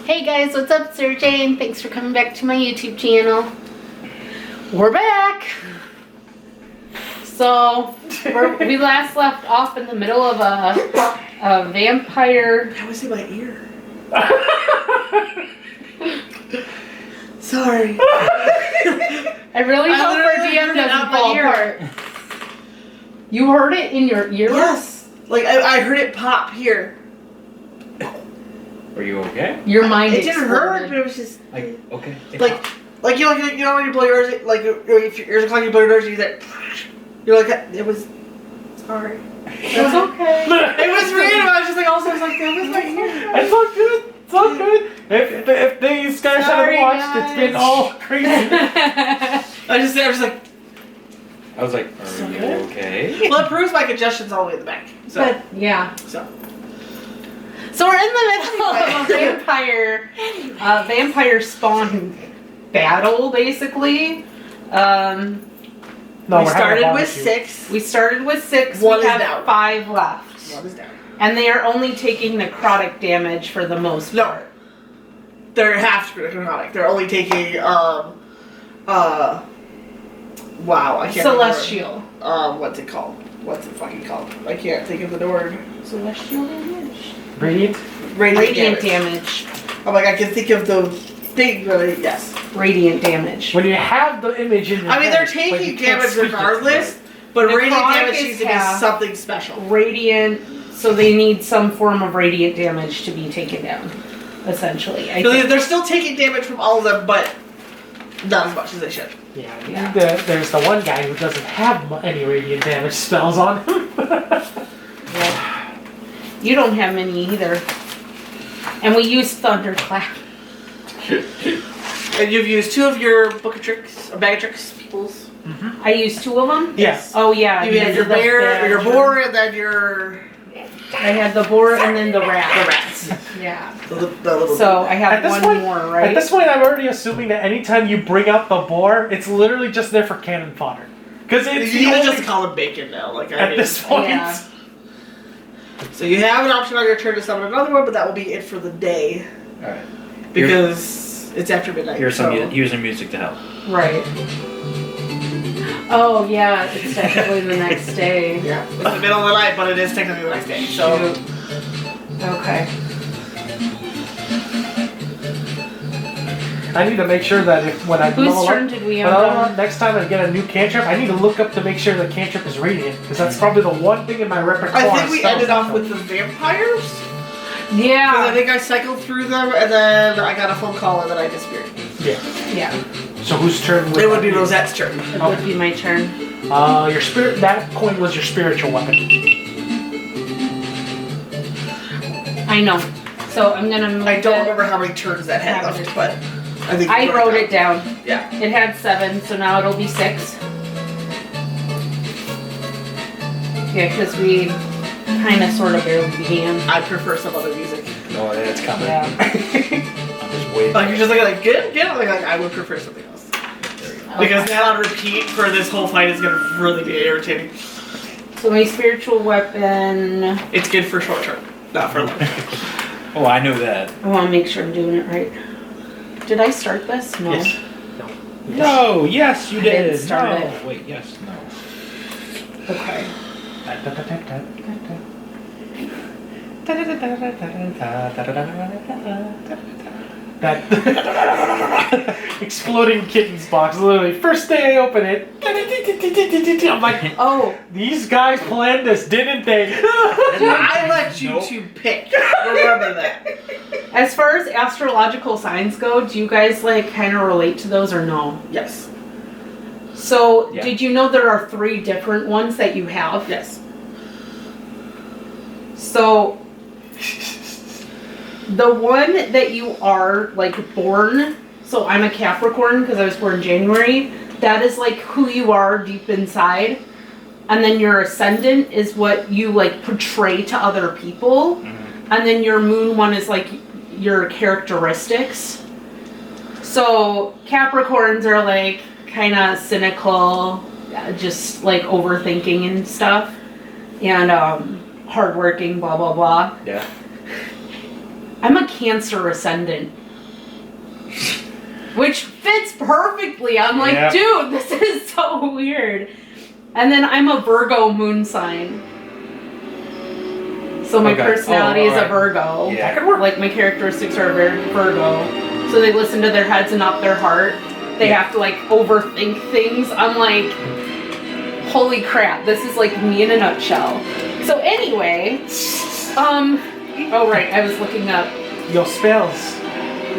Hey guys, what's up? Sarah Jane. Thanks for coming back to my YouTube channel. We're back. So, we last left off in the middle of a vampire. That was in my ear. Sorry. I really hope our DM doesn't fall apart. You heard it in your ear? Yes. Like, I heard it pop here. Are you okay? Your mind It didn't exploded. hurt, but it was just... Like, okay. Like you know when you blow your ears, like if your ears are clogged, you blow your nose, you do that. You're like, it was. Sorry. It's okay. It was random. I was just like, also, I was like, that was my ear. It's all good. It's all good. If these guys haven't watched, it's been all crazy. I was just like. I was like, are you okay? Well, it proves my congestion's all the way in the back. So. But, yeah. So we're in the middle of a vampire spawn battle, basically. No, we started with 6. We started with 6. One we is have down. 5 left. One is down. And they are only taking necrotic damage for the most part. No. They're half necrotic. They're only taking, wow, I can't Celestial. remember. What's it called? What's it fucking called? I can't think of the word. Celestial damage? Radiant? Radiant damage. I'm like, I can think of the thing, but yes. Radiant damage. When you have the image in your I mean, they're head, but taking you can't damage speak it. regardless, but Necrotic radiant damage is needs to be half. something special. Radiant, so they need some form of radiant damage to be taken down, essentially. I So think. they're still taking damage from all of them, but not as much as they should. Yeah. There's the one guy who doesn't have any radiant damage spells on him. Yeah. You don't have many either. And we use Thunderclap. And you've used 2 of your book of tricks, or bag of tricks, peoples. I used 2 of them? Yes. Oh, yeah. You had your the bear, your badger. boar, and then your... I had the boar and then the rat. The rats. Yeah. The little... So I have At this one point- more, right? At this point, I'm already assuming that anytime you bring out the boar, it's literally just there for cannon fodder. Because it's You the can only, just call it bacon now. Like I at mean. this point. Yeah. So you have an option on your turn to summon another one, but that will be it for the day. Alright. Because it's after midnight. Here's some so. here's some music to help. Right. Oh, yeah, it's technically the next day. Yeah, it's the middle of the night, but it is technically the next day. So Shoot. Okay. I need to make sure that when I Whose level turn up, did we when end I level on? up next time I get a new cantrip, I need to look up to make sure the cantrip is radiant. Because that's probably the one thing in my repertoire. I think we spells ended that off show. with the vampires. Because I Yeah. think I cycled through them, and then I got a phone call, and then I disappeared. Yeah. Yeah. So whose turn would It would that be Rosette's turn. It would be my turn. Your spirit. That coin was your spiritual weapon. I know. So I'm gonna move I don't it. remember how many turns that had left, but I think I wrote it down. Yeah. It had 7, so now it'll be 6. Yeah, because we kind of sort of barely began. I prefer some other music. Oh, yeah, it's coming. Yeah. I'm just waiting. Like you're just like good. Like I would prefer something else. Because that on repeat for this whole fight is gonna really be irritating. So my spiritual weapon. It's good for short term, not for long. Oh, I know that. I want to make sure I'm doing it right. Did I start this? No. Yes. No, yes, you I did. didn't start no. it. Wait, yes, no. Okay. That exploding kittens box, literally. First day I open it, I'm like, Oh, these guys planned this, didn't they? I let you Nope. two pick. Remember that. as far as astrological signs go, do you guys like kind of relate to those or no? Yes. So, Yeah. did you know there are 3 different ones that you have? Yes. So, the one that you are like born, so I'm a Capricorn because I was born in January, that is like who you are deep inside. And then your ascendant is what you like portray to other people. Mm-hmm. And then your moon one is like your characteristics. So Capricorns are like kind of cynical, just like overthinking and stuff. And hardworking, blah, blah, blah. Yeah. I'm a Cancer ascendant. Which fits perfectly. I'm like, Yep. dude, this is so weird. And then I'm a Virgo moon sign. So my Okay. personality is a alright. Virgo. Yeah. That could work. Like my characteristics are very Virgo. So they listen to their heads and not their heart. They have to like overthink things. I'm like, holy crap, this is like me in a nutshell. So anyway, oh right, I was looking up. Your spells.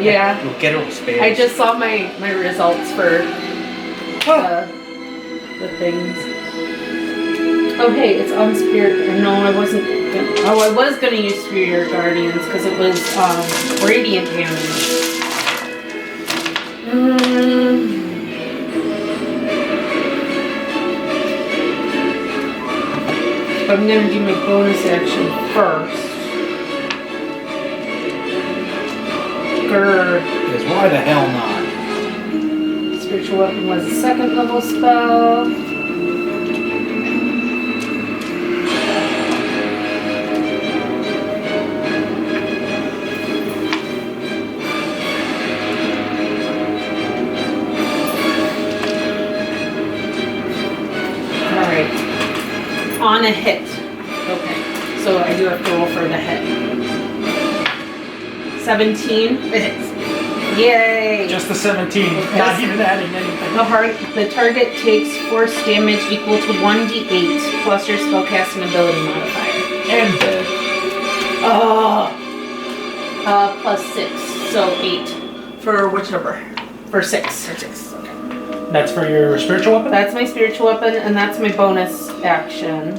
Yeah. You'll get it space. I just saw my results for the things. Oh hey, it's on Spirit. No, I wasn't. I was gonna use Spirit Guardians because it was radiant damage. I'm gonna do my bonus action first. Grr. Because why the hell not? Spiritual Weapon was a second level spell. Alright. On a hit. Okay. So I do have to roll for the hit. 17. It hits. Yay! Just the 17, not even adding anything. The target takes force damage equal to 1d8 plus your spellcasting ability modifier. And dead. Plus 6, so 8 For which number? for 6. 6. Okay. That's for your spiritual weapon? That's my spiritual weapon, and that's my bonus action.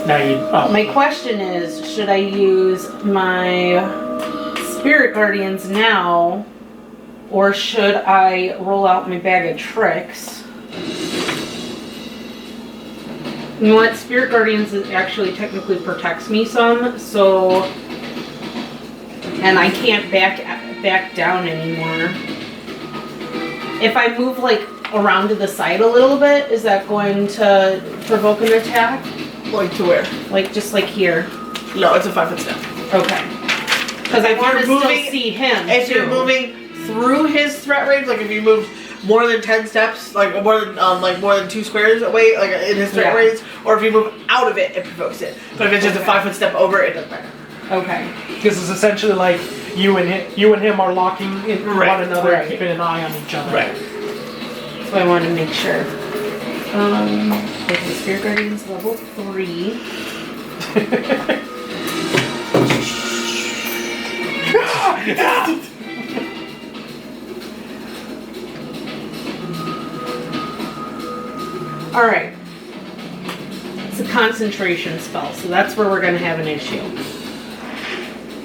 Now you. Oh. My question is, should I use my Spirit Guardians now, or should I roll out my bag of tricks? You know what? Spirit Guardians actually technically protects me some, so, and I can't back down anymore. If I move like around to the side a little bit, is that going to provoke an attack? Like to where? Like just like here. No, it's a 5-foot step. Okay. Because I If want you're to still moving- see him. If too. you're moving through his threat range, like if you move more than 10 steps, like more than 2 squares away, like in his threat Yeah. range, or if you move out of it, it provokes it. But if it's just a Okay. 5-foot step over, it doesn't matter. Okay. This is essentially like you and him are locking in Right, one another right. and keeping an eye on each other. Right. So I want to make sure. Okay, Spirit Guardians level 3. Alright. It's a concentration spell, so that's where we're going to have an issue.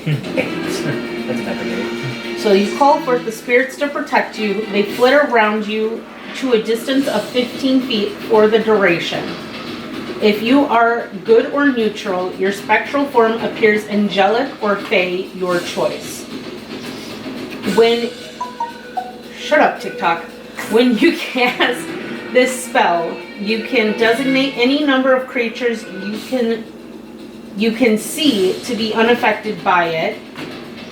That's an epic. So you call forth the spirits to protect you. They flit around you to a distance of 15 feet for the duration. If you are good or neutral, your spectral form appears angelic or fey, your choice. Shut up, TikTok. When you cast this spell, you can designate any number of creatures you can see to be unaffected by it.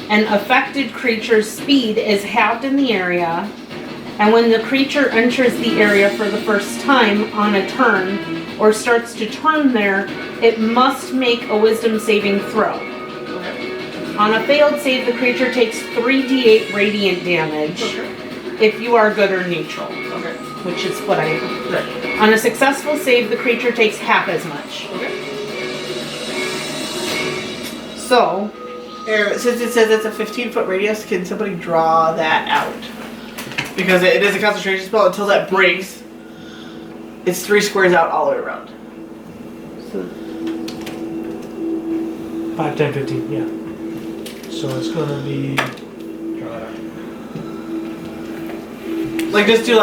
An affected creature's speed is halved in the area, and when the creature enters the area for the first time on a turn or starts to turn there, it must make a wisdom saving throw. On a failed save, the creature takes 3d8 radiant damage if you are good or neutral, Okay. which is what I am. Right. On a successful save, the creature takes half as much. Okay. So, Since it says it's a 15-foot radius, can somebody draw that out? Because it is a concentration spell. Until that breaks, it's 3 squares out all the way around. 5, 10, 15, yeah. So it's gonna be. Draw that out. Like just do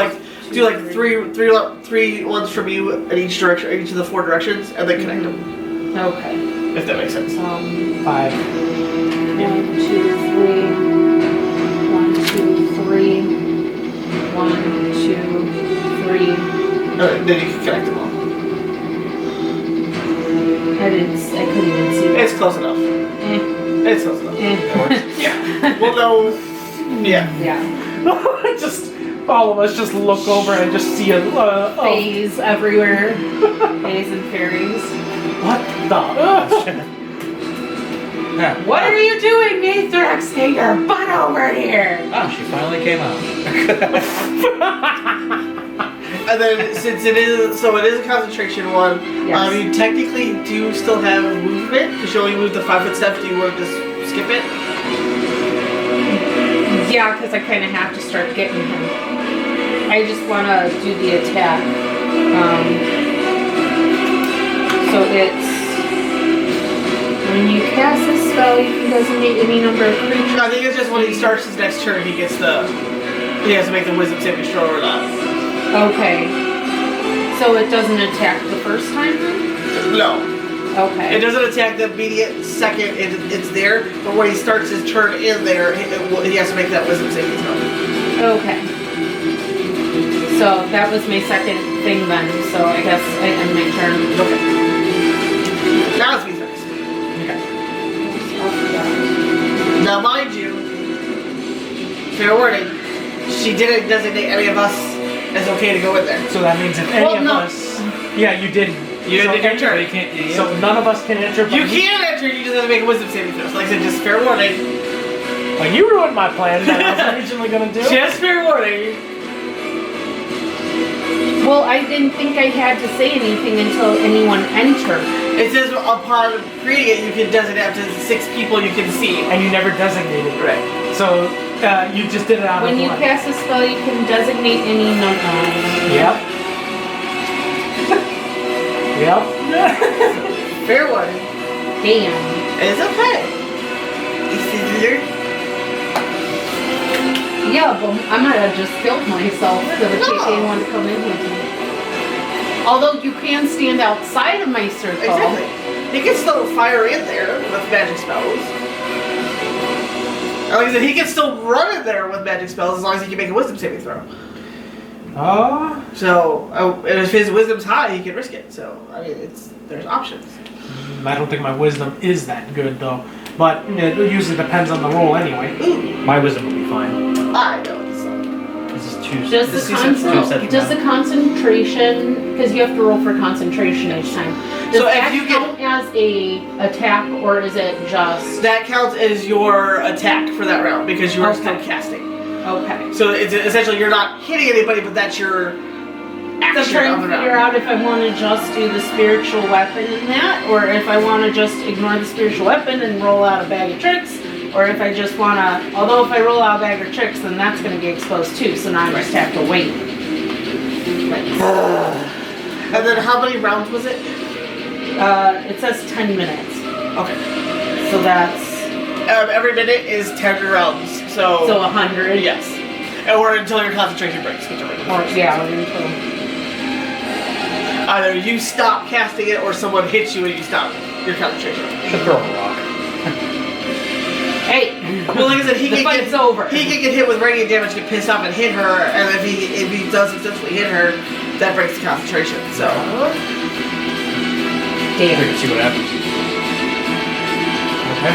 three ones from you in each direction, each of the 4 directions, and then connect them. okay. If that makes sense. 5. 1, 2, 3. 1, 2, 3. 1, 2, 3. Then you can connect them all. I couldn't even see that. It's close enough. Eh, It's close enough. eh. We'll know. Yeah. Yeah. Just all of us just look over and just see a Fays everywhere. Fays and fairies. what the? Yeah. What are you doing, Matrix? Get your butt over here! Oh, she finally came out. And then since it is a concentration one, Yes. you technically do still have movement because you only move the 5 foot step. Do you want to just skip it? Yeah, because I kind of have to start getting him. I just want to do the attack. So it's when you cast a spell, you can designate any number of creatures. I think it's just when he starts his next turn, he has to make the wisdom saving throw or not. Okay. So it doesn't attack the first time then? No. Okay. It doesn't attack the immediate second it's there, but when he starts his turn in there, he has to make that wisdom saving throw. Okay. So that was my second thing then, so I guess I end my turn. Okay. Now it's me next. Now, mind you, fair warning, she didn't designate any of us as okay to go in there. So that means if any Well, of no. us, yeah, you didn't. You so did your any- turn. You can't. So none of us can enter. But You can enter, you just have to make a wisdom saving throw. So like I said, just fair warning. Like you ruined my plan that I was originally gonna do. Just fair warning. Well, I didn't think I had to say anything until anyone entered. It says upon creating it, you can designate up to 6 people you can see. And you never designated. Right. So you just did it out When of you one. cast a spell, you can designate any number. Yep. Yep. Fair warning. Damn. It's okay. It's easier. Yeah, but I might have just killed myself for the case anyone to come in with me. Although you can stand outside of my circle. Exactly. He can still fire in there with magic spells. And like I said, he can still run in there with magic spells as long as he can make a wisdom saving throw. So, and if his wisdom's high, he can risk it. So, I mean, there's options. I don't think my wisdom is that good though. But it usually depends on the roll anyway. Ooh, My wisdom will be fine. I know it's This is two. Does This the, is does the concentration, because you have to roll for concentration each time, does So if that you get- count as a attack or is it just... that counts as your attack for that round because you are Okay. still casting. Okay. So it's essentially you're not hitting anybody, but that's your So I'm action trying on to the figure round. out if I want to just do the spiritual weapon in that, or if I want to just ignore the spiritual weapon and roll out a bag of tricks, or if I just want to, although if I roll out a bag of tricks, then that's going to be exposed too, so now I just have to wait. And then how many rounds was it? It says 10 minutes, Okay. so that's, Every minute is 10 rounds. So 100. yes. Or until your concentration breaks, whichever. Or, yeah, until... Either you stop casting it or someone hits you and you stop your concentration. Should throw a rock. Hey! Well, like I said, he the can fight's get over. he can get hit with radiant damage, get pissed off, and hit her. And if he does successfully hit her, that breaks the concentration. So We Damn. can see what happens. Okay.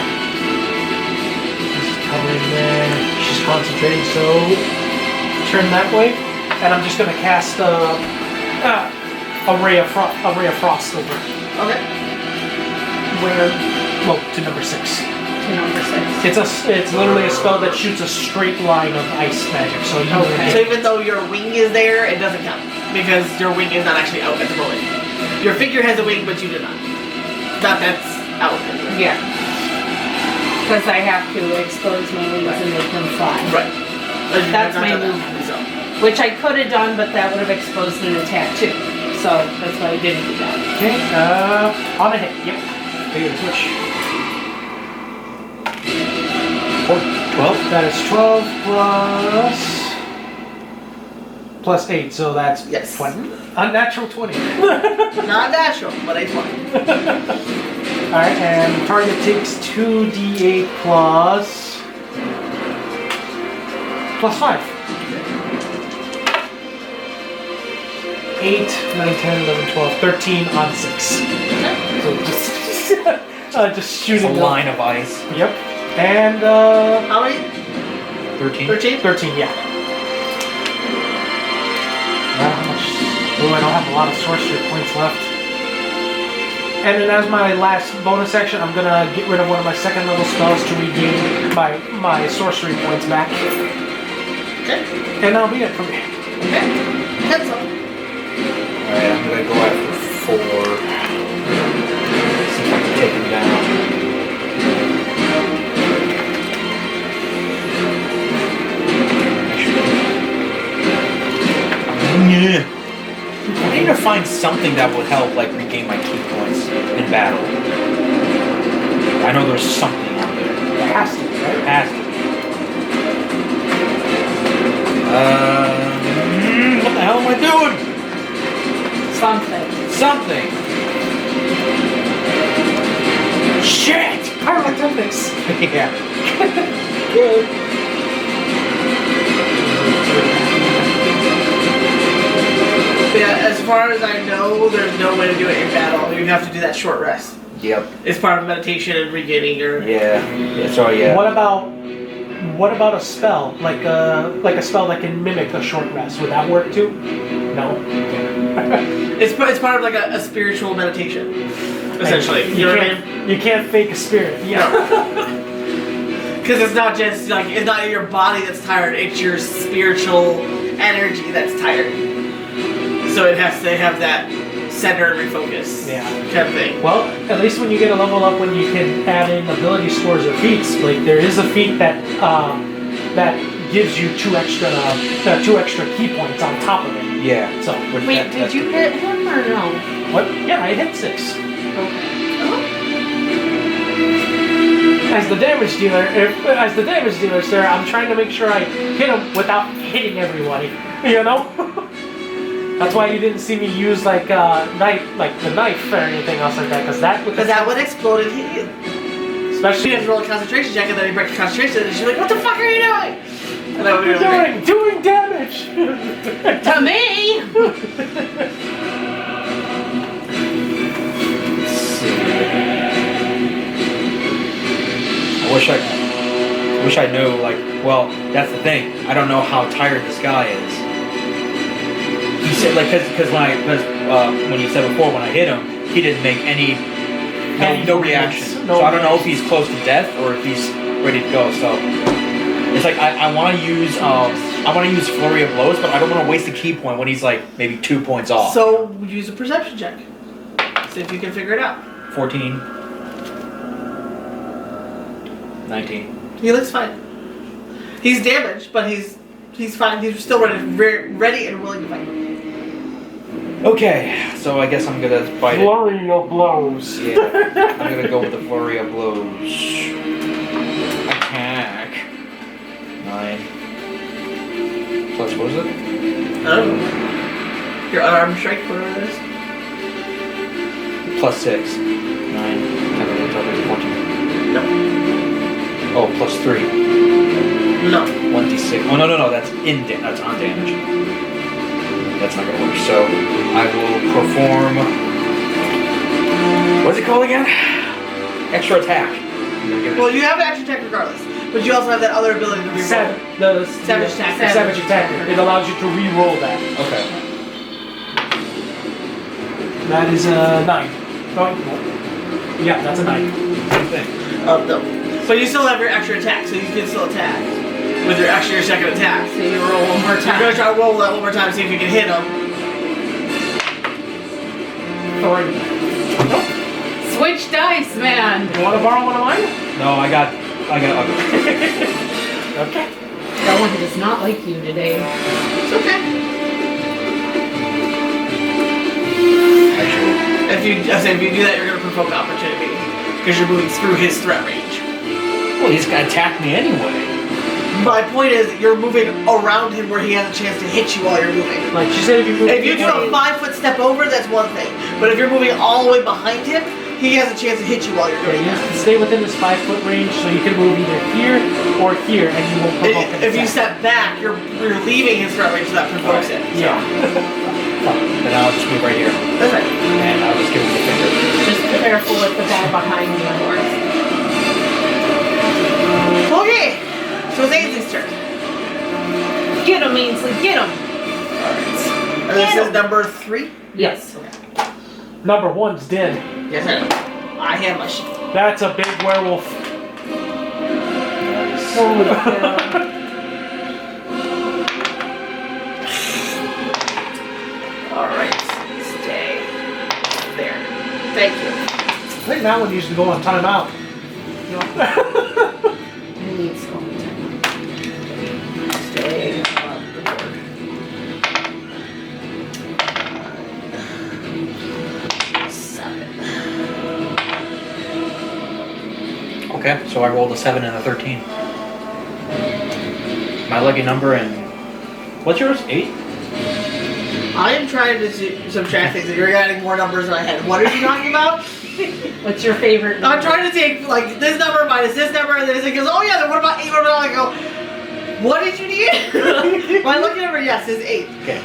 She's covering there. She's concentrating, so turn that way. And I'm just gonna cast a ray of frost over. okay. Where? Well, to number 6. To number 6. It's literally a spell that shoots a straight line of ice magic. So you Okay. So even though your wing is there, it doesn't count because your wing is not actually out at the moment. Your figure has a wing, but you do not. Not that's out. Yeah. Because I have to expose my wings and make them fly. Right. That's my move. So. Which I could have done, but that would have exposed an attack too. So that's why I didn't do that. Okay. On a hit. Yep. Figure to switch. 12. That is 12 plus 8, so that's Yes. 20. Unnatural 20. Not natural, but a 20. Alright, and target takes 2d8 plus 5. 8, 9, 10, 11, 12, 13 on 6. So just It's shooting a line of ice. Yep. And How many? 13. 13? 13, yeah. How much? Oh, I don't have a lot of sorcery points left. And then as my last bonus action, I'm gonna get rid of one of my second level spells to regain my sorcery points back. Okay. And that'll be it for me. Okay. Pencil. Alright, I'm gonna go after 4. See if I can take him down. Yeah. I need to find something that would help, like, regain my key points in battle. I know there's something out there. It has to, right? Has to. What the hell am I doing? Something. Shit! Pyrotechnics! Yeah. Good. Yeah, as far as I know, there's no way to do it in battle. You have to do that short rest. Yep. It's part of meditation and regaining your. Yeah. So yeah. What about a spell? Like a spell that can mimic a short rest. Would that work too? No? It's part of like a spiritual meditation, essentially. You know what I mean? You can't fake a spirit. Yeah. Because it's not just like, it's not your body that's tired, it's your spiritual energy that's tired. So it has to have that center and refocus kind of thing. Well, at least when you get a level up, when you can add in ability scores or feats, like there is a feat that gives you two extra key points on top of it. Yeah. So Wait, did you hit him or no? what? Yeah, I hit 6. Okay. As the damage dealer, sir, I'm trying to make sure I hit him without hitting everybody. You know. That's why you didn't see me use like the knife or anything else like that, because that would explode and hit you. especially You have to roll a concentration check and then you break the concentration and she's like, what the fuck are you doing? And that would be really great. doing damage. To me! I wish I knew, like, well, that's the thing. I don't know how tired this guy is. He said, like, because when you said before, when I hit him, he didn't make no reaction. No so I don't know if he's close to death or if he's ready to go. So it's like I want to use flurry of blows, but I don't want to waste a key point when he's like maybe 2 points off. So use a perception check. See if you can figure it out. 14. 19. He looks fine. He's damaged, but he's fine. He's still ready and willing to fight. Okay, so I guess I'm gonna fight it. Flurry of blows. Yeah, I'm gonna go with the flurry of blows. Attack. 9. Plus, what is it? Oh. Your unarmed strike, whatever it is. Plus 6. 9. 10, 11, 12, 14. No. Oh, plus 3. No. 1d6. Oh, no, that's that's on damage. That's not gonna work. So, I will perform... What's it called again? Extra attack. Well, you have an extra attack regardless, but you also have that other ability to reroll. Savage attack. Savage attack. It allows you to re-roll that. Okay. That is a 9. No. Yeah, that's a 9. Same thing. Oh, no. But you still have your extra attack, so you can still attack with your second attack. So you roll one more You're time. gonna try to roll that one more time, see if you can hit him. 3. Switch dice, man. You want to borrow one of mine? No, I got other. Okay. That one does not like you today. It's okay. Actually, If you do that, you're gonna provoke opportunity because you're moving through his threat range. well, he's gonna attack me anyway. My point is, you're moving around him where he has a chance to hit you while you're moving. Like she said, if you move. If you do a 5-foot step over, that's one thing. But if you're moving all the way behind him, he has a chance to hit you while you're Yeah, doing you that. can stay within this 5-foot range, so you can move either here or here, and you won't provoke an If you attack. step back, you're leaving his threat range, so that provokes it. Yeah. Then I'll just move right here. That's right. And I'll just give him the finger. Just be careful with the guy behind you, of course. Okay, so it's Ainsley's turn. him, Ainsley. Get him. And this is number 3? Yes. Number 1's dead. Yes, I know. I have my shit. That's a big werewolf. Holy cow. Alright. Stay. There. Thank you. I think that one used to go on timeout. It needs some time. Stay on the board. Okay, so I rolled a 7 and a 13. My lucky number and what's yours? 8? I am trying to subtract things, and you're adding more numbers than I had. What are you talking about? What's your favorite number? I'm trying to take like this number minus this number, and then it goes, oh yeah, then what about 8? What about? I go, what did you need? My lucky number, yes, is 8. Okay.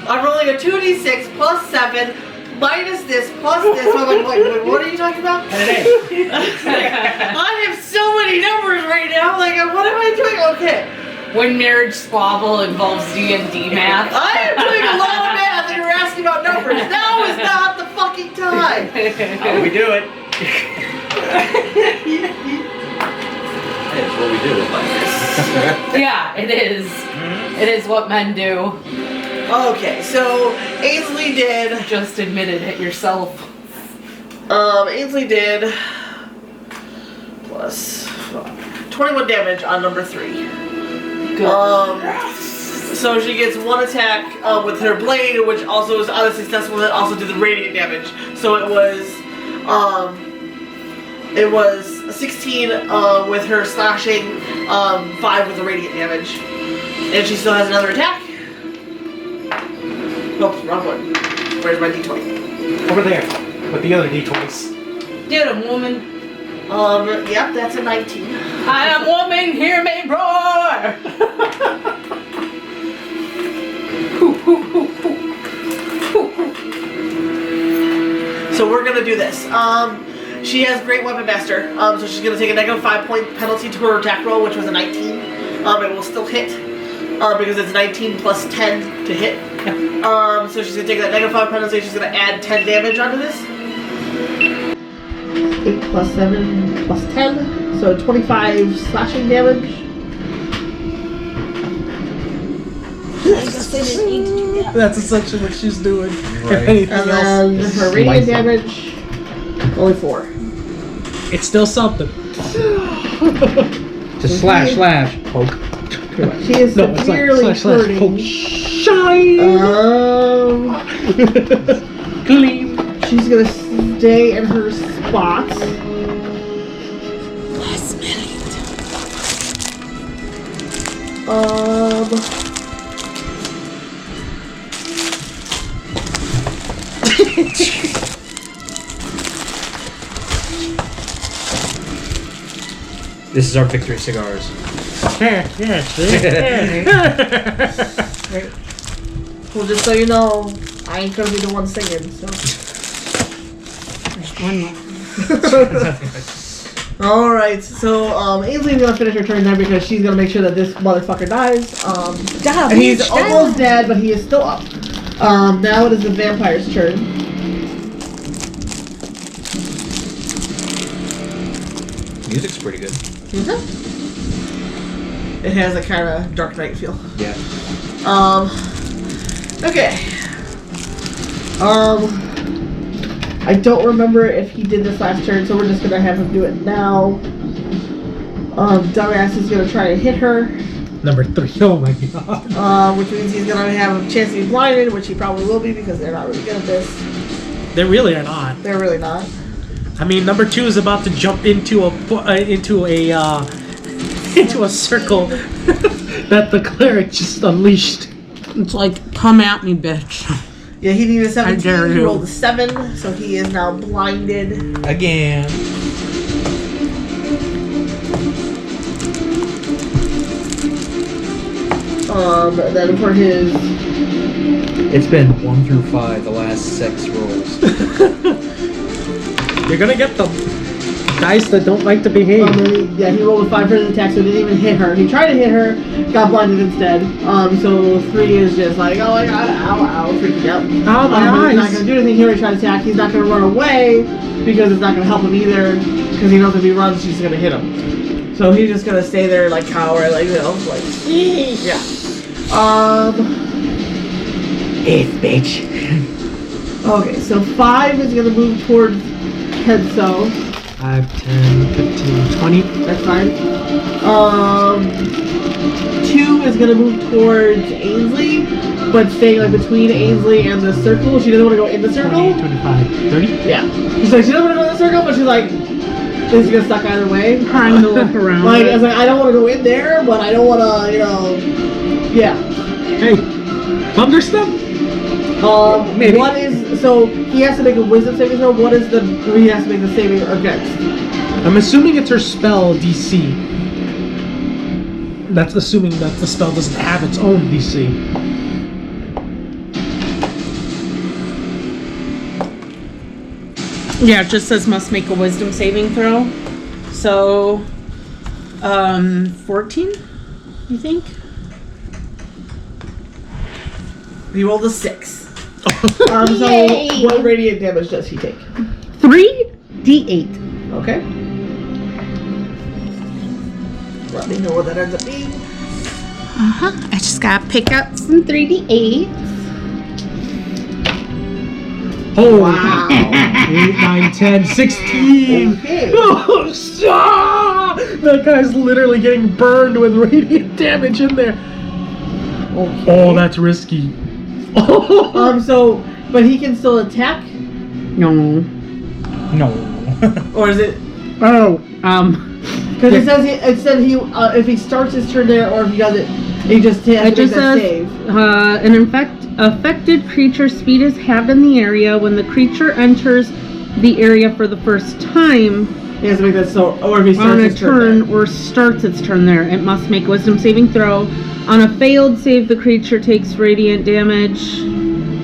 I'm rolling a 2d6 plus 7 minus this plus this. So I'm like, wait, what are you talking about? And an 8. I have so many numbers right now. Like, what am I doing? Okay. When marriage squabble involves D&D math. I am doing a lot of math, and you're asking about numbers. Now is not the fucking time. How we do it. It's what we do. Yeah, it is. It is what men do. Okay, so Ainsley did. Just admitted it yourself. Ainsley did plus 21 damage on number 3. So she gets 1 attack with her blade, which also is unsuccessful, and also did the radiant damage. So it was 16 with her slashing, 5 with the radiant damage, and she still has another attack. Oops, wrong one. Where's my d20? Over there, with the other d20s. Get him, woman. Yep, that's a 19. I am woman, hear me roar! So we're gonna do this. She has Great Weapon Master, so she's gonna take a negative 5-point penalty to her attack roll, which was a 19. It will still hit, because it's 19 plus 10 to hit. So she's gonna take that negative 5 penalty. She's gonna add 10 damage onto this. 8 plus 7 plus 10, so 25 slashing damage. That's essentially what she's doing. Right. If anything And else, then her radiant damage, only 4. it's still something. Just slash, poke. She is No, it's like severely slash, hurting. poke. Shine! Gleam. She's gonna stay in her spot. Last minute. This is our victory cigars. Well, just so you know, I ain't gonna be the one singing, so. There's one more. Alright, so, Ainsley's gonna finish her turn there because she's gonna make sure that this motherfucker dies. And he's almost dead, but he is still up. Now it is the vampire's turn. Music's pretty good. It has a kind of Dark Knight feel. Yeah. Okay. I don't remember if he did this last turn, so we're just gonna have him do it now. Dumbass is gonna try to hit her. Number 3. Oh my god. Which means he's gonna have a chance to be blinded, which he probably will be because they're not really good at this. They really are not. They're really not. I mean, number 2 is about to jump into a circle that the cleric just unleashed. It's like, come at me, bitch. Yeah, he needed a 17. dare He you. rolled a 7, so he is now blinded. Again. Then for his... It's been 1 through 5, the last 6 rolls. You're gonna get them. Dice that don't like to behave. He rolled a 5 for his attack, so he didn't even hit her. He tried to hit her, got blinded instead. So 3 is just like, oh my god, ow, freaking out. Oh, my He's not eyes. gonna do anything. He already tried to attack. He's not gonna run away because it's not gonna help him either. Because he knows if he runs, she's gonna hit him. So he's just gonna stay there, like cower, like like yeah. Eighth bitch. Okay, so 5 is gonna move towards Kenso. 5, 10, 15, 20. That's fine. 2 is gonna move towards Ainsley, but staying like between Ainsley and the circle. She doesn't want to go in the circle. 20, 25, 30. Yeah. She's like, she doesn't want to go in the circle, but she's like, this is gonna suck either way. Trying to look around. Like, I was like, I don't want to go in there, but I don't want to, yeah. Hey, thunderstep? Maybe. What is, so he has to make a wisdom saving throw. What is he has to make the saving against? I'm assuming it's her spell DC. That's assuming that the spell doesn't have its own DC. Yeah, it just says must make a wisdom saving throw. So, 14, you think? He rolled a 6. So what radiant damage does he take? 3d8. Okay. Let me know what that ends up being. I just gotta pick up some 3d8. Oh, Wow. 8, 9, 10, 16. Okay. Oh, stop! That guy's literally getting burned with radiant damage in there. Okay. Oh, that's risky. But he can still attack. No. No. Or is it? Oh, Because it said he if he starts his turn there or if he does it, he just has to it make just that says save. an affected creature's speed is halved in the area when the creature enters the area for the first time He has to make that so, or if he starts on a his turn. turn or starts its turn there. It must make a wisdom saving throw. On a failed save, the creature takes radiant damage.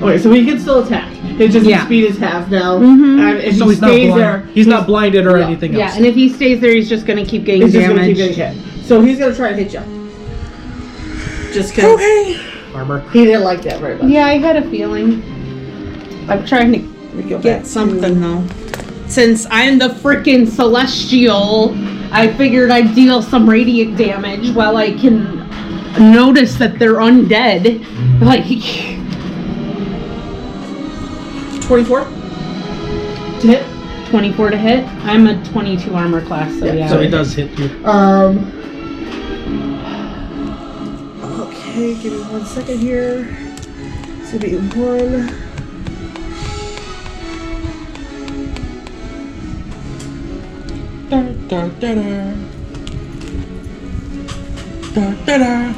Okay, so he can still attack. It's just Yeah. his speed is half now, Mhm. and if So he he's not stays blind. there, He's not blinded or Yeah. anything else. Yeah, and if he stays there, he's just gonna keep getting he's just gonna damage. keep getting hit. So he's gonna try and hit you. Just cause. Okay. Armor. He didn't like that very much. Yeah, I had a feeling. I'm trying to Go back get to- something though. Since I'm the freaking celestial, I figured I'd deal some radiant damage while I can notice that they're undead. Like, 24 to hit. 24 to hit. I'm a 22 armor class, so yeah. So he does hit you. Okay, give me 1 second here. It's gonna be 1. Da, da, da, da. Da, da, da.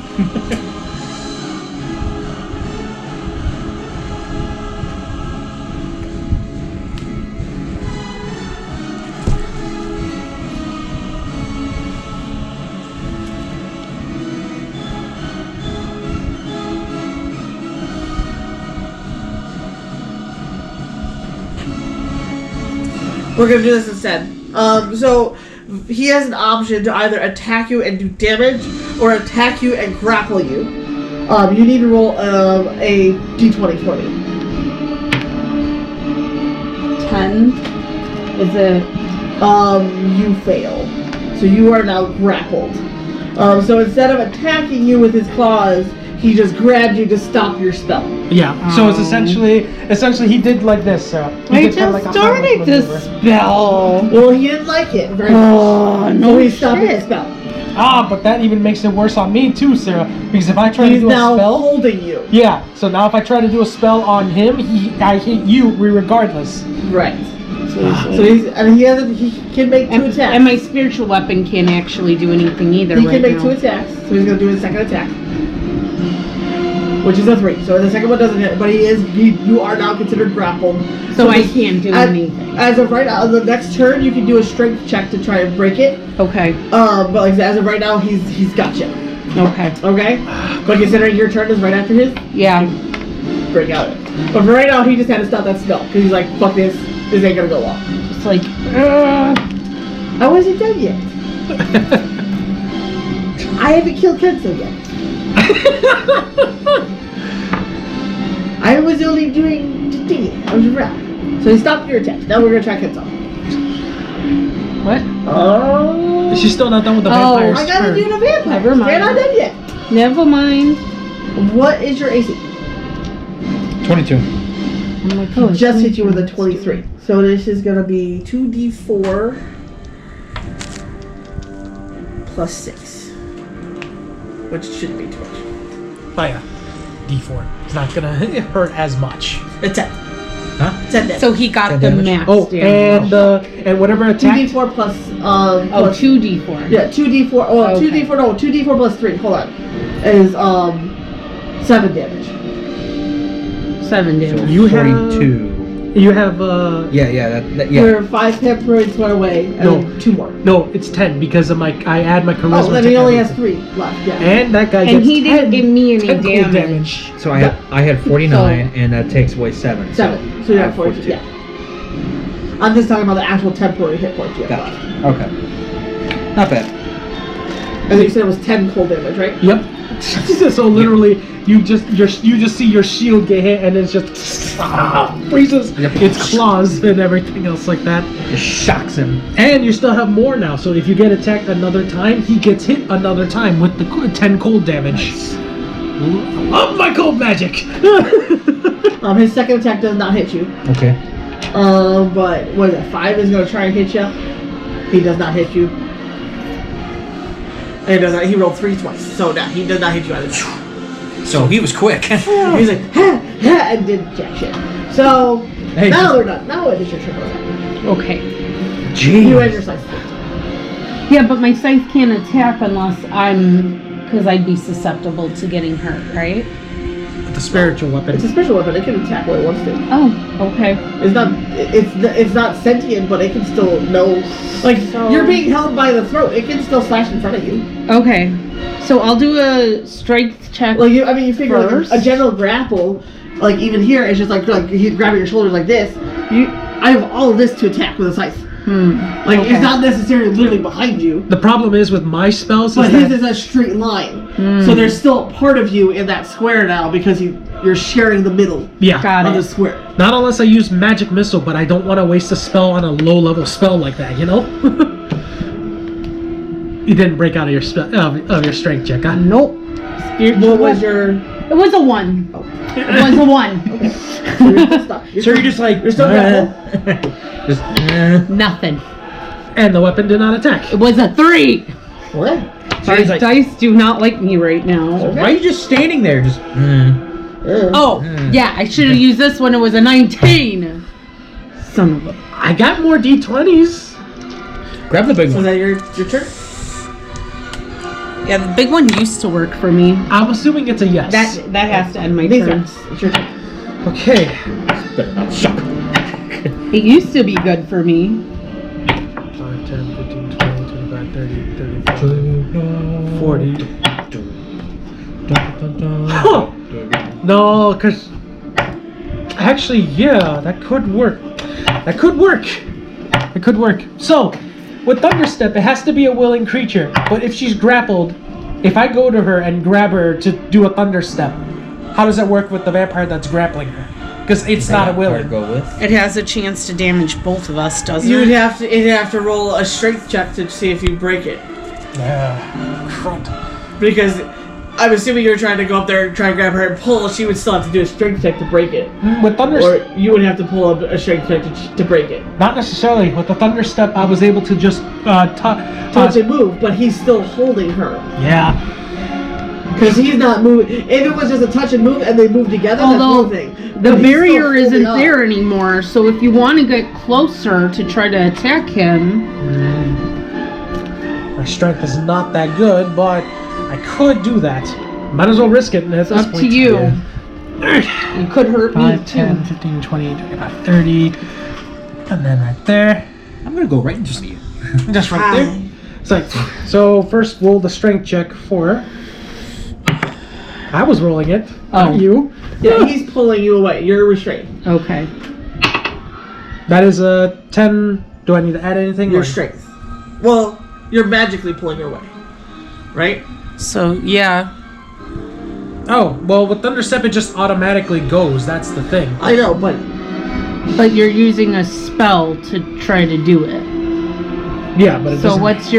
We're gonna do this instead. So he has an option to either attack you and do damage, or attack you and grapple you. You need to roll a d20 for me. 10 is a. You fail. So you are now grappled. So instead of attacking you with his claws, he just grabbed you to stop your spell. Yeah. So it's essentially he did like this. He I did kind of just like a started Heimlich this maneuver. spell. Well, he didn't like it very much. Oh, So no he's stopping the shit. spell. Ah, but that even makes it worse on me too, Sarah. Because if I try He's to do a now spell, holding you. yeah. So now if I try to do a spell on him, I hit you regardless. Right. So he can make 2 attacks. And my spiritual weapon can't actually do anything either. He right can make now. 2 attacks, so he's gonna do his second attack, which is a 3. So the second one doesn't hit, but you are now considered grappled. So I this- can't do anything. As of right now, on the next turn, you can do a strength check to try and break it. Okay. But like as of right now, he's got you. Okay. Okay. But considering your turn is right after his, Yeah. break out it. But for right now, he just had to stop that spell because he's like, fuck this. This ain't gonna go well. It's like. I wasn't done yet. I haven't killed Kenzo yet. I was only doing the thingy. I was around. So he stopped your attack. Now we're gonna try Kenzo. What? Oh. She's still not done with the Oh, vampires. I gotta do the vampire. Never mind. They're not done yet. Never mind. What is your AC? 22. I'm like, oh, it's Just hit you with a 23. 23. So this is gonna be 2d4 plus 6. Which shouldn't be too much. Oh yeah, D4. It's not gonna hurt as much. A 10. Huh? 10 damage. So he got 10 the damage? max Oh, damage. and whatever attack. 2d4 plus, Oh, plus 2d4. yeah, 2d4, oh, Okay. 2d4, no, 2d4 plus 3, hold on, is, 7 damage. 7 damage. You have 42. You have Yeah. Your 5 hit points went away, and No. then 2 more. no, it's 10 because of I add my charisma. Oh, then to he only has everything. 3 left, yeah. And that guy And gets he didn't 10 give me any 10 cold damage. So I had 49, and that takes away 7. 7, so you I have 42, yeah. I'm just talking about the actual temporary hit points you have left. Gotcha. Okay. Not bad. And you said it was 10 cold damage, right? Yep. So literally, you just see your shield get hit, and it's just freezes Yep. its claws and everything else like that. Just shocks him. And you still have more now. So if you get attacked another time, he gets hit another time with the 10 cold damage. I love my cold magic. His second attack does not hit you. Okay. But what is it? 5 is gonna try and hit you. He does not hit you. And he does not. He rolled 3 twice, so no, he does not hit you either. So he was quick. He's like, ha, ha, and did jack shit. So Hey, now just- they're done. Now it is your turn. Okay. You and your Jeez. slice. Yeah, but my scythe can't attack unless because I'd be susceptible to getting hurt, right? The spiritual weapon. It's a special weapon. It can attack what it wants to. Oh, okay. It's not sentient, but it can still know. Like So- you're being held by the throat. It can still slash in front of you. Okay. So I'll do a strength check. Like you figure like First. a general grapple. Like even here, it's just like he's grabbing your shoulders like this. I have all of this to attack with a scythe. Like Okay. it's not necessarily literally behind you. The problem is with my spells But is his that is a straight line. So there's still part of you in that square now because you're sharing the middle yeah. Got of the it. square. Not unless I use magic missile, but I don't want to waste a spell on a low level spell like that, you know? You didn't break out of your of your strength check, huh? Nope. Spiritual What was weapon. your? It was a 1. It was a 1. So you're still stuck. So you're just like You're still grappled. just Nothing. And the weapon did not attack. It was a 3. What? So My he's like, dice do not like me right now. why are you just standing there? Just Oh, yeah, I should have used this when it was a 19. Son of a... I got more D20s. grab the big So is one. that your turn? Yeah, the big one used to work for me. I'm assuming it's a yes. That has to end my Makes turn. sense. It's your turn. Okay. Better not shock. It used to be good for me. 5, 10, 15, 20, 25, 30, 35, 40. Huh. No, because... Actually, yeah, that could work. That could work. It could work. So, with Thunderstep, it has to be a willing creature. But if she's grappled, if I go to her and grab her to do a Thunderstep, how does that work with the vampire that's grappling her? Because it's not a willing. Go with. It has a chance to damage both of us, doesn't You'd it? have to roll a strength check to see if you break it. Front. Because I'm assuming you're trying to go up there and try and grab her and pull. She would still have to do a strength check to break it, With Thunderstep, or you would have to pull up a strength check to break it. not necessarily. With the Thunderstep, I was able to just Touch and move, but he's still holding her. Yeah. Because he's not moving. If it was just a touch and move and they move together, Although that's one thing. the But he's barrier still isn't holding there up. anymore, so if you want to get closer to try to attack him, My strength is not that good, but I could do that. Might as well risk it at it's this up point. to you. You could hurt 5, me 10, too. 15, 20, 25, 30. And then right there. I'm gonna go right into you. Just right there. It's like, so first roll the strength check for her. I was rolling it, not Oh. you. Yeah, he's pulling you away. You're restrained. Okay. That is a 10. Do I need to add anything? Your or- strength. Well, you're magically pulling her away, right? So yeah. Oh, well, with Thunderstep, it just automatically goes. That's the thing. I know, but But you're using a spell to try to do it. Yeah, but it So doesn't... what's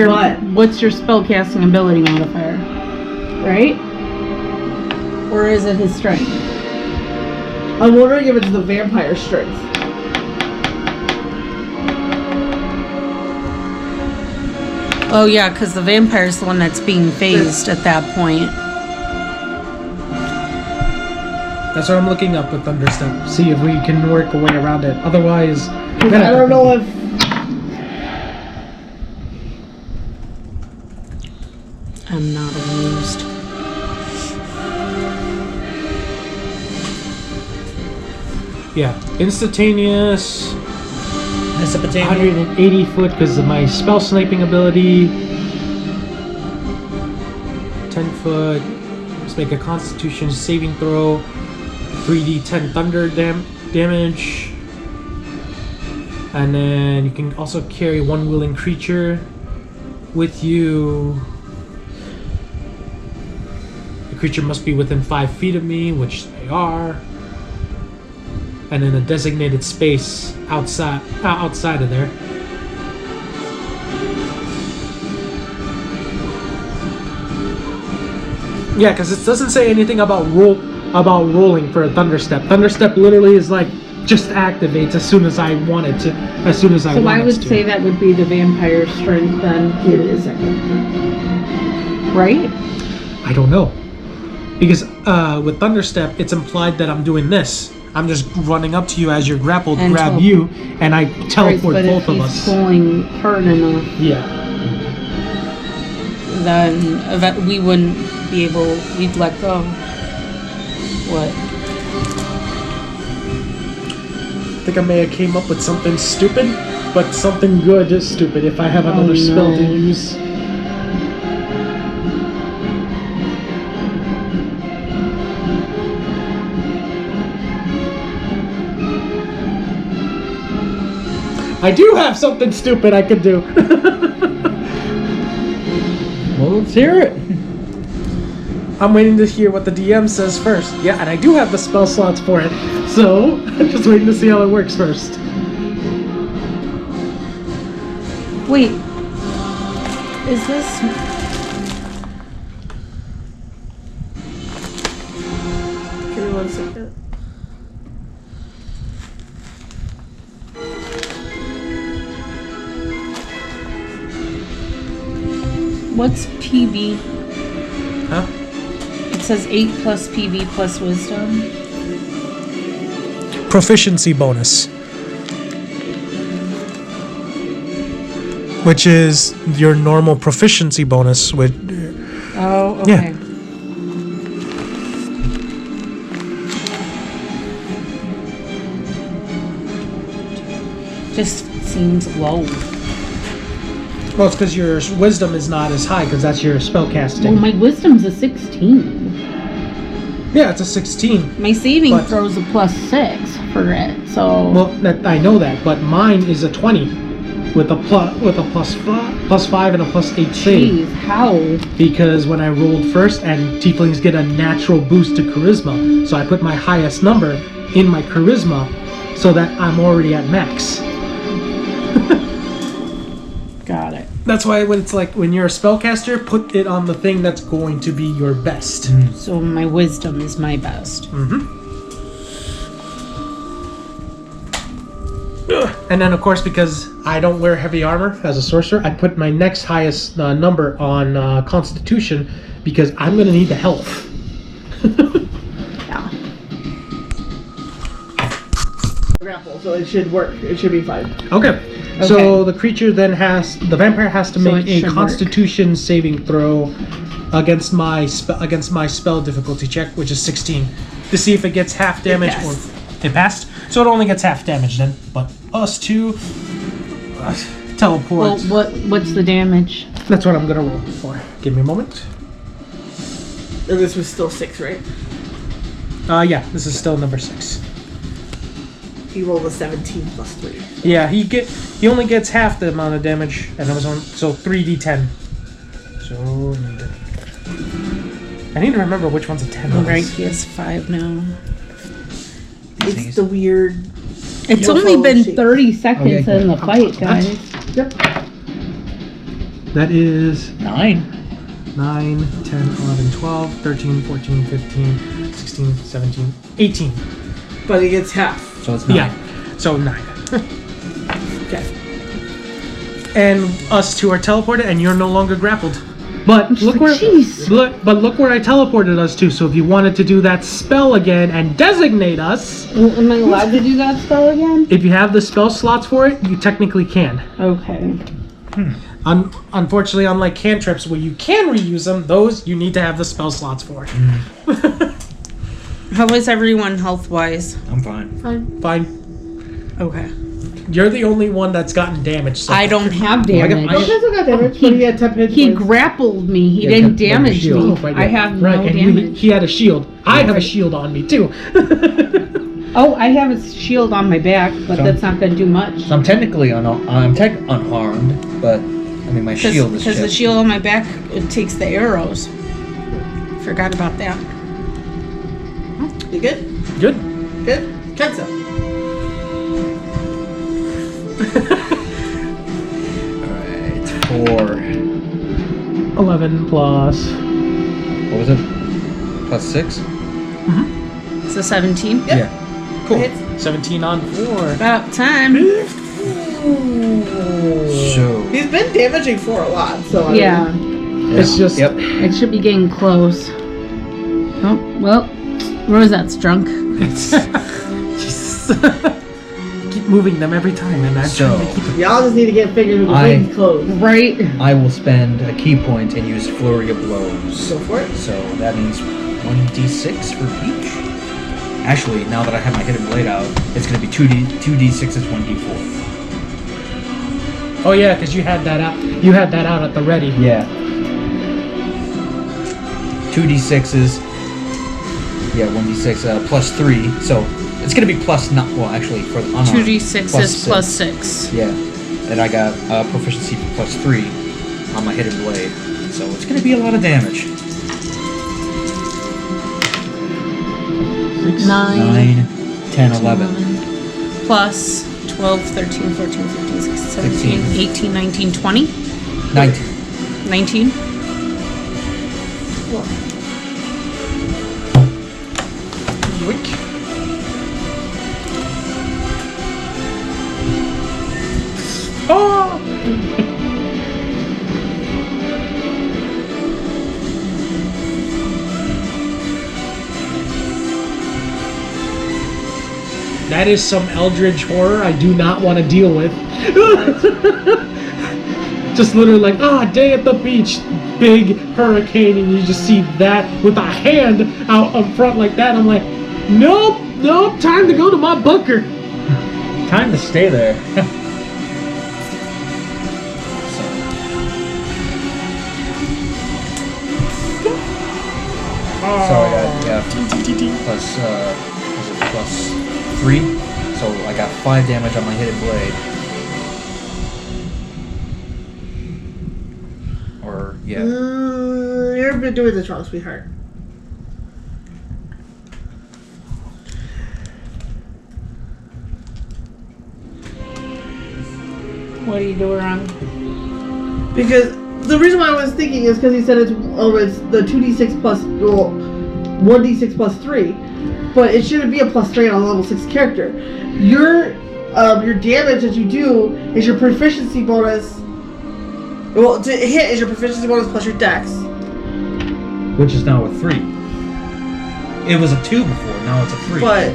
your spell casting ability modifier? Right? Or is it his strength? I'm wondering if it's the vampire strength. Oh yeah, because the vampire's the one that's being phased at that point. That's what I'm looking up with Thunderstep. See if we can work a way around it. Otherwise... I don't know if... I'm not amused. Yeah, instantaneous... Mesopotamia. 180 foot because of my spell sniping ability. 10 foot. Let's make a Constitution saving throw. 3d10 thunder damage. And then you can also carry one willing creature with you. The creature must be within 5 feet of me, which they are. And in a designated space outside of there. Yeah, because it doesn't say anything about rolling for a Thunderstep. Thunderstep literally is like just activates as soon as I want it to. As soon as I want it to. So I would say that would be the vampire strength then. It is. Right? I don't know. Because with Thunderstep, it's implied that I'm doing this. I'm just running up to you as you're grappled, And grab you, and I teleport but both if of he's us. pulling hard enough, Yeah. then we wouldn't be able. We'd let go. What? I think I may have came up with something stupid, but something good is stupid if I have another spell to no. use. I do have something stupid I could do. Well, let's hear it. I'm waiting to hear what the DM says first. Yeah, and I do have the spell slots for it. So, I'm just waiting to see how it works first. Wait. Is this? Give me 1 second. What's PV? Huh? It says 8 plus PV plus wisdom. Proficiency bonus. Which is your normal proficiency bonus with... Oh, okay. Just seems low. Well, it's because your wisdom is not as high, because that's your spellcasting. Well, my wisdom's a 16. Yeah, it's a 16. My saving But- throw's a +6 for it, so... Well, I know that, but mine is a 20 with a plus 5 and a +8 save. Jeez, how? Because when I rolled first, and tieflings get a natural boost to charisma, so I put my highest number in my charisma, so that I'm already at max. Got it. That's why when it's like when you're a spellcaster, put it on the thing that's going to be your best. So my wisdom is my best. And then, of course, because I don't wear heavy armor as a sorcerer, I put my next highest number on Constitution because I'm going to need the health. Yeah. Grapple, so it should work. It should be fine. Okay. So the creature then the vampire has to So make it a should Constitution saving throw against my spell difficulty check, which is 16, to see if it gets half damage or it passed. So it only gets half damage then. But us two teleport. Well, what's the damage? That's what I'm gonna roll for. Give me a moment. And this was still 6, right? Yeah, this is still number 6. He rolled a 17 plus 3. Yeah, he only gets half the amount of damage, and it was on 3d10. So I need to remember which one's a 10. Right, he has 5 now. It's the weird. It's UFO only been shape. 30 seconds in the fight, guys. Yep. That is 9. 9, 10, 11, 12, 13, 14, 15, 16, 17, 18. But he gets half. So it's 9. Yeah, so 9. Okay. And us two are teleported, and you're no longer grappled. But look where, Jeez. look where I teleported us to. So if you wanted to do that spell again and designate us, Am I allowed to do that spell again? if you have the spell slots for it, you technically can. Okay. Unfortunately, unlike cantrips where you can reuse them, those you need to have the spell slots for. How is everyone health-wise? I'm fine. Fine. Okay. You're the only one that's gotten damaged. So I don't have I got- damage. Okay, so got damage, but he had 10 hit He points. grappled me. He Yeah, didn't like the damage shield. me. Oh, right, I yeah. have right, no and damage. he had a shield. I have a shield on me too. Oh, I have a shield on my back, but So- that's not going to do much. So I'm technically unharmed, but I mean my shield is Because the chipped. shield on my back, it takes the arrows. Forgot about that. You good? Good. Good? Kenzo. Alright, 4. 11 plus. What was it? Plus 6? So 17. Yep. Yeah. Cool. Hits. 17 on 4. About time. So He's been damaging 4 a lot, so I Yeah. It's just. Yep. It should be getting close. Oh, well. Rosette's drunk. Keep moving them every time, and I'm So- trying to keep it. Y'all just need to get fingers with the I- things closed. Right? I will spend a key point and use Flurry of Blows. Go for it. So that means 1d6 for each. Actually, now that I have my hidden blade out, it's going to be 2d6s, 1d4. Oh yeah, because you had that out. You had that out at the ready. Yeah. 2d6s. Yeah, 1d6 plus 3. So it's going to be plus not. Well, actually, for the unarmed. 2d6 is plus 6. Yeah. And I got proficiency plus 3 on my hidden blade. So it's going to be a lot of damage. 9, 10, 11. Plus 12, 13, 14, 15, 16, 17, 18, 19, 20. 19. 19. Oh! That is some eldritch horror I do not want to deal with. Just literally like, day at the beach, big hurricane, and you just see that with a hand out up front like that. I'm like, nope, time to go to my bunker. Time to stay there. So I got plus was it plus 3? So I got 5 damage on my hidden blade. Or yeah. You've been doing this wrong, sweetheart. What are you doing wrong? Because the reason why I was thinking is because he said it's the 2d6 plus 1d6 plus 3, but it shouldn't be a plus 3 on a level 6 character. Your damage that you do is your proficiency bonus. Well, to hit is your proficiency bonus plus your dex. Which is now a 3. It was a 2 before, now it's a 3. But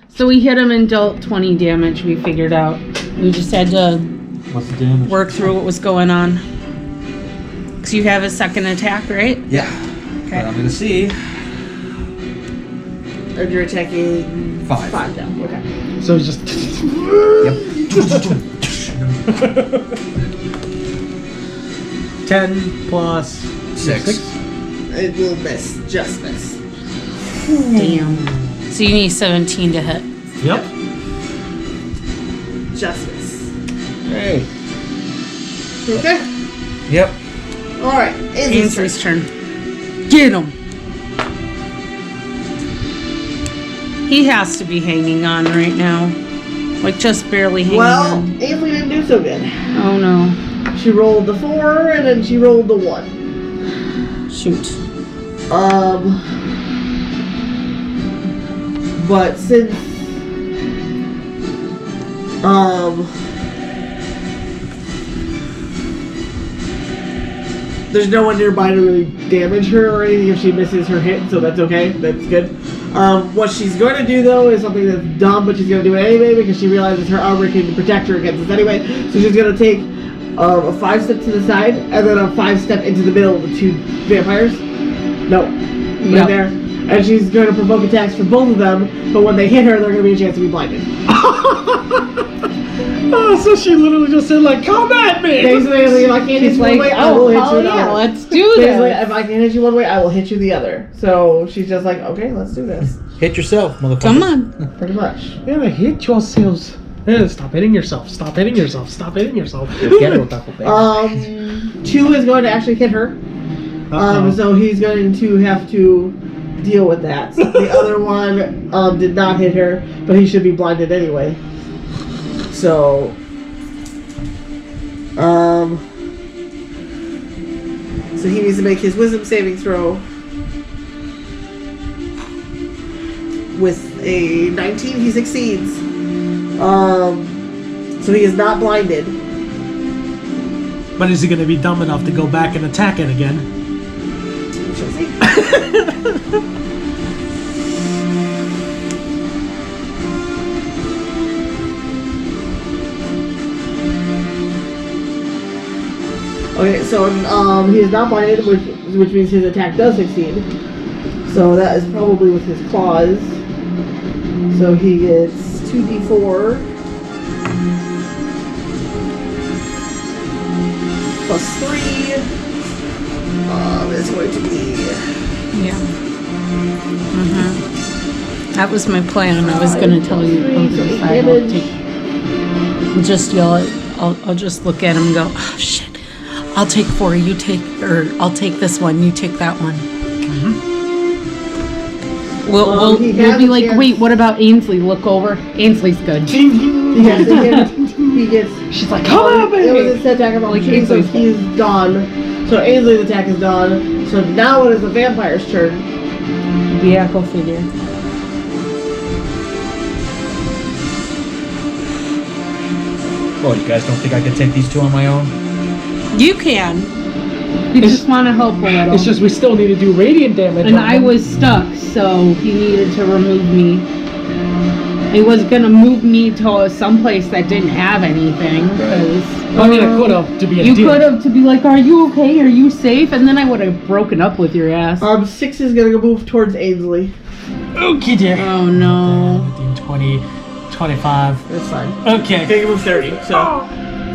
So we hit him and dealt 20 damage, we figured out. We just had to What's the damage? work through what was going on. Because you have a second attack, right? Yeah. Okay. But I'm gonna see. And you're attacking 5. 5 now. Okay. So it's just. Yep. 10 plus 6. It will miss. Just miss. Damn. So you need 17 to hit. Yep. Just miss. Hey. Okay. Yep. Alright. Ainsley's turn. Get him. He has to be hanging on right now. Like just barely hanging Well, on. Ainsley didn't do so good. Oh no. She rolled the 4 and then she rolled the 1. Shoot. But since there's no one nearby to really damage her or anything if she misses her hit, so that's okay. That's good. What she's going to do though is something that's dumb, but she's going to do it anyway because she realizes her armor can protect her against this anyway. So she's going to take a 5-step to the side and then a 5-step into the middle of the 2 vampires. No, right there. And she's going to provoke attacks for both of them, but when they hit her, they're going to be a chance to be blinded. Oh, so she literally just said, like, come at me! Basically, if I can't hit you one way, I will hit you the other. let's do Basically, this. if I can't hit you one way, I will hit you the other. So she's just like, okay, let's do this. Hit yourself, motherfucker. Come on. Pretty much. Yeah, hit yourselves. Yeah, stop hitting yourself. Stop hitting yourself. Stop hitting yourself. 2 is going to actually hit her. So he's going to have to deal with that. The other one did not hit her, but he should be blinded anyway. So so he needs to make his wisdom saving throw with a 19. He succeeds. So he is not blinded. But is he going to be dumb enough to go back and attack it again? Shall see. Okay, so he is not blinded, which means his attack does succeed. So that is probably with his claws. So he gets 2d4 plus 3. It's going to be Yeah. That was my plan. I was gonna tell you on the side. I'll just yell it. I'll just look at him and go, oh shit. I'll take 4, you take, or I'll take this one, you take that one. We'll he be has a like, chance. wait, what about Ainsley? Look over. Ainsley's good. he gets. She's like, come on, It was baby. his attack of Like opportunity, so Ainsley's he's done. So Ainsley's attack is done. So now it is the vampire's turn. Yeah, go figure. Oh, you guys don't think I can take these 2 on my own? You can. You just want to help a little. It's just we still need to do radiant damage. And on I them. was stuck, so he needed to remove me. He was gonna move me to someplace that didn't have anything. 'Cause, I mean, I could have to be a You dick. could have to be like, are you okay? Are you safe? And then I would have broken up with your ass. 6 is gonna go move towards Ainsley. Okay, dear. Oh no. 20, 25. That's fine. Okay. Okay, you move 30, so.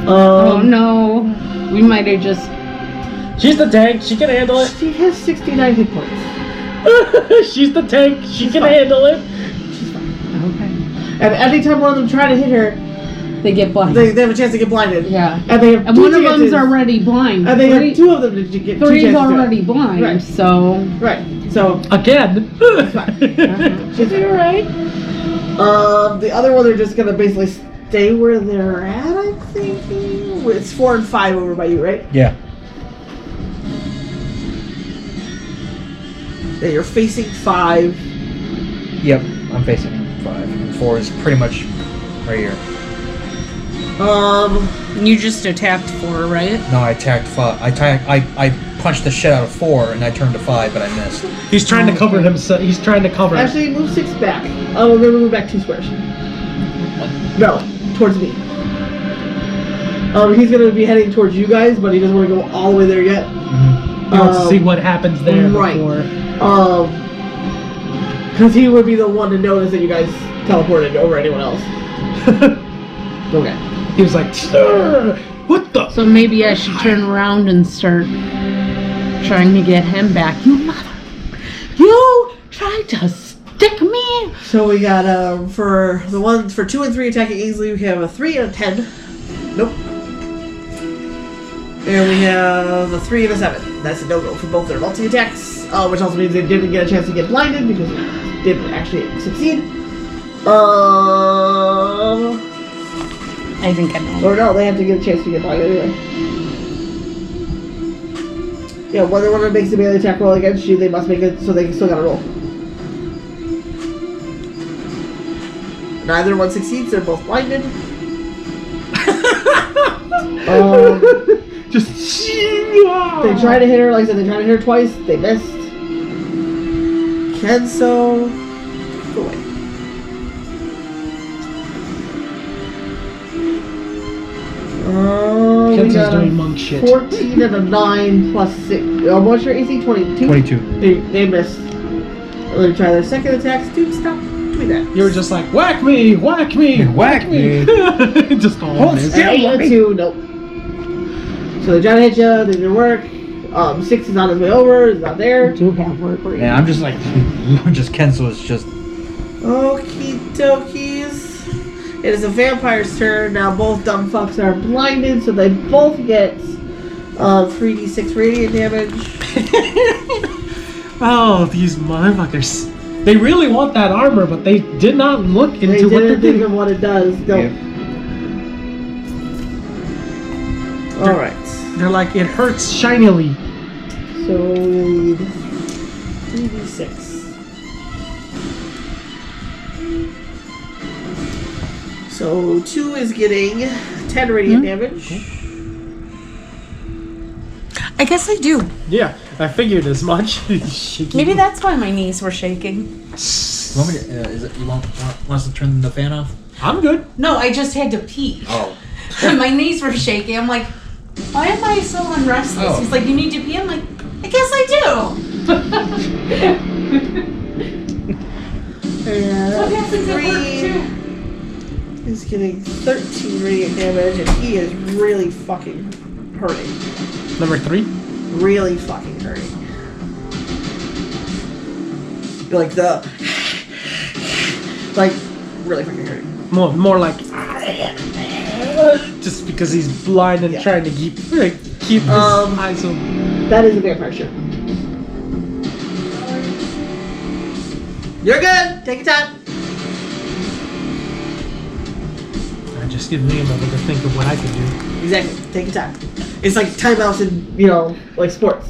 Oh no. We might have just. She's the tank. She can handle it. She has 69 hit points. She's the tank. She can fine. handle it. Okay. And anytime one of them try to hit her, They get blind. they have a chance to get blinded. Yeah. And they have And 2 one of chances. them's already blind. And they have 2 of them to get 2 Three's chances to already it. blind, Right. so. Right. So Again. she's alright. The other one they're just gonna basically stay where they're at, I'm thinking. It's 4 and 5 over by you, right? Yeah. Yeah, you're facing 5. Yep, I'm facing 5. 4 is pretty much right here. You just attacked 4, right? No, I attacked 5. I punched the shit out of 4 and I turned to 5, but I missed. He's trying to cover himself. He's trying to cover. Actually, move 6 back. Oh, we're gonna move back 2 squares. No, towards me. He's gonna be heading towards you guys, but he doesn't want to go all the way there yet. He wants to see what happens there Right. before. Because Because he would be the one to notice that you guys teleported over anyone else. Okay. He was like, "Sir, what the?" So maybe I should turn around and start trying to get him back. You mother! You tried to stick me! So we got for the ones for 2 and 3 attacking easily, we have a 3 and a 10. Nope. And we have a 3 and a 7. That's a no-go for both their multi attacks, which also means they didn't get a chance to get blinded because they didn't actually succeed. I think I know. Or no, they have to get a chance to get blinded anyway. Yeah, whether one makes a melee attack roll against you, they must make it so they still gotta roll. Neither one succeeds, they're both blinded. Just they try to hit her, like I said, they tried to hit her twice, they missed. Kenso, go away. We Kenzo's got doing a monk shit. 14 and a 9 plus 6. What's your AC? 22? 22. They missed. Let me try their second attacks. Dude, stop doing that. You were just like, whack me, whack me, Whack me. Just all Hold this. still. 8 and 2, nope. So they try to hit you, they didn't work. 6 is on his way over, is not there. Do have work rate. Yeah, I'm just like, just Kenzo is just. Okie dokies. It is a vampire's turn. Now both dumb fucks are blinded, so they both get 3d6 radiant damage. Oh, these motherfuckers. They really want that armor, but they did not look into They what they're didn't think doing. of what it does. No. Yeah. Alright. They're like, it hurts shinily. So we need 3d6. So 2 is getting 10 radiant damage. I guess I do. Yeah, I figured as much. Shaky. Maybe that's why my knees were shaking. You want me to, you want us to turn the fan off? I'm good. No, I just had to pee. Oh. My knees were shaking. I'm like, why am I so unrestless? Oh. He's like, you need to pee? I'm like, I guess I do. So I guess it's at work too. He's getting 13 radiant damage, and he is really fucking hurting. Number 3. Really fucking hurting. Like really fucking hurting. More like just because he's blind and Yeah. trying to keep his eyes open. That is a vampire ship. You're good. Take your time. Just give me a moment to think of what I can do. Exactly. Take your time. It's like timeouts in like sports.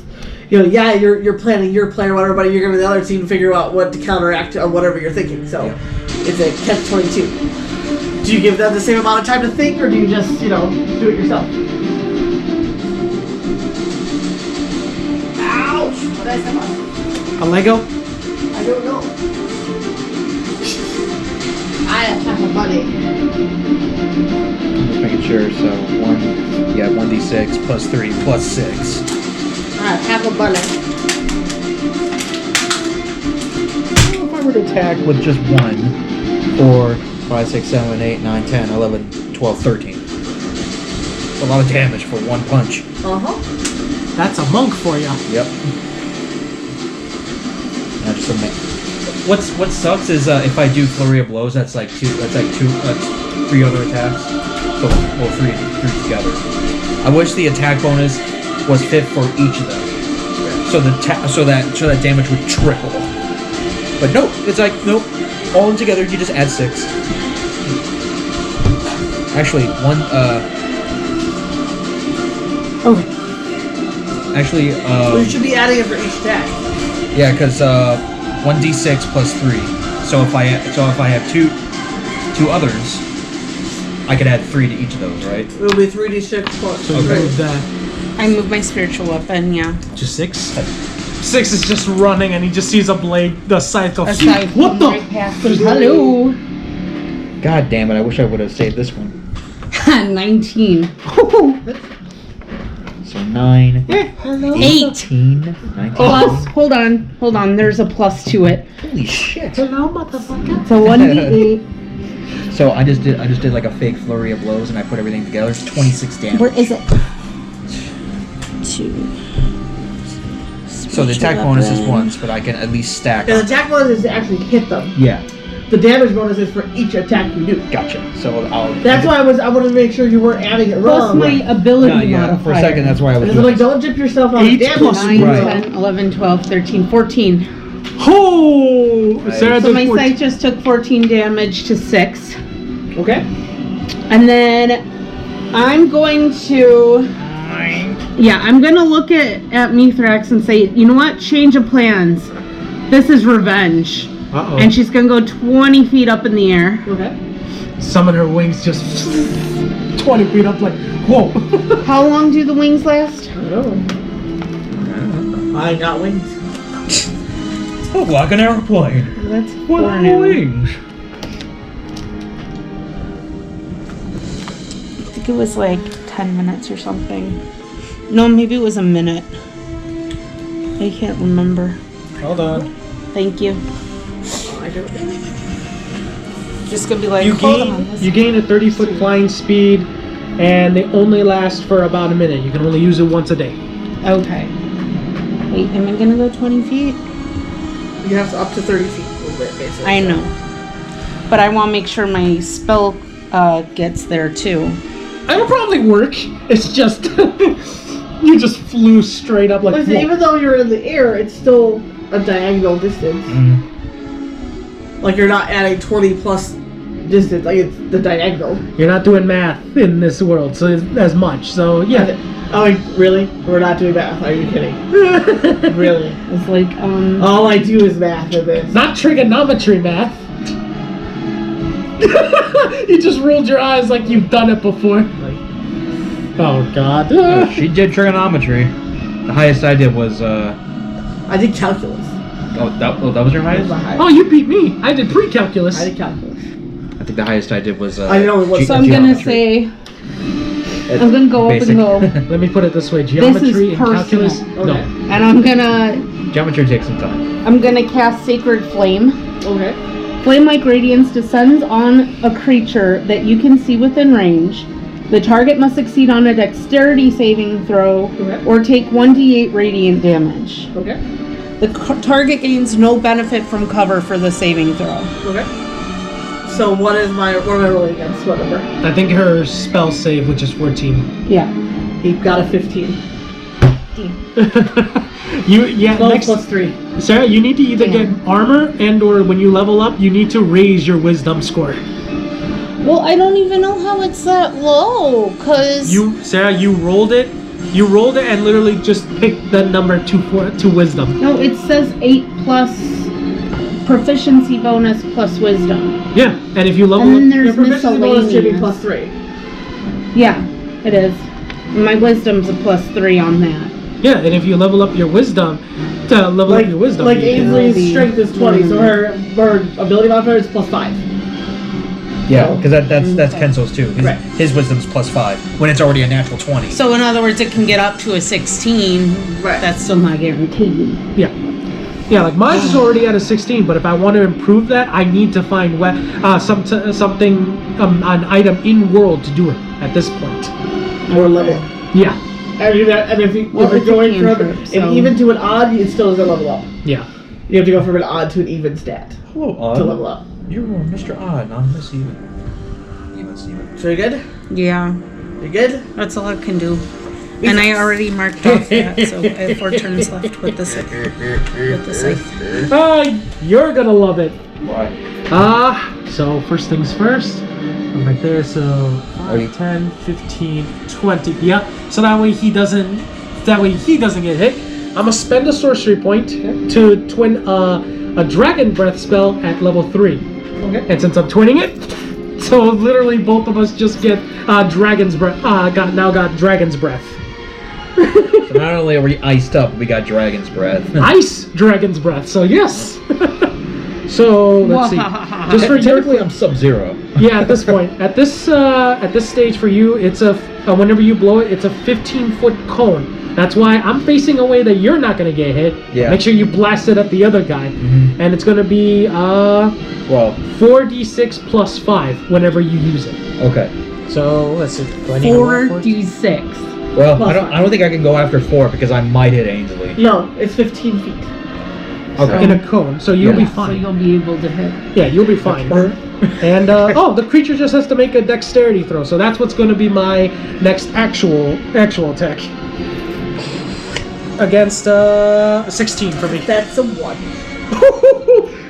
Yeah, you're planning your play or whatever, but you're gonna be the other team to figure out what to counteract on whatever you're thinking. So it's a catch-22. Do you give them the same amount of time to think, or do you just do it yourself? Ouch! What did I say about it? A Lego? I don't know. I have half a money. Just making sure. So 1d6 plus 3 plus 6. I have half a money. If I were to attack with just 1, 4, 5, 6, 7, 8, 9, 10, 11, 12, 13. A lot of damage for one punch. That's a monk for you. Yep. That's something. What sucks is if I do flurry of blows, that's like 3 other attacks. So well, three together. I wish the attack bonus was fit for each of them, so that damage would triple. But nope, it's like nope, all in together. You just add 6. Actually, Actually, Well, you should be adding it for each attack. yeah, because 1d6 plus 3. So if I have two others, I could add 3 to each of those, right? It'll be 3d6 plus. So you Okay. move that. I moved my spiritual weapon, yeah. Just 6? 6 is just running and he just sees a blade, the scythe go, Aside what from the? right past him. Hello. God damn it! I wish I would have saved this one. 19. So 9, Hello. 18, 19. Plus, hold on. There's a plus to it. Holy shit. Hello, motherfucker. So 1d8. So I just did like a fake flurry of blows and I put everything together. It's 26 damage. Where is it? 2. So the attack bonus is once, but I can at least stack. The attack bonus is to actually hit them. Yeah, The damage bonus is for each attack you do. gotcha. So I'll. That's why I wanted to make sure you weren't adding it Plus wrong. my ability No, yeah. modifier. For a second, that's why I was. Because Doing like, don't dip yourself on 8 damage. plus 9, Right. 10, 11, 12, 13, 14. Oh, Right. Sarah So did my 14. scythe just took 14 damage to 6. Okay. And then I'm going to... Yeah, I'm going to look at Mithrax and say, you know what? Change of plans. This is revenge. Uh-oh. And she's going to go 20 feet up in the air. Okay. Summon her wings just 20 feet up like, whoa. How long do the wings last? I don't know. I got wings. Oh, like an airplane. That's With 4 now. wings. I think it was like 10 minutes or something. No, maybe it was a minute. I can't remember. Hold on. Thank you. I don't know. Just gonna be like, You hold on. gain a 30-foot flying speed, and they only last for about a minute. You can only use it once a day. Okay. Wait, am I gonna go 20 feet? You have to up to 30 feet a little bit, basically. I know. But I want to make sure my spell gets there too. It'll probably work. It's just you just flew straight up like. Listen, whoa. even though you're in the air, it's still a diagonal distance. Like you're not adding 20 plus distance, like it's the diagonal. You're not doing math in this world, so it's as much. So yeah. Oh, really? We're not doing math. Are you kidding? Really? It's like, All I do is math in this. Not trigonometry math. You just rolled your eyes like you've done it before. Oh God. She did trigonometry. The highest I did was I did calculus. that was your That highest? was my highest. Oh, you beat me. I did pre-calculus. I did calculus. I think the highest I did was I didn't know what so I'm gonna geometry. say, I'm gonna go Basic. up and go. Let me put it this way: geometry and personal. calculus. Okay. No. And I'm gonna Geometry takes some time. cast Sacred Flame. Okay. Flame-like radiance descends on a creature that you can see within range. The target must succeed on a dexterity saving throw Okay. or take 1d8 radiant damage. Okay. The target gains no benefit from cover for the saving throw. Okay. So what am I rolling against? What number? I think her spell save, which is 14. Yeah. He got a 15. Yeah. 12 Next, plus 3. Sarah, you need to either get armor and/or when you level up, you need to raise your wisdom score. Well, I don't even know how it's that low, cause Sarah, you rolled it and literally just picked the number to wisdom. no, it says 8 plus proficiency bonus plus wisdom. Yeah, and if you level And then up, there's Your proficiency bonus should be miscellaneous. plus 3. Yeah, it is. My wisdom's a plus 3 on that. yeah, and if you level up your wisdom, level up your wisdom. Like you can- Ainsley's be- strength is 20, so her ability modifier is plus 5. Yeah, because that's Kenzo's too. Right. His wisdom's plus 5 when it's already a natural 20. So in other words, it can get up to a 16. Right. That's still not guaranteed. Yeah, like mine is already at a 16, but if I want to improve that, I need to find something, an item in world to do it at this point. Or level up. Yeah, And if you're Well, it's a going from cantrip, an so- even to an odd, it still doesn't level up. yeah. You have to go from an odd to an even stat Hello, to level up. You're Mr. Odd, not Miss Even. Even. So you're good? Yeah, You're good? that's all I can do. And I already marked off that, so I have 4 turns left with the scythe. You're gonna love it. Why? So first things first. I'm right there, so 5, you- 10, 15, 20. Yeah. So that way he doesn't get hit. I'm gonna spend a sorcery point to twin a dragon breath spell at level 3. Okay. And since I'm twinning it, so literally both of us just get dragon's breath. Got dragon's breath. So not only are we iced up, we got dragon's breath. Ice dragon's breath. So yes. So let's see. Just for Technically, I'm Sub-Zero. yeah, at this point, at this stage for you, it's whenever you blow it, it's a 15-foot cone That's why I'm facing a way that you're not gonna get hit. Yeah. Make sure you blast it at the other guy, and it's gonna be Well, 4d6 plus 5 whenever you use it. okay. So let's see. Do I need to roll for it? 4d6. Well, Plus I don't think I can go after 4 because I might hit Ainsley. No, it's 15 feet. Okay. In a cone, so you'll be So fine. you'll be able to hit. Yeah, you'll be fine. And the creature just has to make a dexterity throw. So that's what's going to be my next actual attack against 16 for me. That's a 1.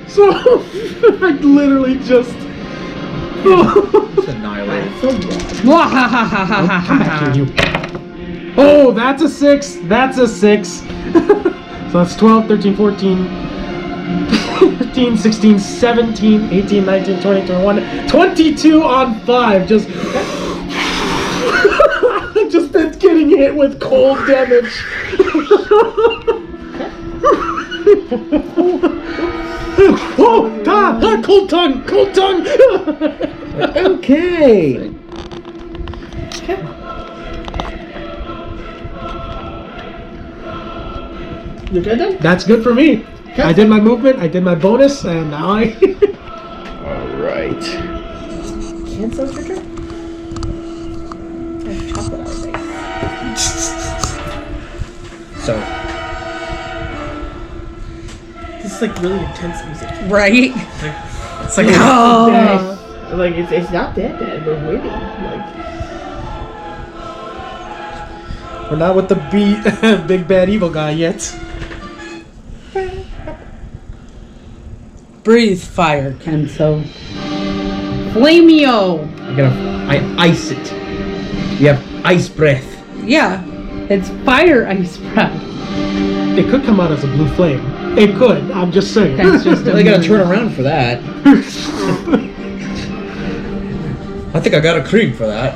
So I literally just. Just annihilated. That's a 1. Come back here, you. Oh, that's a 6. That's a 6. So that's 12, 13, 14, 15, 16, 17, 18, 19, 20, 21, 22 on 5. Just been getting hit with cold damage. Oh, cold tongue, cold tongue. Okay. You good then? That's good for me. I did my movement, I did my bonus, and now I. Alright. Cancel your turn? I have chocolate all day. So, This is like really intense music. Right? It's like, Like it's not that bad. We're winning. Like We're not with the big bad evil guy yet. Breathe fire, Kenso. Flameo! I ice it. You have ice breath. Yeah, it's fire ice breath. It could come out as a blue flame. It could. I'm just saying. That's just They gotta turn around for that. I think I got a cream for that.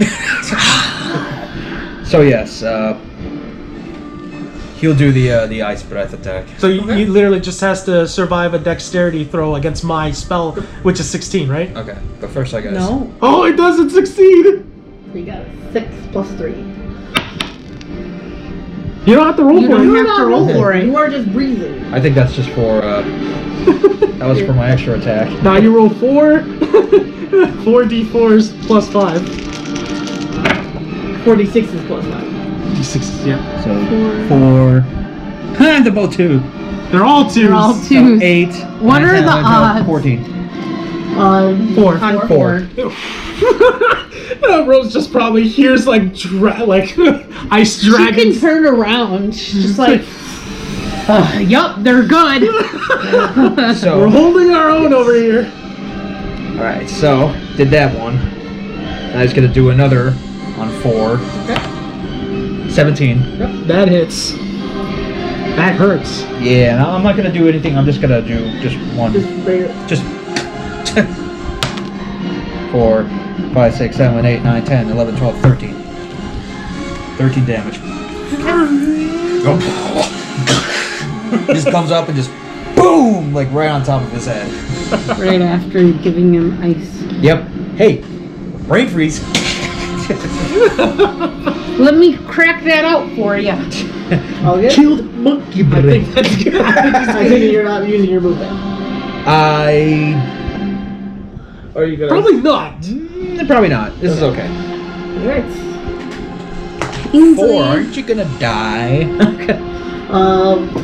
So yes, he'll do the ice breath attack. So he literally just has to survive a dexterity throw against my spell, which is 16, right? Okay, but first I guess. No. Oh, it doesn't succeed! you got a 6 plus 3. You don't have to roll You for don't it. have to roll for it. You are just breathing. I think that's just for that was for my extra attack. Now you roll 4 d4s plus 5. 46 is plus 5. D6s, yeah. So 4. They're both 2. They're all 2s. They're all So twos. 8. What are the odds? 14. 4. On 4. Rose just probably hears like ice She can dragons. turn around. She's just like, yup, they're good. We're So holding our own over here. all right, so did that one. Now he's gonna do another on 4. Okay. 17. That hits. That hurts. Yeah, no, I'm not gonna do anything. I'm just gonna do just one. Just regular. Just 4, 5, 6, 7, 8, 9, 10, 11, 12, 13. 13 damage. Just comes up and just boom, like right on top of his head. Right after giving him ice. Yep. Hey, brain freeze. Let me crack that out for you. All good? Killed monkey I brain. think that's good. I think you're not using your movement. Or are you gonna? Probably not. Probably not. This is okay. Alright. 4, aren't you gonna die?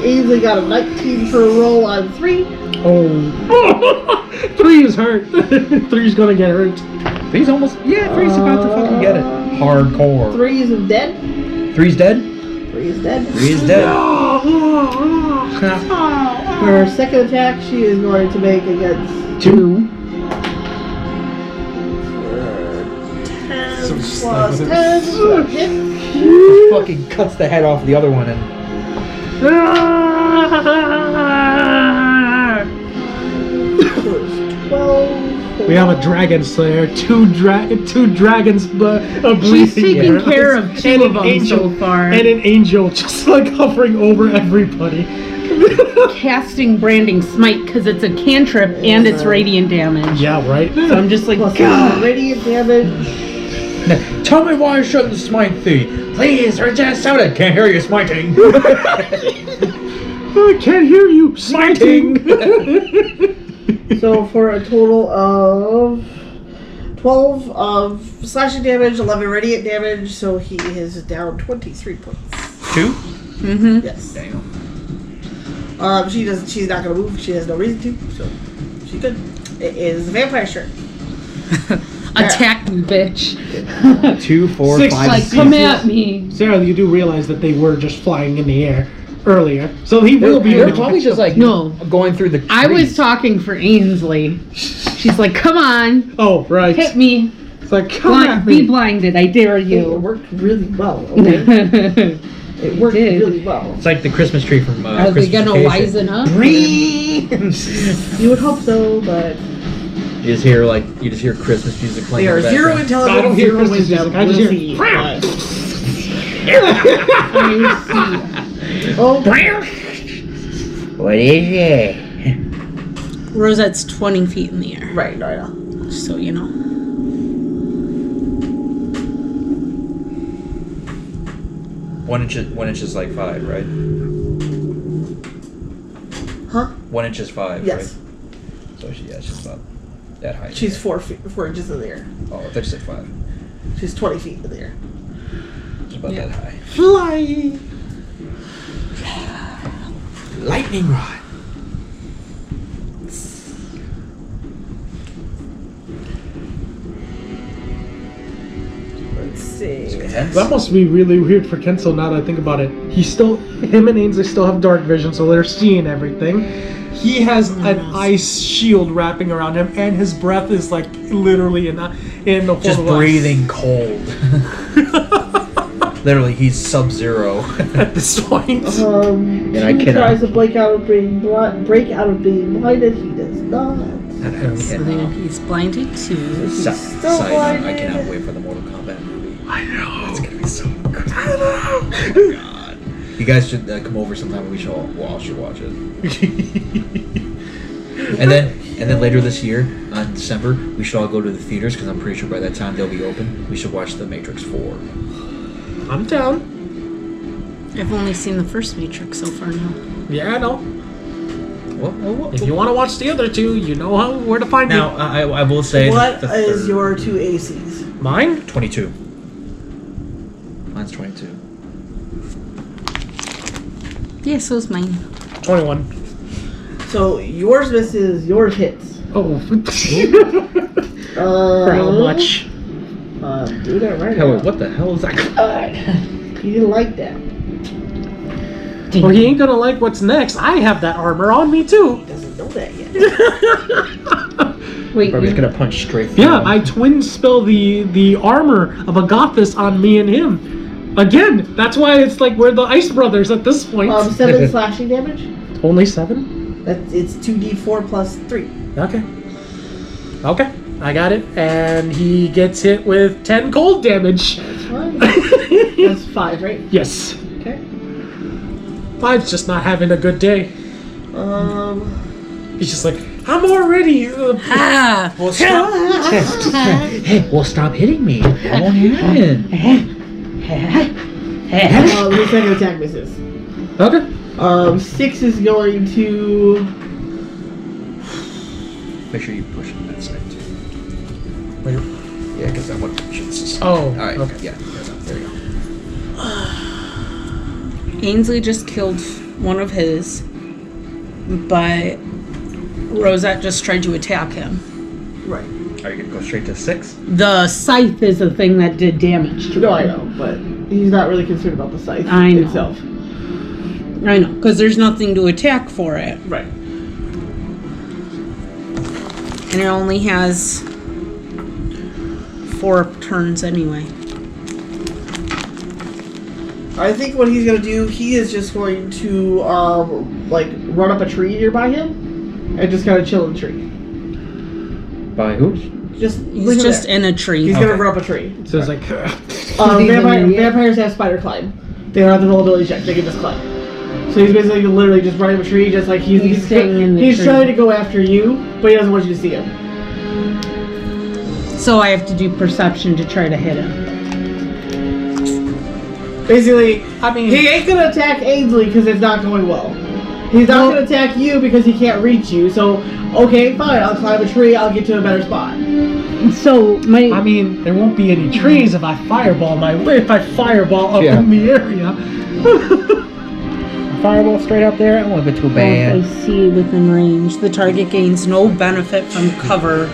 Ainsley got a 19 for a roll on 3. Oh. 3 is hurt. 3's gonna get hurt. 3's almost, yeah, 3's about to fucking get it. Hardcore. 3 is dead. 3's dead? 3 is dead. 3 is dead. For her second attack, she is going to make against 2. 10 plus 10. So hit. Fucking cuts the head off the other one and 12. We have a dragon slayer, two dragons She's breathing taking here. care of 2 And of an them angel, so far. and an angel just like hovering over everybody. Casting Branding Smite because it's a cantrip and it's radiant damage. Yeah, right? So I'm just like, Plus God. radiant damage. Tell me why I shouldn't smite thee. Please, resist soda. Can't hear you smiting. I can't hear you smiting. So for a total of 12 of slashing damage, 11 radiant damage, so he is down 23 points. 2? Mm-hmm. Yes. Damn. She's not gonna move. She has no reason to, so she's good. It is the vampire's turn. Attack me, bitch. 2, 4, 6, 5, Like, 6. come at me. Sarah, you do realize that they were just flying in the air earlier, so he will be. They're able to probably catch just up. like No. going through the. I was trees. talking for Ainsley. She's like, come on, Oh, right. hit me. It's like, come at Be me. blinded, I dare It you. worked really well. Okay? It worked did. really well. It's like the Christmas tree from Are they Christmas gonna Vacation. wisen up? You would hope so, but You just hear Christmas music playing. they are in the zero background. intelligence, I don't hear zero Christmas wisdom. music, I just We'll hear see, I oh, What is it? Rosette's 20 feet in the air, right, no, I know. so you know. 1 inch is like 5, right? Huh? 1 inch is 5, Yes. right? So she's about that high. She's 4 inches in the air. Oh, I thought you said 5. She's 20 feet in the air. She's about Yeah. that high. Fly. Lightning rod. Let's see. Intense. That must be really weird for Kenzo now that I think about it. Him and Ainsley still have dark vision, so they're seeing everything. He has an ice shield wrapping around him, and his breath is like literally in the form Just of ice. breathing cold. Literally, he's Sub-Zero. At this point. And I He cannot- tries to break out of being blinded. He does not. And he's blinded too. Side still note, I blinded. cannot wait for the Mortal Kombat movie. I know. It's gonna be so good. Oh my god. You guys should come over sometime. We should all should watch it. And then later this year, on December, we should all go to the theaters because I'm pretty sure by that time they'll be open. We should watch The Matrix 4. I'm down. I've only seen the first Matrix so far now. Yeah, I know. Well, If you want to watch the other two, you know where to find now I will say What that is your 2 ACs? me. Mine? 22. Mine's 22. Yeah, so's mine. 21. So yours misses, yours hits. Oh. For how much? Do that right Hell, now. what the hell is that? He didn't like that. Well, he ain't gonna like what's next. I have that armor on me too. He doesn't know that yet. Wait, Probably you- just gonna punch straight through. Yeah, him. I twin spell the armor of Agathis on me and him. Again, that's why it's like we're the Ice Brothers at this point. 7 slashing damage. Only 7? It's 2d4 plus 3. Okay. Okay, I got it. And he gets hit with 10 cold damage. That's fine. That's 5, right? Yes. Okay. 5's just not having a good day. He's just like, I'm already. Ah! Well, stop. Hey, well, stop hitting me. That won't happen. The second attack misses. Okay. 6 is going to. Make sure you push him that side too. Wait. Yeah, because that one pushes. Oh. All right. Okay. Yeah. There you go. Ainsley just killed one of his, but Rosette just tried to attack him. Right. Are you gonna go straight to 6? The scythe is the thing that did damage to No, I him. know, but he's not really concerned about the scythe I know. itself. I know, because there's nothing to attack for it. Right. And it only has 4 turns anyway. I think what he's gonna do, he is just going to run up a tree nearby him and just kind of chill in the tree. By who? Just leave He's him just there. in a tree. He's gonna Okay. run up a tree. So it's like. Vampires have spider climb. They don't have to roll ability check. They can just climb. So he's basically literally just running up a tree, just like he's staying in the he's tree. trying to go after you, but he doesn't want you to see him. So I have to do perception to try to hit him. Basically, I mean, he ain't gonna attack Ainsley because it's not going well. He's not gonna attack you because he can't reach you. So, okay, fine. I'll climb a tree. I'll get to a better spot. So I mean, there won't be any trees if I fireball up Yeah. in the area. Fireball straight up there. I want to go to a I band. see within range. The target gains no benefit from cover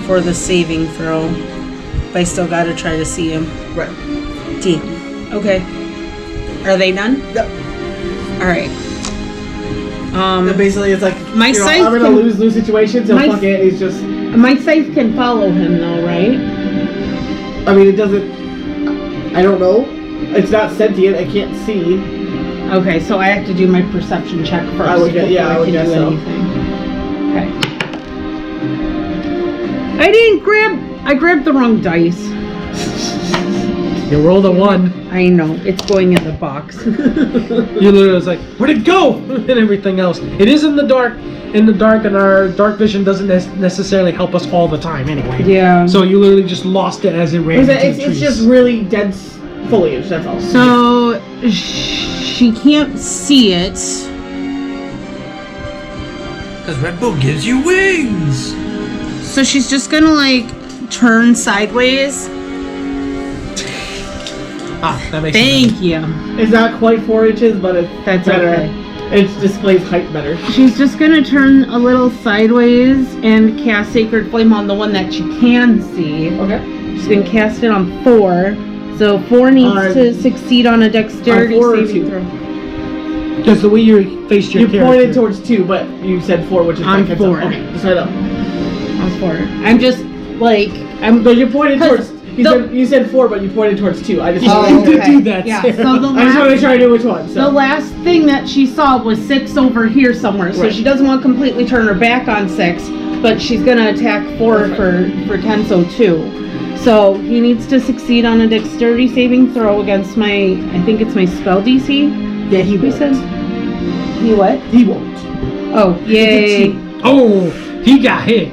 for the saving throw. But I still gotta try to see him. Right. D. Okay. Are they done? Yep. Alright. And basically, it's like My you know, scythe I'm in a can- lose situation, so my- fuck it. He's just. My scythe can follow him though, right? I mean, it doesn't. I don't know. It's not sentient. I can't see. Okay, so I have to do my perception check first. I would guess- yeah, before I would can guess do so. anything. Okay. I didn't grab. I grabbed the wrong dice. You rolled a 1. I know it's going in the box. You literally was like, where'd it go? And everything else. It is in the dark, and our dark vision doesn't necessarily help us all the time anyway. Yeah. So you literally just lost it as it ran into the It's trees. just really dense foliage. That's all. So she can't see it. Because Red Bull gives you wings. So she's just gonna like turn sideways. That makes sense. Thank you. It's not quite 4 inches, but it's That's better. okay. It displays height better. She's just gonna turn a little sideways and cast Sacred Flame on the one that she can see. Okay. She's gonna cast it on 4. So 4 needs to succeed on a dexterity on 4 or saving 2? throw. Because the way you faced your You character. pointed towards 2, but you said 4, which is On like heads up. 4. Okay, just head up. On 4. I'm just like No, you pointed 'Cause towards. You said 4, but you pointed towards 2. I just. Oh, You did okay. do that, Yeah. Sarah. So the I just want to last, try to know which one. So. the last thing that she saw was 6 over here somewhere. So Right. she doesn't want to completely turn her back on 6, but she's gonna attack 4 for 10, so 2. So he needs to succeed on a dexterity saving throw against my, I think it's my spell DC. Yeah, he We won't. said. He what? He won't. Oh, yay! Oh, he got hit.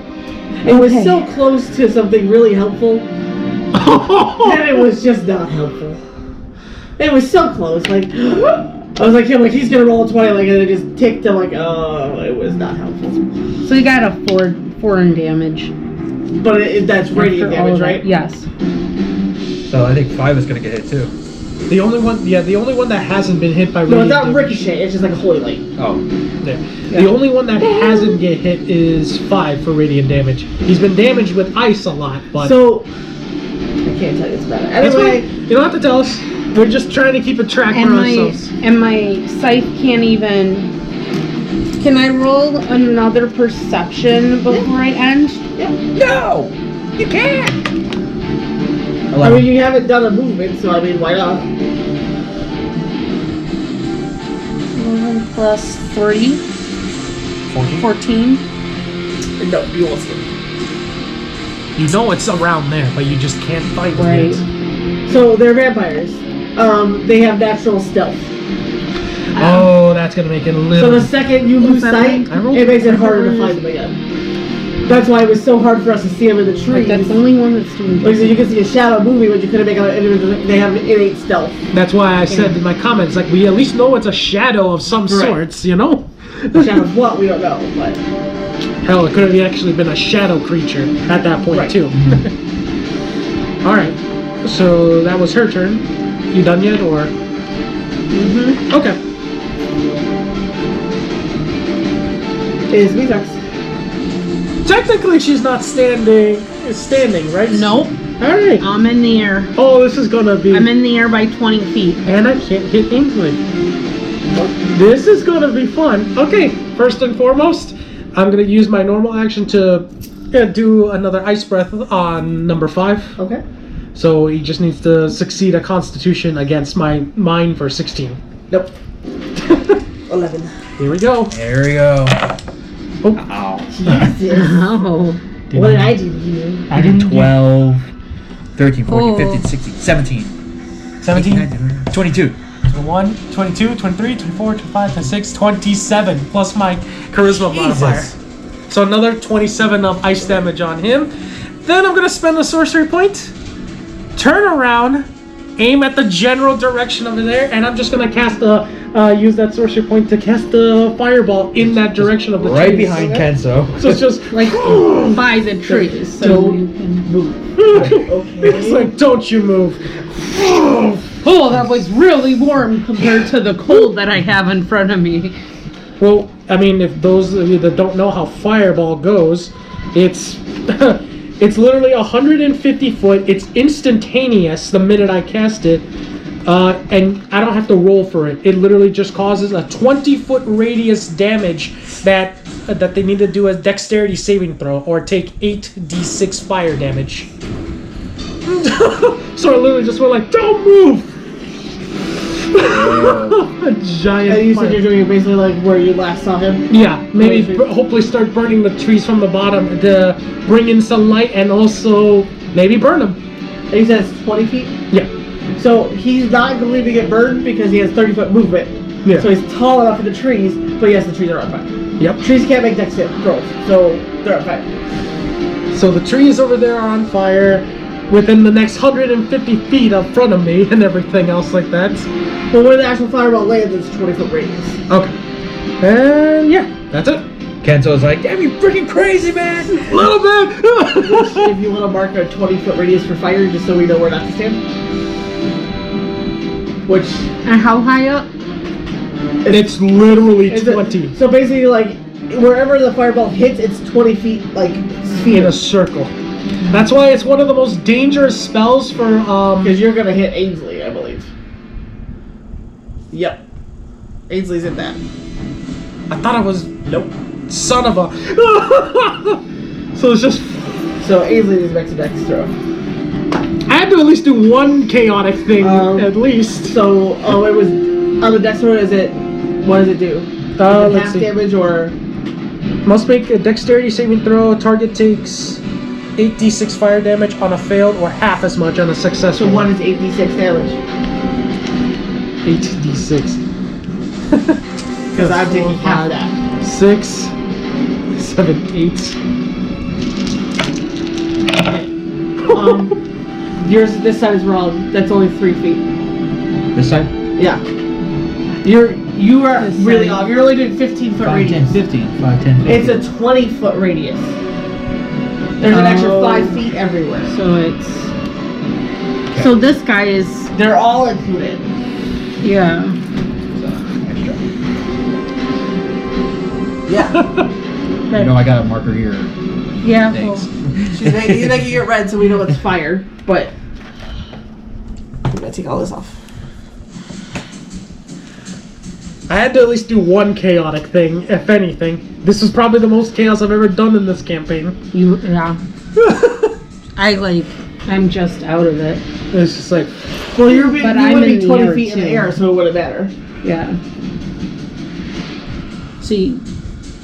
It was Okay. so close to something really helpful that it was just not helpful. It was so close. Like I was like, he's gonna roll a 20, like, and it just ticked. I'm like, oh, it was not helpful. So he got a 4 in damage. But that's radiant After all damage, of that. right? Yes. So I think 5 is going to get hit too. The only one that hasn't been hit by No, radiant it's not damage- ricochet. It's just like a holy light. Oh. There. The only one that hasn't get hit is 5 for radiant damage. He's been damaged with ice a lot, but So I can't tell you it's better. it's Anyway, fine. You don't have to tell us. We're just trying to keep a track for ourselves. And my scythe can't even. Can I roll another perception before I end? No! You can't! I 11. mean, you haven't done a movement, so I mean, why not? 11 plus 3, 14. 14. No, you won't see it. You know it's around there, but you just can't find Right. it. So they're vampires. They have natural stealth. Oh, that's gonna make it a So little. the second you lose that sight, I rolled- it makes I it harder to rolled- find them again. That's why it was so hard for us to see them in the Like trees. that's the only one that's doing Like, so you can see a shadow moving, but you couldn't make out an individual. They have innate stealth. That's why I said in my comments, like, we at least know it's a shadow of some Correct. sorts, you know? A shadow of what? We don't know, but. Hell, it could have actually been a shadow creature at that point, Right. too. Alright, so that was her turn. You done yet, or? Mm-hmm. Okay. Is Weezox. Technically, she's not standing, right? Nope. Alright. I'm in the air. Oh, this is gonna be... I'm in the air by 20 feet. And I can't hit England. This is gonna be fun. Okay, first and foremost, I'm gonna use my normal action to do another ice breath on number 5. Okay. So he just needs to succeed a Constitution against mine for 16. Nope. 11. Here we go. There we go. Oh, Ow. Jesus. Oh. What did I do to you? I didn't 12, 13, 14, Oh. 15, 16, 17. 17, 22. 21, 22, 23, 24, 25, 26, 27 plus my charisma modifier. So another 27 of ice damage on him. Then I'm gonna spend the sorcery point, turn around, aim at the general direction over there, and I'm just gonna cast use that sorcery point to cast the fireball in that direction of the Right trees. behind Kenzo. So it's just Like by the trees, so Don't you can move. it's like, don't you move. Oh, that was really warm compared to the cold that I have in front of me. Well, I mean, if those of you that don't know how fireball goes, it's it's literally 150 foot. It's instantaneous the minute I cast it, and I don't have to roll for it. It literally just causes a 20-foot radius damage that they need to do a dexterity saving throw or take 8d6 fire damage. So I literally just went like, don't move. A giant. And you fire. said you're doing it basically like where you last saw him. Yeah, maybe hopefully start burning the trees from the bottom to bring in some light and also maybe burn them. And you said it's 20 feet? Yeah. So he's not going to get burned because he has 30-foot movement. Yeah. So he's tall enough in the trees, but yes, the trees are on fire. Yep. Trees can't make dex hit rolls, so they're on fire. So the trees over there are on fire within the next 150 feet up front of me and everything else like that. But when the actual fireball lands, it's 20-foot radius. Okay. And yeah, that's it. Kenzo's like, damn, you freaking crazy, man. A little bit. If you want to mark a 20-foot radius for fire, just so we know where not to stand. Which And how high up? It's literally is 20 so basically, like wherever the fireball hits, it's 20 feet, like in sphere. a circle. That's why it's one of the most dangerous spells for Because you're gonna hit Ainsley, I believe. Yep. Ainsley's in that. I thought I was Nope. son of a. So it's just. So Ainsley needs to make a dex throw. I had to at least do one chaotic thing at least. So it was on the dex throw. What does it do? Is it Let's half see. damage or? Must make a dexterity saving throw. Target takes 8d6 fire damage on a failed or half as much on a successful. So what is 8d6 damage? 8d6. Because I'm taking half that. 6, 7, 8. Yours this side is wrong. That's only 3 feet. This side? Yeah. You are This really side. off. You're only doing 15-foot 5, 10, radius. 15. 5, 10, 15. It's a 20-foot radius. There's an extra 5 feet everywhere. So it's. So this guy is. They're all included. Yeah. Yeah. You know, I got a marker here. Yeah. Thanks. He's making it red so we know it's fire. But I'm gonna take all this off. I had to at least do one chaotic thing, if anything. This is probably the most chaos I've ever done in this campaign. Yeah. I'm just out of it. It's just like, Well, you But would I'm be in the 20 air, feet in the too. air, so it wouldn't matter. Yeah. See,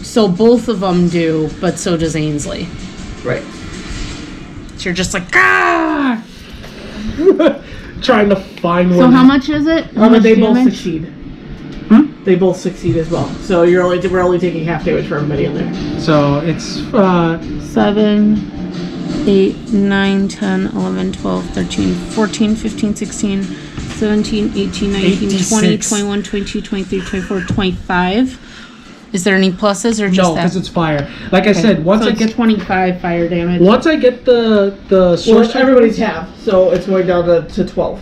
so both of them do, but so does Ainsley. Right. So you're just like, ah! trying to find So one. how much is it? How But much they both damage? succeed. They both succeed as well. So we're only taking half damage for everybody in there. So it's 7, 8, 9, 10, 11, 12, 13, 14, 15, 16, 17, 18, 19, 20, 86. 21, 22, 23, 24, 25. Is there any pluses or just no, that? because it's fire. Like I said, once so I it's get 25 fire damage. once I get the Well, sorcery everybody's half, so it's going down to 12.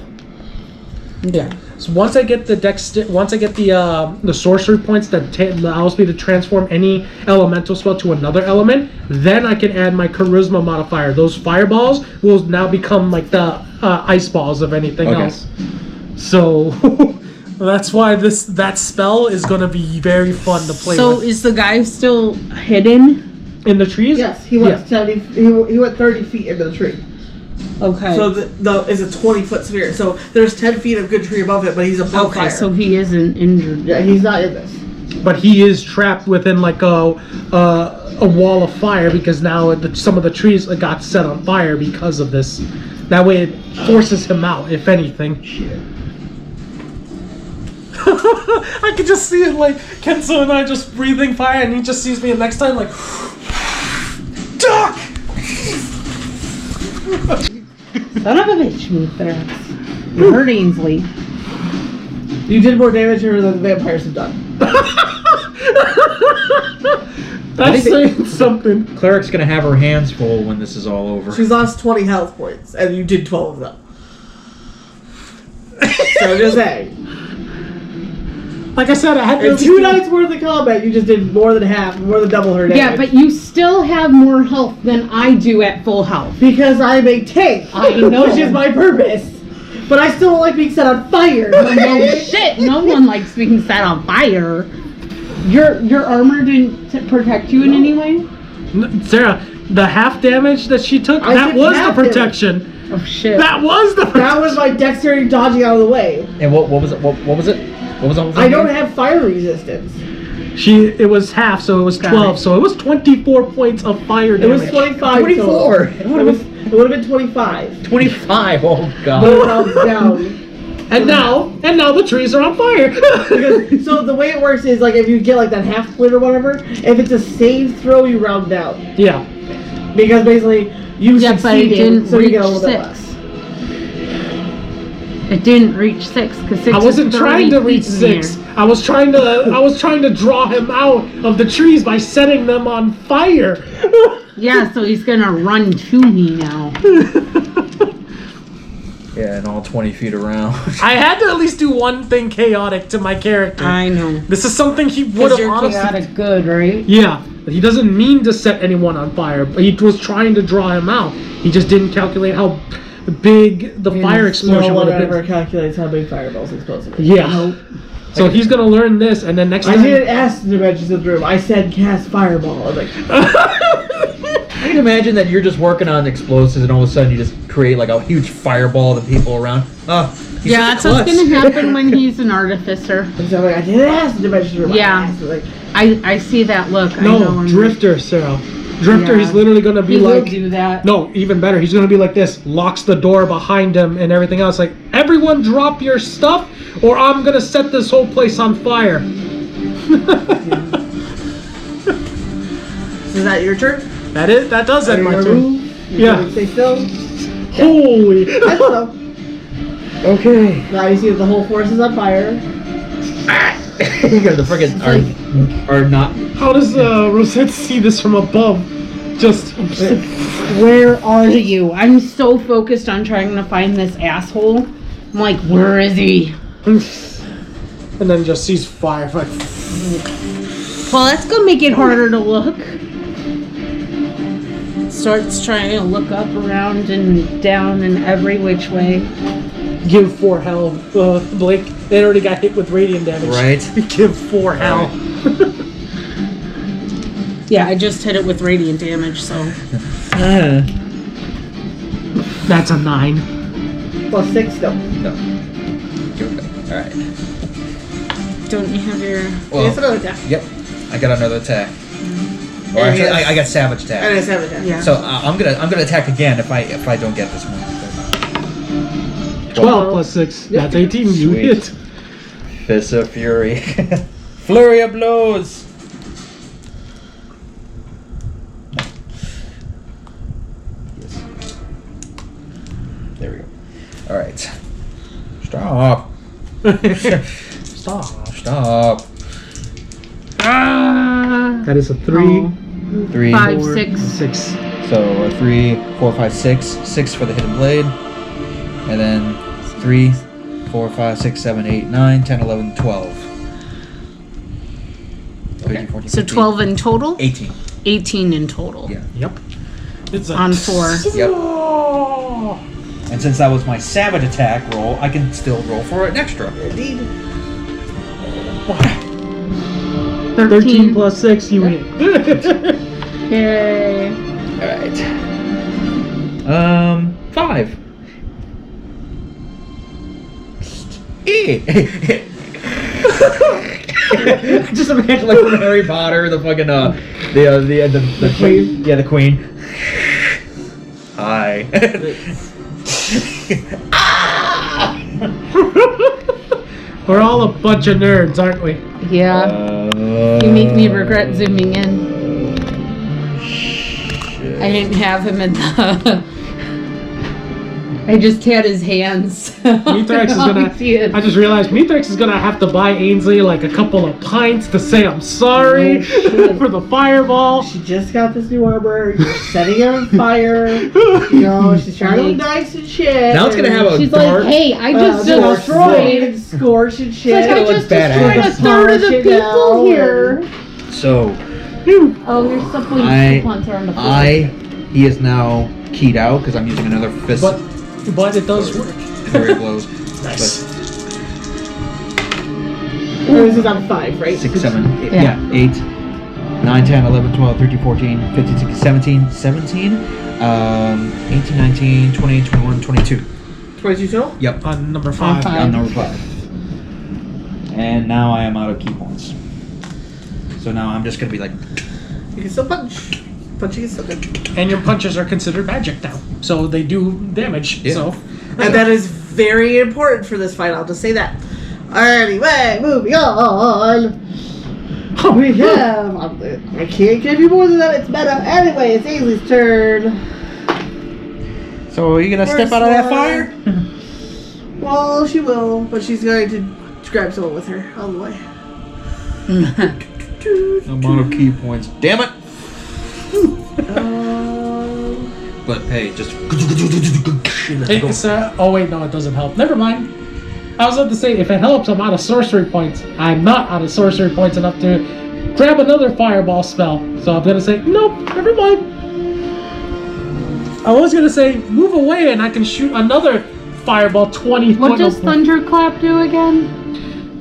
Yeah. So once I get the sorcery points that allows me to transform any elemental spell to another element, then I can add my charisma modifier. Those fireballs will now become like the ice balls of anything Okay. else. So that's why that spell is gonna be very fun to play So with. is the guy still hidden? In the trees? Yes, he went 70. He went 30 feet into the tree. Okay. So it's a 20-foot sphere. So there's 10 feet of good tree above it, but he's above okay, fire. so he isn't injured. Yeah, he's not in this. But he is trapped within like a wall of fire because now some of the trees got set on fire because of this. That way it forces him out, if anything. I could just see it like Kenzo and I just breathing fire, and he just sees me, and next time like, duck. Son of a bitch, Mithrax. You hurt Ainsley. You did more damage to her than the vampires have done. That's saying something. Cleric's gonna have her hands full when this is all over. She's lost 20 health points, and you did 12 of them. So just saying. Like I said, I had to. In 2 nights worth of combat, you just did more than half, more than double her damage. Yeah, but you still have more health than I do at full health. Because I'm a tank. I know. Which is my purpose. But I still don't like being set on fire. No shit, no one likes being set on fire. Your armor didn't protect you in any way? Sarah, the half damage that she took, I that took was the half protection. Oh shit. That was the protection. That was my dexterity dodging out of the way. And what was it? What was it? What was on? I don't have fire resistance. It was half, so it was 12. So it was 24 points of fire It damage. was 25. 24. It would have been 25. 25. Oh But god. it was down. And now the trees are on fire. Because, so the way it works is like if you get like that half point or whatever, if it's a save throw, you round down. Yeah. Because basically you Yeah, but it succeeded, didn't so you reach get a little bit less. 6. It didn't reach 6 because 6 I wasn't is trying to 30 reach feet in 6. the air. I was trying to draw him out of the trees by setting them on fire. Yeah, so he's gonna run to me now. Yeah, and all 20 feet around. I had to at least do one thing chaotic to my character. I know. This is something he would Because have you're honestly. chaotic good, right? Yeah, but he doesn't mean to set anyone on fire. But he was trying to draw him out. He just didn't calculate how big the fire explosion No would one have ever been. calculates how big fireballs explosive. Yeah. So he's gonna learn this, and then next I time. didn't ask the dimensions of the room. I said cast fireball. I was like, I can imagine that you're just working on explosives and all of a sudden you just create like a huge fireball of the people around. He's Yeah, such that's a what's klutz. gonna happen when he's an artificer. so I'm like, I didn't ask the dimensions of the room. Yeah. I asked, like, I see that look. I know No, him. Drifter, Sarah. Drifter, Yeah. he's literally gonna be He will like. do that. No, even better. He's gonna be like this, locks the door behind him and everything else. Like, everyone drop your stuff, or I'm gonna set this whole place on fire. is that your turn? That does end my turn. Move? You Yeah. can Stay still. Holy! I don't know. Okay. Now you see that the whole forest is on fire. You got the freaking or not. How does Rosette see this from above? Just Where are you? I'm so focused on trying to find this asshole. I'm like, where is he? and then just sees fire. Like, Well, that's gonna make it harder to look. Starts trying to look up, around, and down, and every which way. give 4 hell, Blake. They already got hit with radiant damage. Right. Give 4 hell. Yeah, I just hit it with radiant damage, so. That's a 9. Plus 6 still. No. Okay. All right. Don't you have your. Well, It's another attack. yep. I got another attack. Or And actually, yes. I got savage attack. And it's have attack. Yeah. So I'm gonna attack again if I don't get this one. 12 plus 6. That's 18. You Sweet. hit. Fist of Fury. Flurry of blows. Yes. There we go. All right. Stop. Stop. Stop. That is a 3. 3. 5, 4, 6. 6. So 3, 4, 5, 6. 6 for the hidden blade. And then 3, 4, 5, 6, 7, 8, 9, 10, 11, 12. 13, 14, So 15, 12 in total? 18. 18 in total. Yeah. Yep. It's a On 4. Yep. And since that was my savage attack roll, I can still roll for an extra. Indeed. 13 plus 6, you hit. Yay. Alright. 5. Just imagine like from Harry Potter, the fucking the queen? Yeah, the queen. Hi. We're all a bunch of nerds, aren't we? Yeah. You make me regret zooming in. I didn't have him in the I just had his hands. Mithrax is gonna. I just realized Mithrax is gonna have to buy Ainsley like a couple of pints to say I'm sorry Oh, shit. for the fireball. She just got this new armor. You're setting her on fire. You know, she's trying to look nice and shit. Now it's gonna have a She's dark. like, hey, I just destroyed and destroyed. scorched and shit. Like, I gonna look just destroyed badass. a third of the Polish it people down here. So Oh, here's stuff when I- coupons are on the floor. he is now keyed out because I'm using another fist. But it does work. Very blows. Nice. This is on 5, right? 6, 7, 8, Yeah. 8, 9, 10, 11, 12, 13, 14, 15, 16, 17, 18, 19, 20, 21, 22. 22 total? Yep. On number 5. five. On number 5. And now I am out of key points. So now I'm just gonna be like, You can still punch. Punching is still good. And your punches are considered magic now, so they do damage. Yeah. So And that is very important for this fight, I'll just say that. Anyway, moving on. We have. I can't give you more than that, it's meta. Anyway, it's Ainsley's turn. so are you gonna step out of that fire? Well, she will, but she's going to grab someone with her on the way. I'm out of key points. Damn it! Um, But hey, just. it's oh wait, no, it doesn't help. Never mind. I was about to say if it helps, I'm out of sorcery points. I'm not out of sorcery points enough to grab another fireball spell. So I'm gonna say nope. Never mind. I was gonna say move away and I can shoot another fireball 20 What foot does up- Thunderclap do again?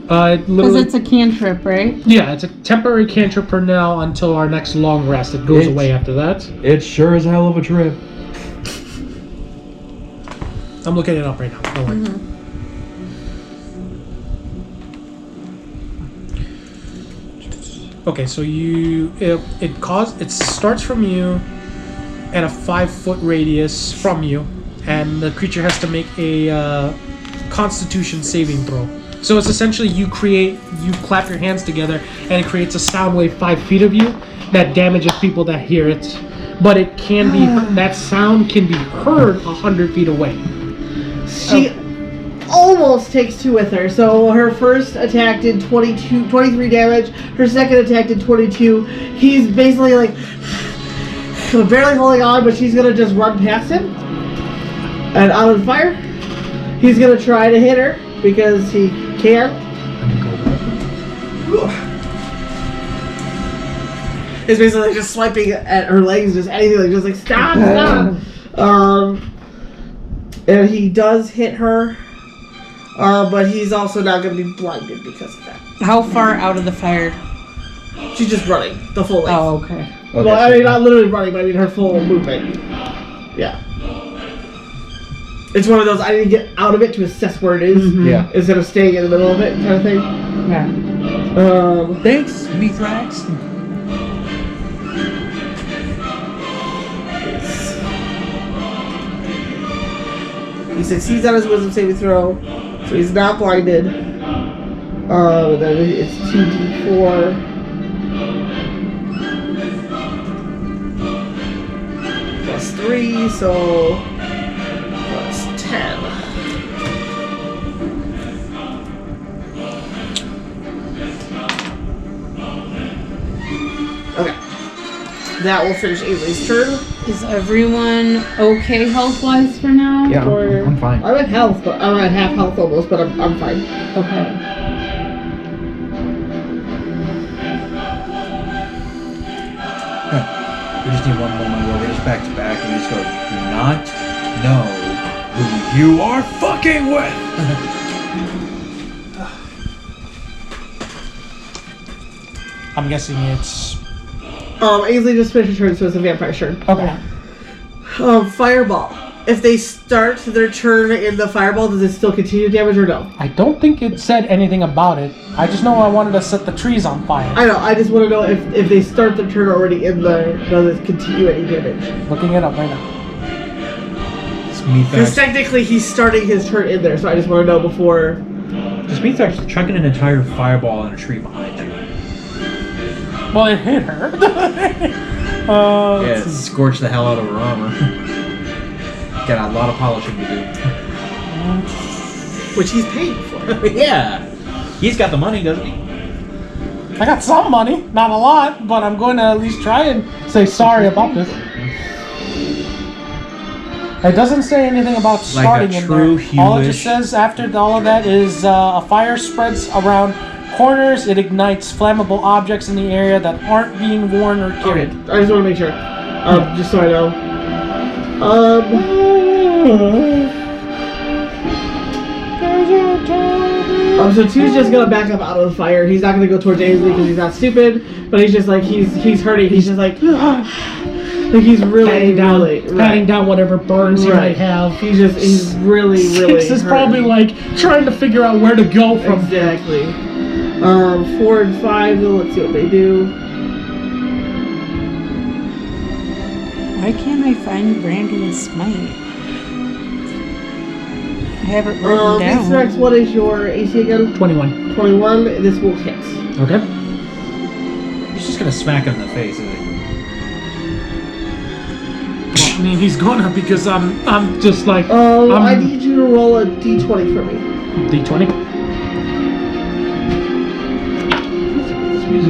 It Because literally, it's a cantrip, right? yeah, it's a temporary cantrip for now until our next long rest. It goes It's- away after that. It sure is a hell of a trip. I'm looking it up right now. Don't worry. Okay, so it starts from you at a 5-foot radius from you, and the creature has to make a Constitution saving throw. So it's essentially you clap your hands together, and it creates a sound wave 5 feet of you that damages people that hear it. But it can be that sound can be heard 100 feet away. she almost takes 2 with her. So her first attack did 23 damage. Her second attack did 22. He's basically like barely holding on, but she's gonna just run past him and out of fire. He's gonna try to hit her because he can. It's basically just swiping at her legs, just anything, like just like stop. And he does hit her, but he's also not going to be blinded because of that. How far out of the fire? She's just running the full length. Oh, okay. Okay, Well, I mean, not literally running, but I mean her full movement. Yeah. It's one of those I need to get out of it to assess where it is Yeah. instead of staying in the middle of it kind of thing. Yeah. Thanks, Mithrax. He succeeds on his wisdom saving throw, so he's not blinded. Then it's 2d4. Plus 3, so plus 10. Okay. That will finish Ainsley's turn. Is everyone okay health-wise for now? Yeah, Or- I'm fine. I'm at health, but I'm at half health almost, but I'm fine. Okay. We just need one moment where we're just back to back and we just go, do not know who you are fucking with. I'm guessing it's Ainsley just finished her turn, so it's a vampire turn. okay. Fireball. If they start their turn in the fireball, does it still continue damage or no? I don't think it said anything about it. I just know I wanted to set the trees on fire. I know, I just want to know if they start their turn already in there, does it continue any damage? Looking it up right now. It's Because Mithrax. technically he's starting his turn in there, so I just want to know before. Just Mithrax chucking an entire fireball in a tree behind you. Well, it hit her. Yeah, it scorched the hell out of her armor. got a lot of polishing to Which he's paying for. do. Yeah. He's got the money, doesn't he? I got some money, not a lot, but I'm going to at least try and say sorry about this. It doesn't say anything about Like a starting in true there. All it just Hewish. says after all of that is a fire spreads around corners. It ignites flammable objects in the area that aren't being worn or carried. I just want to make sure. Just so I know. So Two's just gonna back up out of the fire. He's not gonna go towards Ainsley because he's not stupid, but he's just like he's hurting. He's just like he's really patting down whatever burns he might have. He's really Six is hurting. probably like trying to figure out where to go from. Exactly. 4 and 5. Let's see what they do. Why can't I find Brandon's smite? I have it written down. Next, what is your AC again? 21. 21. This will hit. Okay. He's just gonna smack him in the face, isn't he? Well, I mean, he's gonna because I'm just like I need you to roll a d20 for me. D20.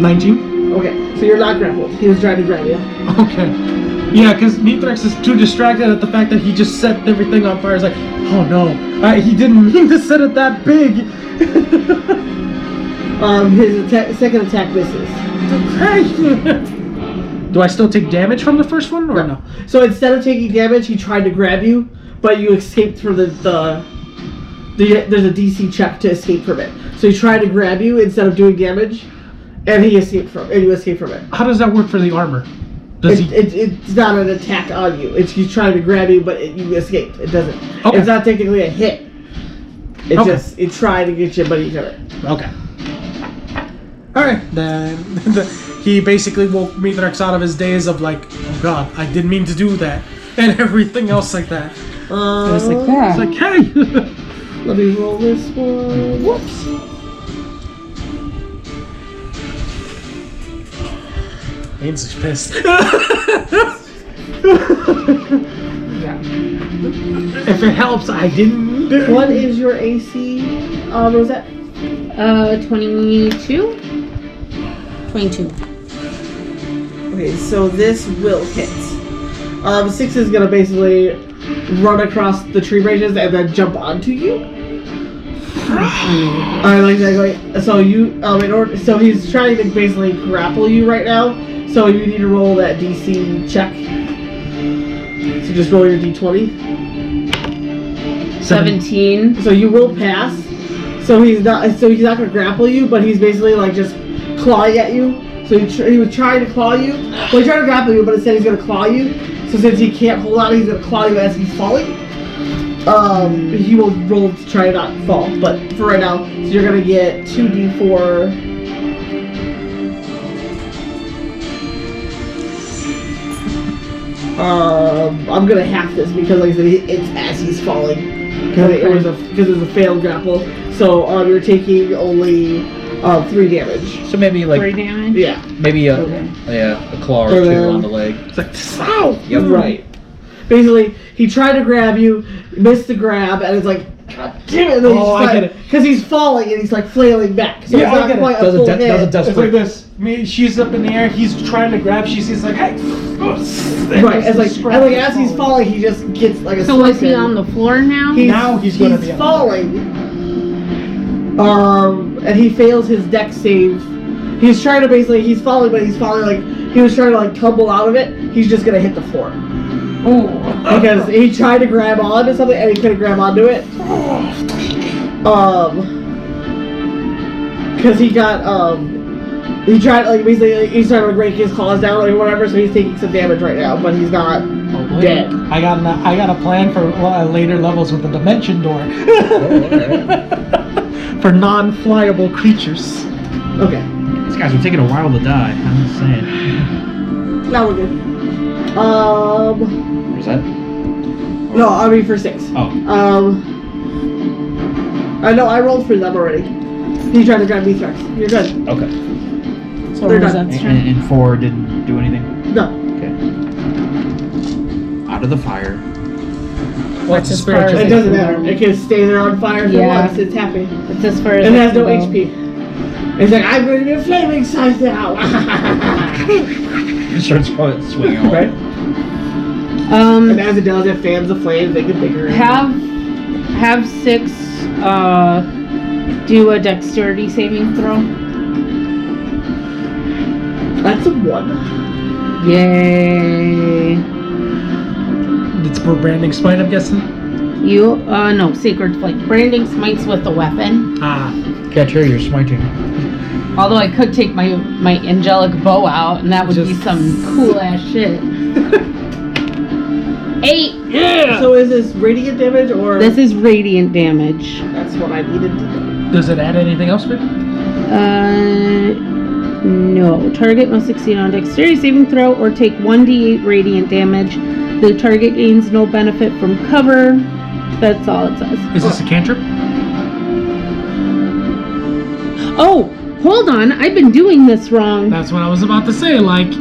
19. Okay, so you're not grappled. He was trying to grab you. Okay. Yeah, because Mithrax is too distracted at the fact that he just set everything on fire. He's like, oh no, he didn't mean to set it that big. His second attack misses. Do I still take damage from the first one, or no? So instead of taking damage, he tried to grab you, but you escaped from there's a DC check to escape from it. So he tried to grab you instead of doing damage, and you escaped from it. How does that work for the armor? It's not an attack on you. He's trying to grab you, but you escaped. It doesn't. Okay. It's not technically a hit. It tried to get you, but he couldn't. Okay. Alright, then he basically woke Mithrax out of his daze of like, oh god, I didn't mean to do that, and everything else like that. It was like It's that. like, hey! Let me roll this one. Whoops. Ainsley's pissed. If it helps, I didn't. What is your AC, Rosette? 22? 22. Okay, so this will hit. 6 is gonna basically run across the tree branches and then jump onto you. Alright, like that. So so he's trying to basically grapple you right now. So you need to roll that DC check. So just roll your D20. 17. So you will pass. So he's not gonna grapple you, but he's basically like just clawing at you. So he was trying to claw you. Well, he tried to grapple you, but instead he's gonna claw you. So since he can't hold on, he's gonna claw you as he's falling. He will roll to try not to fall, but for right now, so you're gonna get 2d4. I'm gonna half this because, like I said, it's as he's falling because it was a failed grapple. So you're taking only 3 damage. So maybe like 3 damage? Yeah. maybe a claw or two on the leg. It's like, ow! Yep. Right. Basically, he tried to grab you, missed the grab, and it's like, God damn it! I get it. Because he's falling and he's like flailing back. So Yeah, it's I not get it. quite a Does a full de- hit. does a It's like desperate. this. She's up in the air. He's trying to grab. She's like, hey. Right. It's like, and like as he's falling, he just gets like a. So is slip he in. on the floor now? Now he's gonna be on the falling. And he fails his dex save. He's trying to he's falling, but he's falling like he was trying to like tumble out of it. He's just gonna hit the floor. Oh. Because he tried to grab onto something and he couldn't grab onto it. Because he got he tried like basically he's trying to break his claws down or whatever, so he's taking some damage right now, but he's not dead. I got a plan for later levels with the dimension door for non-flyable creatures. Okay, These guys are taking a while to die. I'm just saying. now we're good. Was that? No, I mean for 6. Oh. I know I rolled for them already. He tried to grab Mithrax. You're good. Okay. So They're where's done. that turn? And 4 didn't do anything. No. Okay. Out of the fire. What's the As far as spiritual? It doesn't matter. It can stay there on fire for Yeah. once. It's happy. It's as far as And it I has no can go. HP. It's like, I'm going to be a flaming scythe now. It starts swinging on. Right? And as it does, it fans the flames, make it bigger. Have 6 do a dexterity saving throw. That's a 1. Yay. It's for branding spite, I'm guessing. You no, sacred flight. Branding smites with a weapon. Ah. Catch her, you're smiting. Although I could take my angelic bow out, and that would be Just- some cool ass shit. 8. Yeah. So is this radiant damage or? This is radiant damage. That's what I needed to know. Does it add anything else, maybe? No. Target must succeed on dexterity saving throw or take 1d8 radiant damage. The target gains no benefit from cover. That's all it says. Is this a cantrip? Oh, hold on. I've been doing this wrong. That's what I was about to say. Like,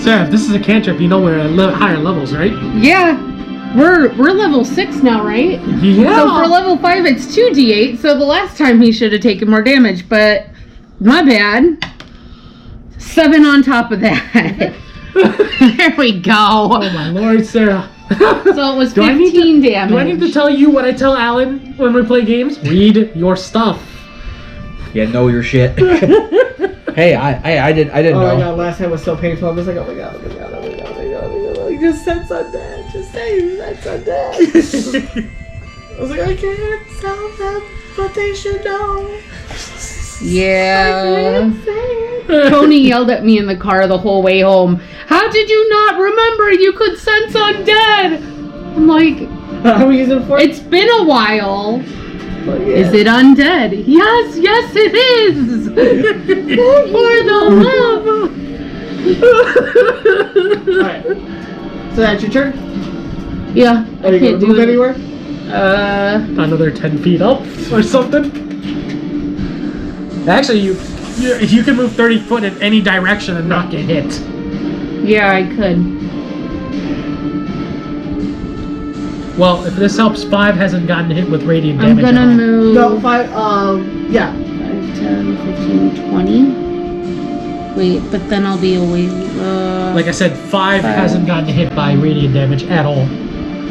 Sarah, if this is a cantrip, you know we're at higher levels, right? Yeah. We're level 6 now, right? Yeah. So for level 5, it's 2d8. So the last time he should have taken more damage, but my bad. 7 on top of that. There we go. Oh my lord, Sarah. So it was Do I need 15 damage. Do I need to tell you what I tell Alan when we play games? Read your stuff. Yeah, know your shit. Hey, I didn't Oh know. my god, last time was so painful. I was like, oh my god, oh my god, oh my god, oh my god, oh my god. Like, just sense undead. Just say you sense undead. I was like, I can't tell them, but they should know. Yeah. I can't say it. Tony yelled at me in the car the whole way home. How did you not remember you could sense undead? I'm like, How are we using it for? it's been a while. But yeah. Is it undead? Yes, yes it is. For the love. Alright. So that's your turn? Yeah, I Are you can't gonna move do it. anywhere? Another 10 feet up or something. Actually, you can move 30 foot in any direction and not get hit. Yeah, I could. Well, if this helps, 5 hasn't gotten hit with radiant I'm damage. gonna at all. move. No, 5, yeah. 5, 10, 15, 20. Wait, but then I'll be away. Like I said, 5 hasn't gotten hit by radiant damage at all.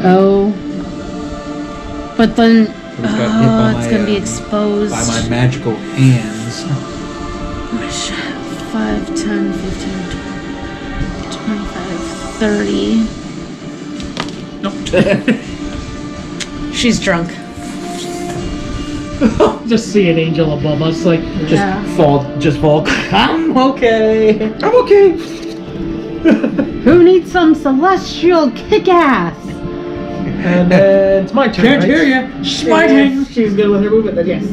Oh. But then. Who's got hit by it's my, gonna be exposed. By my magical hands. Oh, shit. 5, 10, 15, 20, 25, 30. Nope. She's drunk. Just see an angel above us, like, Just fall. I'm okay. I'm okay. Who needs some celestial kick-ass? and then it's my turn. Can't right? hear you. Smiting. If she's good with her movement, then yes.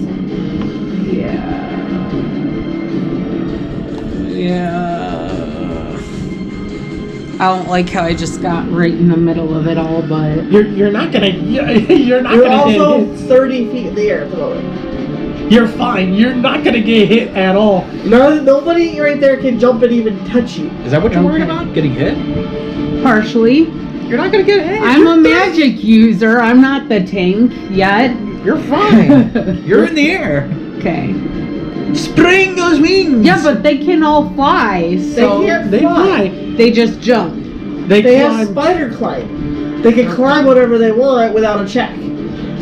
I don't like how I just got right in the middle of it all, but You're not gonna you're not You're gonna also get 30 feet in the air at the moment. hit. You're fine. You're not gonna get hit at all. No, nobody right there can jump and even touch you. Is that what you're worried Okay. about? Getting hit? partially. You're not gonna get hit. I'm a magic user. I'm not the tank yet. You're fine. You're in the air. Okay. Spring those wings. Yeah, but they can all fly, so they can't They fly. fly. they just jump. They They have climb. spider climb. They can climb whatever they want without a check.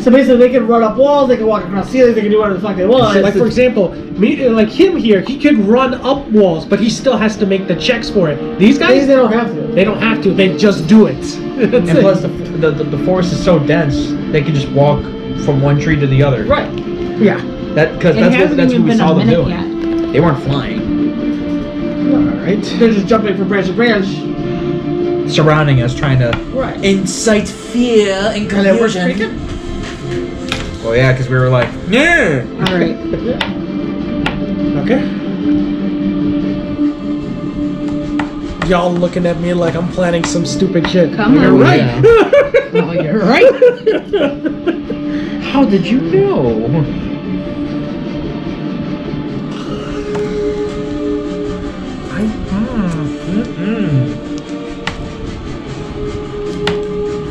So basically, they can run up walls, they can walk across ceilings, they can do whatever the fuck they want. Like for example, me like him here, he could run up walls, but he still has to make the checks for it. These guys, they don't have to. they don't have to. They just do it. That's And it. plus, the forest is so dense, they can just walk from one tree to the other. Right. Yeah. That because It that's hasn't what even we been saw a them minute doing. yet. They weren't flying. All right. They're just jumping from branch to branch. Surrounding us, trying to Right. incite fear and And it works pretty confusion. good. Well, yeah, because we were like, yeah. All right. Okay. Y'all looking at me like I'm planning some stupid shit. Come You're on. right. Oh, you're right. How did you know?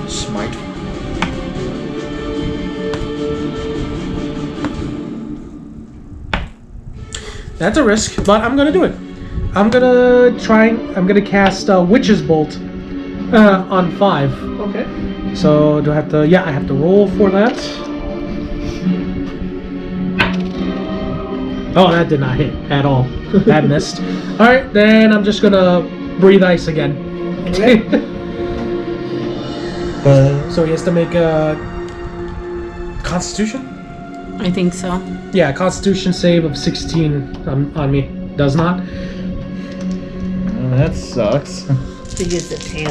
Smite. That's a risk, but I'm gonna do it. I'm gonna cast Witch's Bolt on 5. Okay. So do I have to? Yeah, I have to roll for that. Oh, that did not hit at all. That missed. All right, then I'm just gonna breathe ice again. Okay. So he has to make a Constitution. I think so. Yeah, Constitution save of 16 on me. Does not. That sucks. He gets a 10.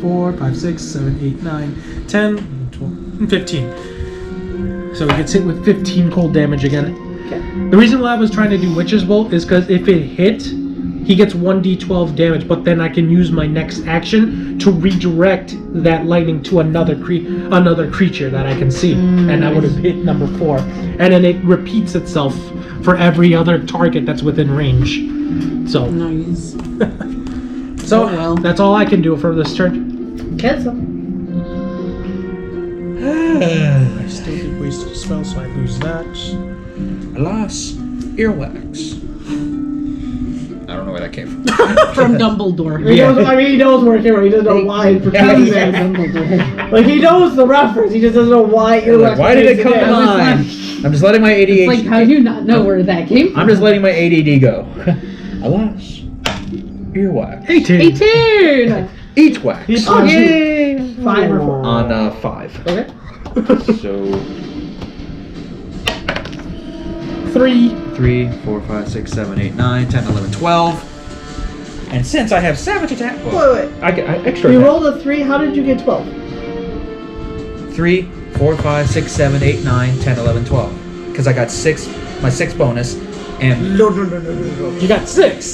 4, 5, 6, 7, 8, 9, 10, 12, 15. So he gets hit with 15 cold damage again. Okay. The reason why I was trying to do Witch's Bolt is because if it hit, he gets 1d12 damage, but then I can use my next action to redirect that lightning to another creature that I can see. And that would have hit number 4. And then it repeats itself for every other target that's within range. So, Nice. so Oh, well. that's all I can do for this turn. Cancel. I still did wasted a spell, so I lose that. Alas, earwax. I don't know where that came from. From Dumbledore. He knows, I mean, he knows where it came from. He doesn't know why it pertains to him. Like, he knows the reference. He just doesn't know why earwax. Why did it come to pertains him. mind? I'm just letting my ADHD. Like, how do you not know where that came from? I'm just letting my ADD go. Alas, earwax. 18. 18! Each wax. He Oh, punched you. yay! 5 or 4. On 5. Okay. So 3. 3, 4, 5, 6, 7, 8, 9, 10, 11, 12. And since I have savage attack, well, Wait. I get extra You attack. rolled a 3. How did you get 12? 3, 4, 5, 6, 7, 8, 9, 10, 11, 12. Because I got 6, my 6 bonus, and No. You got 6.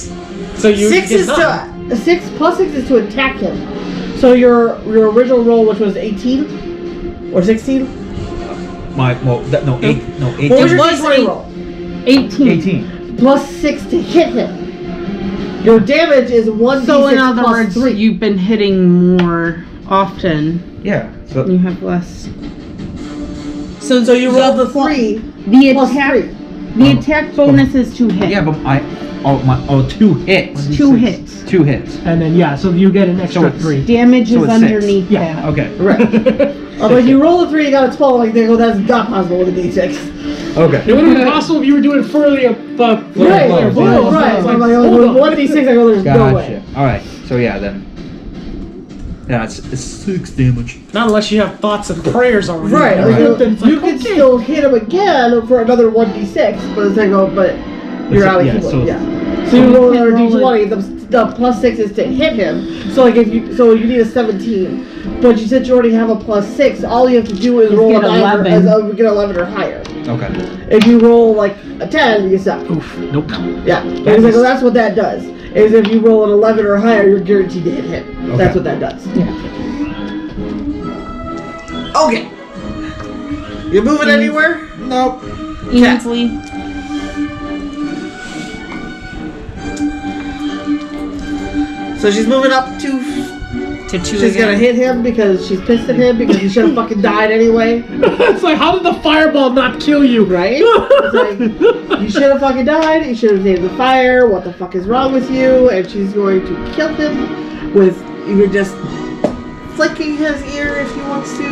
So you 6 get is 9. to 6 plus 6 is to attack him. So your original roll, which was 18 or 16, my, well, that, no, 8, no, 18. what was your was D20 eight. roll? 18. 18. Plus 6 to hit him. Your damage is 1d6 So in other plus words, 3. you've been hitting more often. Yeah. So You have less. So you rolled the 3 The plus attack, 3. the attack bonus is to hit. yeah, but 2 hits. 2 hits. 2 hits. And then, yeah, so you get an So extra it's- 3. Damage So is it's 6. underneath Yeah, that. Okay. But if you roll a 3, you got a 12. Like they go, that's not possible with a d6. Okay. It would have been possible if you were doing further up. Right, low, right. yeah. So I'm like, oh, 1d6. I go, there's no way. Gotcha. Alright, so yeah, then. Yeah, it's 6 damage. Not unless you have thoughts and prayers already. Right. Right. Like, Then it's you like, can okay. still hit him again for another 1d6, but it's like, oh, but you're out of Yeah, healing. so- Yeah. So you roll another roll d20. The plus 6 is to hit him. So like if you you need a 17, but since you already have a plus 6, all you have to do is Just roll get a 9 or, 11. get 11 or higher. Okay. If you roll like a 10, you suck. Oof. Nope. Yeah. And it's like, well, that's what that does. Is if you roll an 11 or higher, you're guaranteed to hit him. That's what that does. Okay. You moving anywhere? Nope. Easily. So she's moving up to. To 2 She's gonna hit him because she's pissed at him because he should have fucking died anyway. It's like, how did the fireball not kill you? Right? It's like, you should have fucking died. You should have saved the fire. What the fuck is wrong with you? And she's going to kill him with even just flicking his ear if he wants to.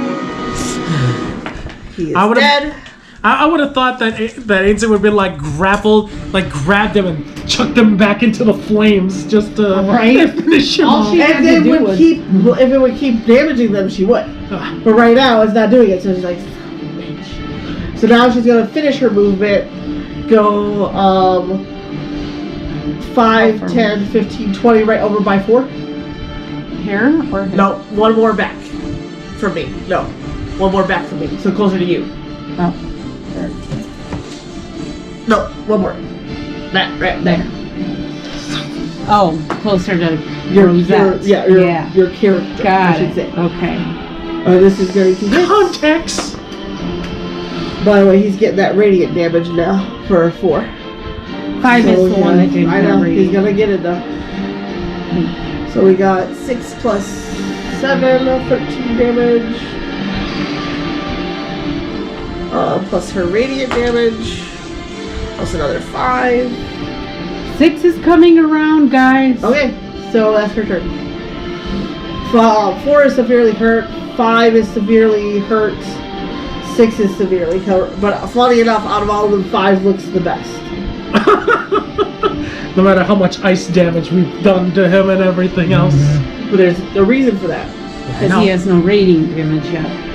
He is I would've- dead. I would have thought that Ainsley would have been like grappled, like grabbed him and chucked him back into the flames just to Right? finish him All off. she had And to it do would was- keep, if it would keep damaging them, she would. But right now, it's not doing it, so she's like, bitch. So now she's gonna finish her movement, go 5, 10, 15, 20, right over by 4. Here or here? No, one more back from me. No, one more back from me, so closer to you. Oh. No, one more. That, right there. Oh, closer to Your Rosette. your character. I Got should it. say. Okay. This is going to hit. Context. By the way, he's getting that radiant damage now for a 4. 5 So, is the one that didn't I know, have he's radiant. gonna get it though. So we got 6 plus 7, 13 damage. Plus her radiant damage. Plus another 5. 6 is coming around, guys. Okay, so that's her turn. 4 is severely hurt. 5 is severely hurt. 6 is severely hurt. But funny enough, out of all of them, 5 looks the best. No matter how much ice damage we've done to him and everything else. But there's a reason for that. Because he has no radiant damage yet.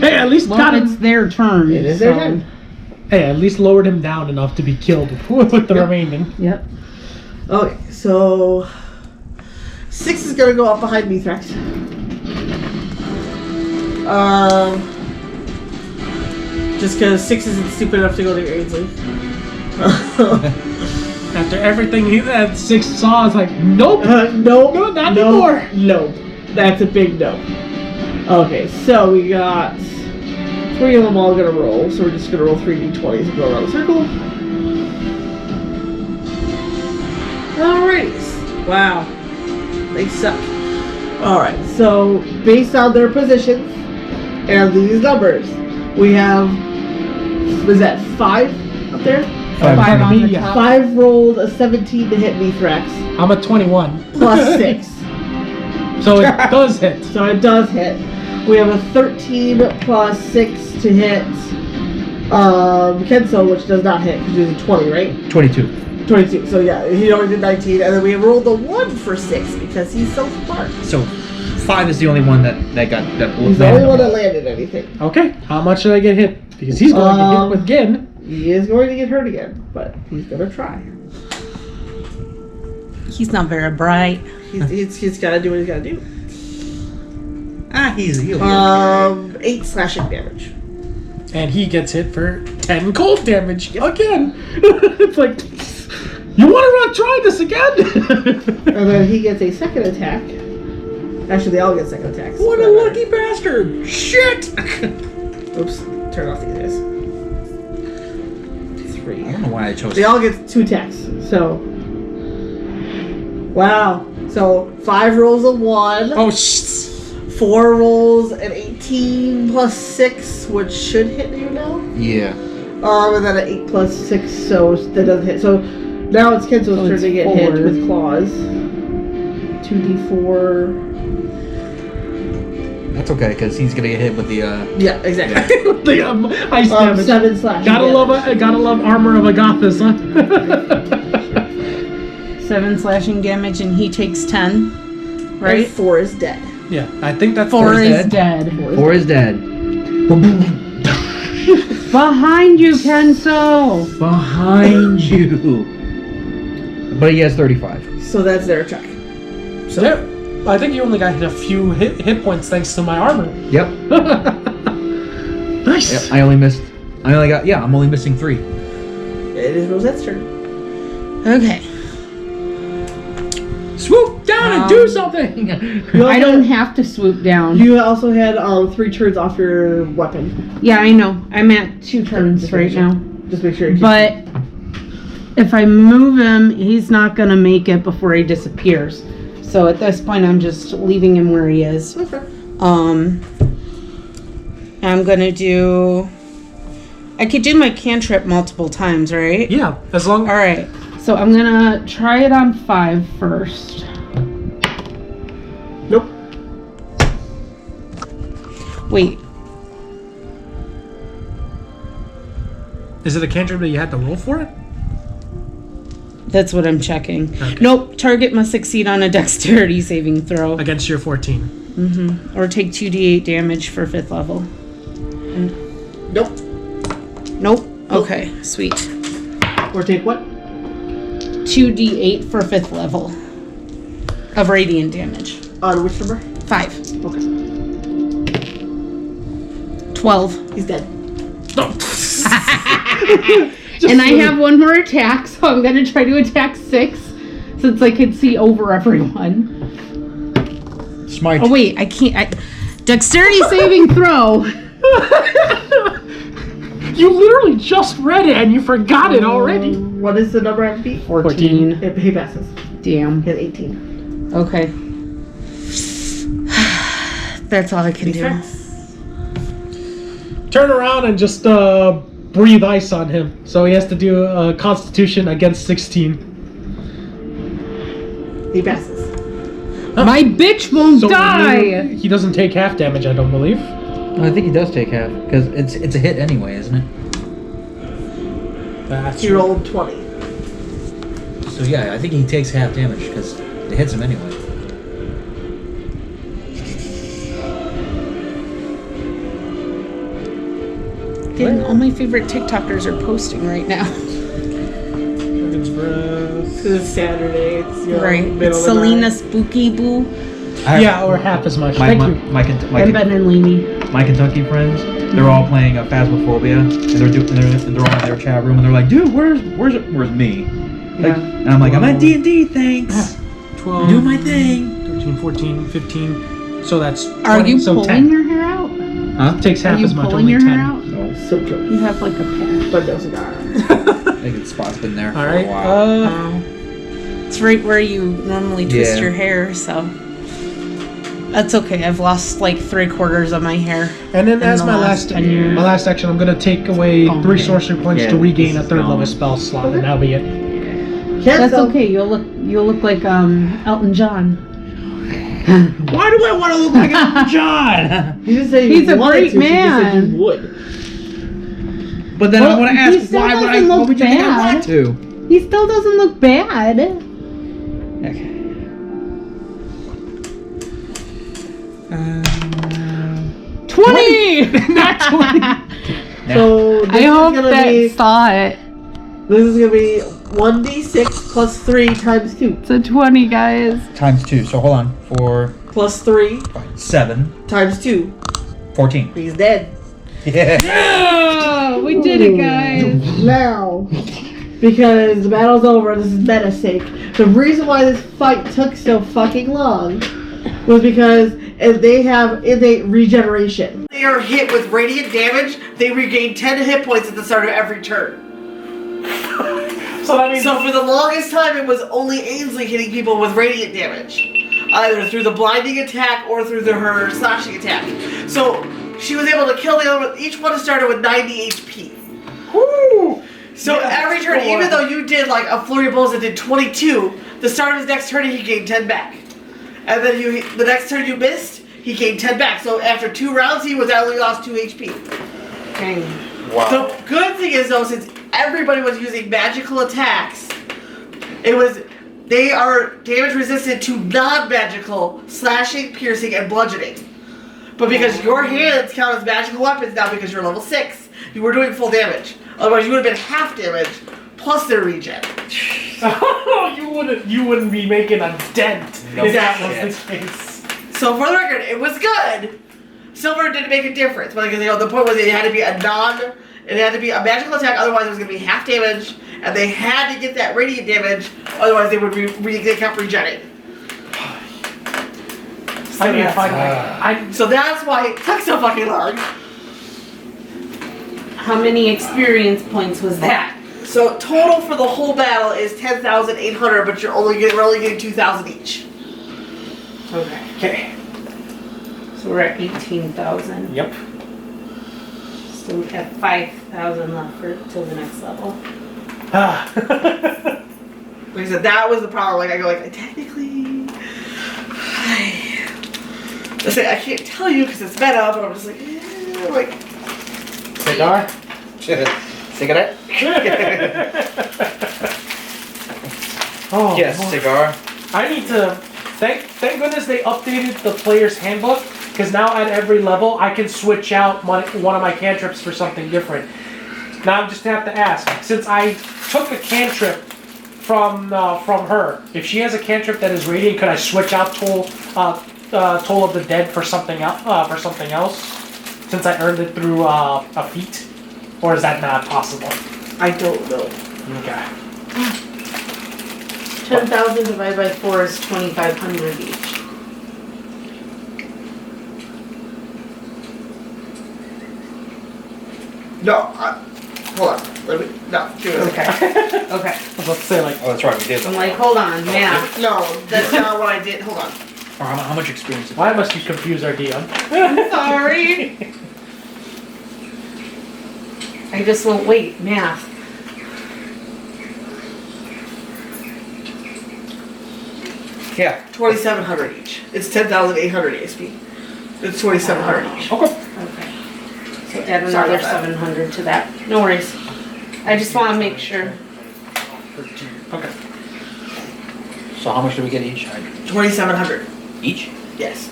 Hey, at least Well, got it's him. their turn. It is their turn. Hey, at least lowered him down enough to be killed with the remaining. Yep. Okay, so 6 is gonna go up behind Mithrax. Just because 6 isn't stupid enough to go to your Ainsley. After everything that 6 saw, it's like, nope. Nope. No, not anymore. Nope. That's a big no. Okay, so we got 3 of them all gonna roll, so we're just gonna roll 3 d20s and go around the circle. Alright. Wow. They suck. Alright, so based on their positions and these numbers, we have, was that 5 up there? 5 on the Yeah. top. 5 rolled a 17 to hit Mithrax, I'm a 21. plus 6. So it does hit. So it does hit. We have a 13 plus 6 to hit Kenso, which does not hit because he's a 20, right? 22. 22. So yeah, he only did 19. And then we rolled a 1 for 6 because he's so smart. So 5 is the only one that got that. He's the only one that landed anything. Okay, how much did I get hit? Because he's going to hit with Gin. He is going to get hurt again, but he's going to try. He's not very bright. He's got to do what he's got to do. He's a healer. 8 slashing damage. And he gets hit for 10 cold damage again. It's like, you want to try this again? And then he gets a second attack. Actually, they all get second attacks. What a lucky bastard! Shit! Oops. Turn off these guys. 3. I don't know why I chose. They all get 2 attacks. So. Wow. So 5 rolls a 1. Oh, 4 rolls an 18 plus 6, which should hit you now. Yeah. And then an 8 plus 6, so that doesn't hit. So now it's Kenzo's turn it's to get hit 4. with claws. 2d4. That's okay, because he's gonna get hit with the. Yeah, exactly. the ice damage. 7 slash. Gotta love armor of Agathis, huh? 7 slashing damage, and he takes 10. Right? 4 is dead. Yeah, I think that's 4 is dead. dead. 4 is dead. Behind you, Kenso! Behind you. But he has 35. So that's their attack. So yeah, I think you only got hit a few hit points thanks to my armor. Yep. Nice. Yep. I'm only missing 3. It is Rosette's turn. Okay. Swoop down and do something. I don't have to swoop down. You also had 3 turns off your weapon. Yeah, I know. I'm at 2 turns right now. Just make sure you keep But if I move him, he's not going to make it before he disappears. So at this point, I'm just leaving him where he is. Okay. I'm going to do... I could do my cantrip multiple times, right? Yeah, as long. All right. So I'm going to try it on 5 first. Nope. Wait. Is it a cantrip that you had to roll for it? That's what I'm checking. Okay. Nope. Target must succeed on a dexterity saving throw. Against your 14. Mm-hmm. Or take 2d8 damage for 5th level. Nope. Nope. Okay. Sweet. Or take what? 2d8 for 5th level of radiant damage. On which number? 5. Okay. 12. He's dead. And I have 1 more attack, so I'm going to try to attack 6 since I can see over everyone. Smite. Oh, wait. I can't. Dexterity saving throw. You literally just read it and you forgot it already. What is the number on feet? 14. He passes. Damn. He has 18. Okay. That's all I can do. turn around and just breathe ice on him. So he has to do a Constitution against 16. He passes. My bitch won't So die. he doesn't take half damage, I don't believe. I think he does take half because it's a hit anyway, isn't it? That's He rolled 20. So yeah, I think he takes half damage because it hits him anyway. Again, all my favorite TikTokers are posting right now. Dragon's Breath. Because it's Saturday. It's Right. middle It's of the Selena night. Spooky Boo. Yeah, or half as much. My Thank my, you. my, And Ben and Lainey. my Kentucky friends, they're all playing Phasmophobia, and they're all in their chat room, and they're like, "Dude, where's me?" Like, and I'm like, "I'm at D&D, thanks. 12, I'm doing my thing." 13, 14, 15. So that's 20, Are you so pulling 10. your hair out? Huh? Takes Are half you as much, pulling only your 10. hair out? No, So close. You have like a patch. But no cigar. I think the spot's been there All for right. a while. It's right where you normally twist Yeah. your hair, so that's okay. I've lost like 3/4 of my hair. And then in as the my last 10 years. action, I'm gonna take away Oh, 3 okay. sorcery points Yeah, to regain a this is 3rd level gone. spell slot, and that'll be it. That's okay. You'll look like Elton John. Why do I want to look like Elton John? You didn't say He's you a wanted great to, you just said man. you would. But then Well, I want to he ask, still why would doesn't why look would you think I bad. want to? He still doesn't look bad. Okay. 20. Not 20. So this I hope is gonna that be saw it. this is gonna be 1d6 plus 3 times 2 It's a 20, guys. Times 2. So hold on. 4, plus 3 7, times 2. 14. He's dead. Yeah. Oh, we did it, guys. Now, because the battle's over, this is meta sake. The reason why this fight took so fucking long was because they have innate regeneration. They are hit with radiant damage, they regain 10 hit points at the start of every turn. So that means So for the longest time, it was only Ainsley hitting people with radiant damage. Either through the blinding attack or through her slashing attack. So she was able to kill the other one. Each one started with 90 HP. Woo! So every turn, even though you did like a flurry of blows that did 22, the start of his next turn he gained 10 back. And then the next turn you missed, he gained 10 back. So after 2 rounds, he only lost 2 HP. Okay. Wow. The good thing is though, since everybody was using magical attacks, they are damage resistant to non-magical slashing, piercing, and bludgeoning. But because your hands count as magical weapons now because you're level 6, you were doing full damage. Otherwise you would have been half damage plus their regen. you wouldn't be making a dent if that was the case. So for the record, it was good. Silver didn't make a difference, but the point was it had to be a magical attack, otherwise it was going to be half damage, and they had to get that radiant damage, otherwise they would they kept regenerating. I need to find So that's why it took so fucking long. How many experience points was that? So total for the whole battle is 10,800, but we're only getting 2,000 each. Okay. So we're at 18,000. Yep. So we have 5,000 left till the next level. Like I said, that was the problem. Like I go, technically, I can't tell you because it's meta, but I'm just like. Cigar? Cigarette? Oh, Yes, boy. cigar. I need to thank goodness they updated the player's handbook, because now at every level I can switch out one of my cantrips for something different. Now I'm just gonna have to ask, since I took a cantrip from her, if she has a cantrip that is radiant, could I switch out Toll of the Dead for something else? Since I earned it through a feat, or is that not possible? I don't know. Okay. 10,000 divided by 4 is 2,500 each. No, hold on. No, do it. Okay. Okay. I was about to say, like, Oh, that's right, we did. I'm like, hold on, math. No, that's not what I did. Hold on. How much experience? why must you confuse our DM? Sorry. I just won't wait. Math. Yeah. 2,700 each. It's 10,800 ASP. It's 2,700 each. Okay. Okay. So add Sorry another about that. 700 to that. No worries. I just want to make sure. 13. Okay. So how much do we get each? 2,700. Each? Yes.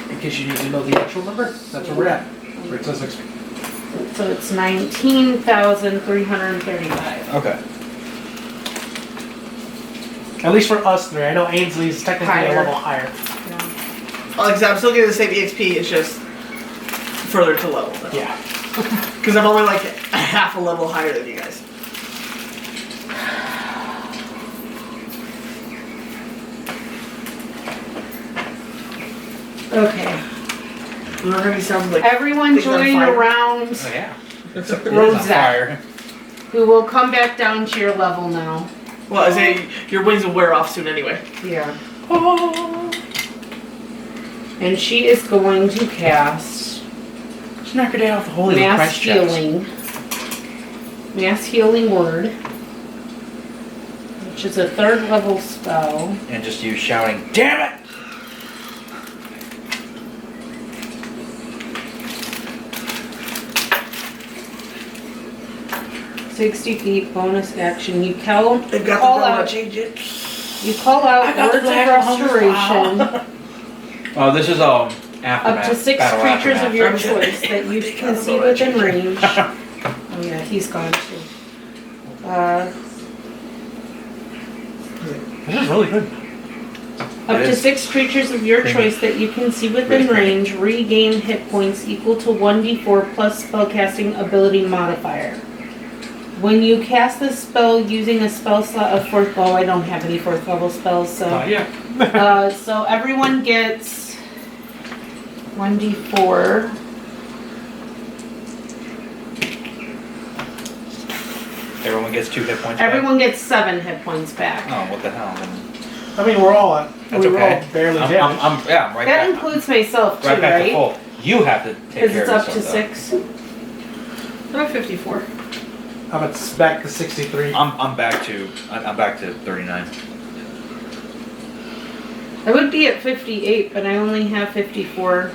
In case you need to know the actual number, that's where we're at. Where it says XP. So it's 19,335. Okay. At least for us three. I know Ainsley's technically Higher. a level higher. Like I said, I'm still getting the same EXP, it's just further to level. Yeah. Because I'm only like a half a level higher than you guys. Okay. We're gonna be sounding like Everyone things on join fire. around Oh yeah. Rosette, who will come back down to your level now. Well, I say your wings will wear off soon anyway. Yeah. And she is going to cast Just knock her down with the holy Mass Christ checks. Healing. Mass Healing Word. Which is a 3rd level spell. And just you shouting, damn it! 60 feet, bonus action. You call They've got call the power out. to change it. You call out I got words the of dragon restoration. Oh, this is aftermath. Up to 6 battle creatures aftermath. of your Okay. choice that you can see within range. Oh yeah, he's gone too. This is really good. Up It to is. 6 creatures of your Creamy. choice that you can see within Really creamy. range regain hit points equal to 1d4 plus spellcasting ability modifier. When you cast this spell using a spell slot of 4th level, I don't have any 4th level spells, so. Not yet. So everyone gets 1d4. Everyone gets 2 hit points back? Everyone gets 7 hit points back. Oh, what the hell? Then I mean, we're all that's we were okay. all barely I'm damaged. right That back. includes myself too, Right back to right? full. You have to take Because care it's of up to yourself, 6. I'm at 54. I'm at back to 63. though. I'm back to 39. I would be at 58, but I only have 54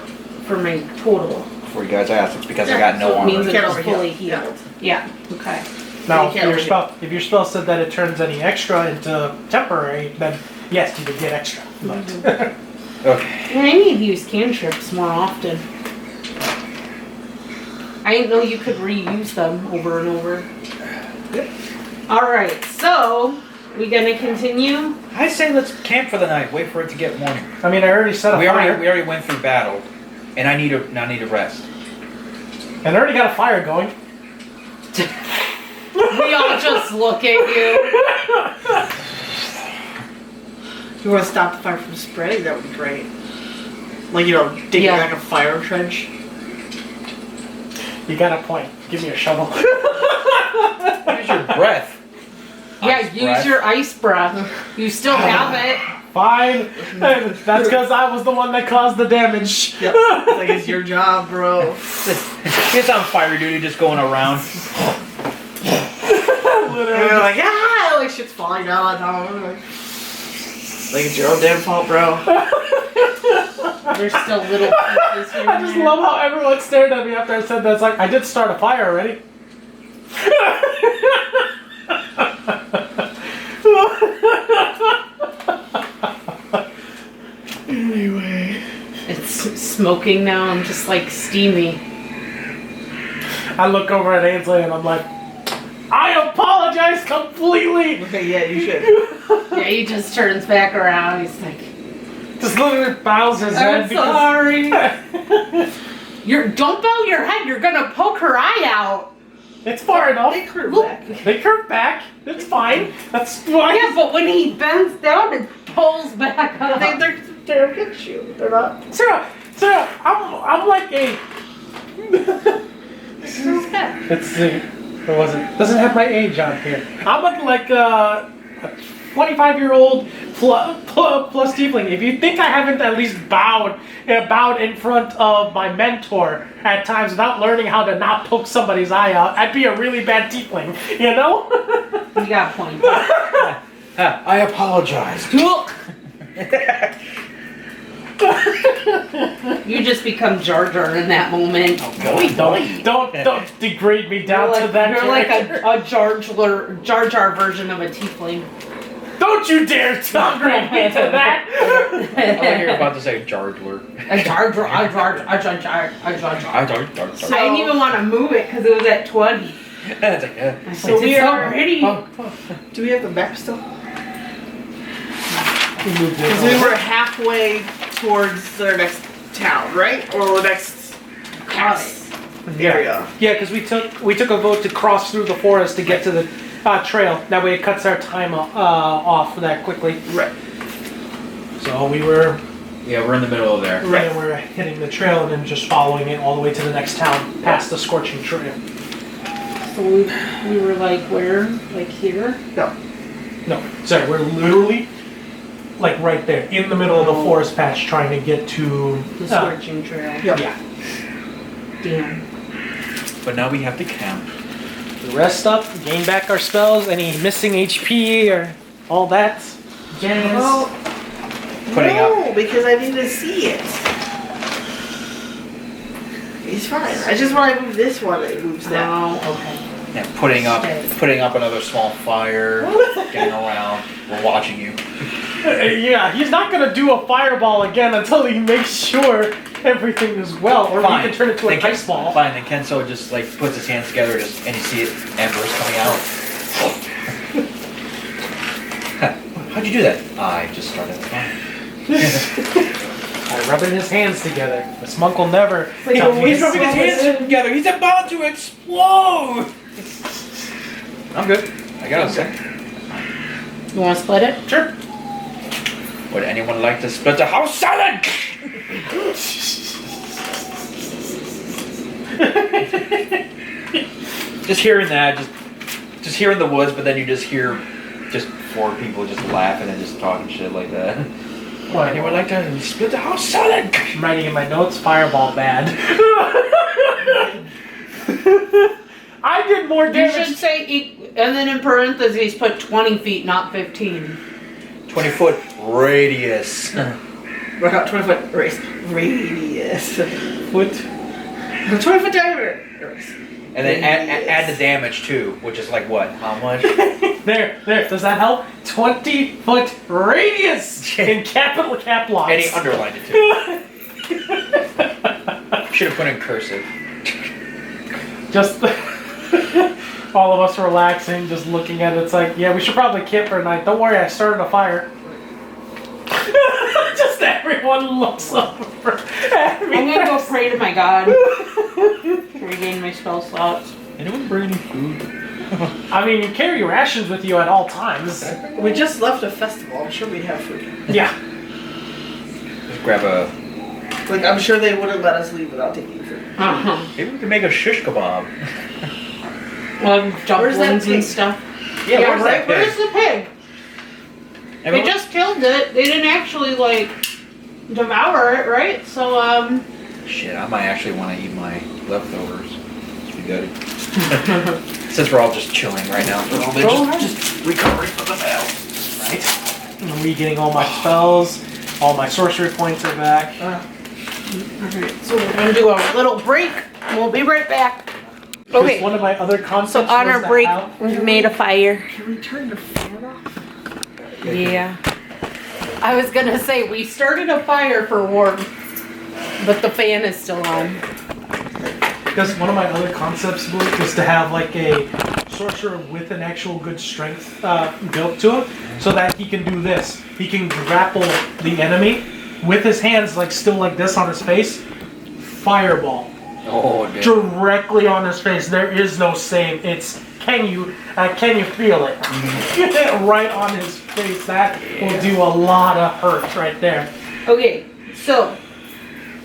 for my total. For you guys asked, it's because I Yeah, got no So it armor. means Can't it's overheal. fully healed. Yeah, okay. Now, You can't if your spell said that it turns any extra into temporary, then yes, you would get extra. But Okay. Yeah, I need to use cantrips more often. I didn't know you could reuse them over and over. Yep. Alright, so we gonna continue? I say let's camp for the night. Wait for it to get morning. I mean, I already set a We fire, already went through battle, and I need a rest. and I already got a fire going. We all just look at you. If you want to stop the fire from spreading, that would be great. Like, digging Yeah. like a fire trench. You got a point. Give me a shovel. Use your breath. Yeah, Ice use breath. your ice breath. You still have it. Fine. That's because I was the one that caused the damage. Yep. It's like, it's your job, bro. It's on fire duty, just going around. And they're like, ah! Like, shit's falling down on top of it. Like, it's your own damn fault, bro. There's still little pieces here. I and just there. love how everyone stared at me after I said that. It's like, I did start a fire already. Anyway. It's smoking now. I'm just like steamy. I look over at Ainsley and I'm like, I apologize completely. Okay, yeah, you should. Yeah, he just turns back around. He's like, Just literally bows his head. I'm sorry. Don't bow your head. You're gonna poke her eye out. It's far enough. They curve Look. back. They curve back. It's fine. That's fine. Yeah, but when he bends down, it pulls back up. They're against you. They're not. Sarah, I'm like a. Let's see. It doesn't have my age on here. I'm like a 25-year-old plus tiefling. If you think I haven't at least bowed in front of my mentor at times without learning how to not poke somebody's eye out, I'd be a really bad tiefling, you know? You got points. I apologize. You just become Jar Jar in that moment. Don't degrade me down You're to that. You're like character. a Jar Jar version of a tiefling. Don't you dare downgrade me to that. I thought you were about to say Jardler. A Jar Jar. I didn't even want to move it because it was at 20. It's like, yeah. I So said, we it's are- already. Do we have the map still? moved Because we were halfway towards their next town, right? Or the next house area. Yeah, because we took a vote to cross through the forest to get to the trail. That way it cuts our time off that quickly. Right. So we were Yeah, we're in the middle of there. right. We're hitting the trail and then just following it all the way to the next town, past the scorching trail. So we were like, where? Like here? No. No, sorry, we're literally like right there in the middle of the forest patch, trying to get to The scorching trail. yeah. Damn. But now we have to camp. Rest up, gain back our spells, any missing HP or all that. Jazz. Well, Putting no, because I need to see it. It's fine. I just want to move this one. It moves that. Oh, okay. Yeah, putting up another small fire, Oh. getting around. We're watching you. Yeah, he's not gonna do a fireball again until he makes sure everything is well, or Fine. he can turn it to Then an ice ball. Fine, then Kenso just like puts his hands together and you see it, embers coming out. How'd you do that? I just started the fire. Rubbing his hands together. This monk will never. Like, tell me He's rubbing his hands together. He's about to explode. I'm good. I got a sec. You want to split it? Sure. Would anyone like to split the house salad? Just hearing that, just hearing the woods, but then you just hear just four people just laughing and just talking shit like that. Would anyone like to split the house salad? I'm writing in my notes, fireball bad. I did more You damage. should say, and then in parentheses, put 20 feet, not 15. 20-foot radius. We're not 20-foot radius. Foot. 20-foot diameter. And then add the damage too, which is like what? How much? There. Does that help? 20-foot radius in capital cap locks. And he underlined it too. Should have put in cursive. Just all of us relaxing, just looking at it. It's like, yeah, we should probably camp for a night. Don't worry, I started a fire. Just everyone looks over at me. I'm gonna go pray to my god. Regain my spell slots. Anyone bring any food? I mean, you carry your rations with you at all times. We just left a festival. I'm sure we have food. Yeah. Just grab a. Like, I'm sure they wouldn't let us leave without taking food. Uh-huh. Maybe we can make a shish kebab. Dumplings pig? and stuff. Yeah, where's that pig? Where's the pig? They Everyone- just killed it. They didn't actually, like, devour it, right? So, Shit, I might actually want to eat my leftovers. Should be good. Since we're all just chilling right now for a little bit, just recovering from the battle. Right. I'm re-getting all my spells. All my sorcery points are back. alright, so we're gonna do a little break. We'll be right back. Because one of my other concepts So on was our to break, have- we made a fire. Can we turn the fan off? Yeah. I was gonna say, we started a fire for warmth, but the fan is still on. Because one of my other concepts was to have like a sorcerer with an actual good strength built to him, so that he can do this. He can grapple the enemy with his hands, like still like this on his face. Fireball Oh, damn. directly on his face. There is no save. It's can you feel it? Right on his face. That will do a lot of hurt right there. Okay, so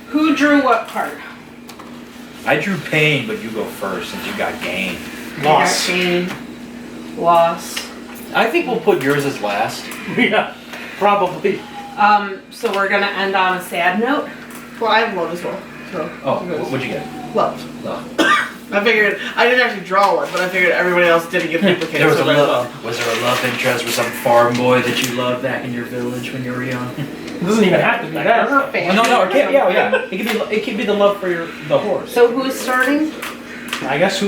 who drew what card? I drew pain, but you go first since you got gain. Loss. I got Gain, loss. I think we'll put yours as last. Yeah, probably. So we're gonna end on a sad note. Well, I have love as well. So. Oh, what'd you get? Love. I figured I didn't actually draw one, but I figured everybody else didn't get duplicated. There was so a might as love. Was there a love interest with some farm boy that you loved back in your village when you were young? It doesn't even have to be that. Well, no, it can't. Yeah. It could be the love for the horse. So who's starting? I guess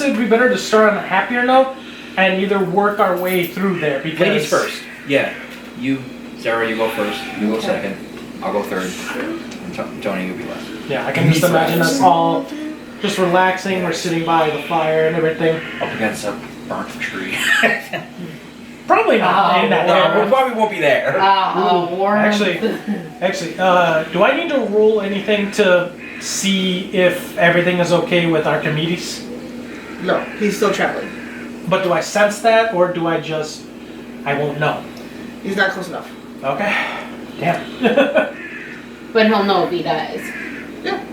it'd be better to start on a happier note and either work our way through there because Ladies first. Yeah. You, Sarah, you go first. You go second. I'll go third. And Tony, you'll be last. Yeah, I can just imagine us all just relaxing. We're sitting by the fire and everything. Up against a burnt tree. Probably not. in that No, area. we probably won't be there. Warren. Actually, do I need to roll anything to see if everything is okay with Archimedes? No, he's still traveling. But do I sense that, or do I won't know? He's not close enough. Okay. Damn. But he'll know if he dies. Yeah.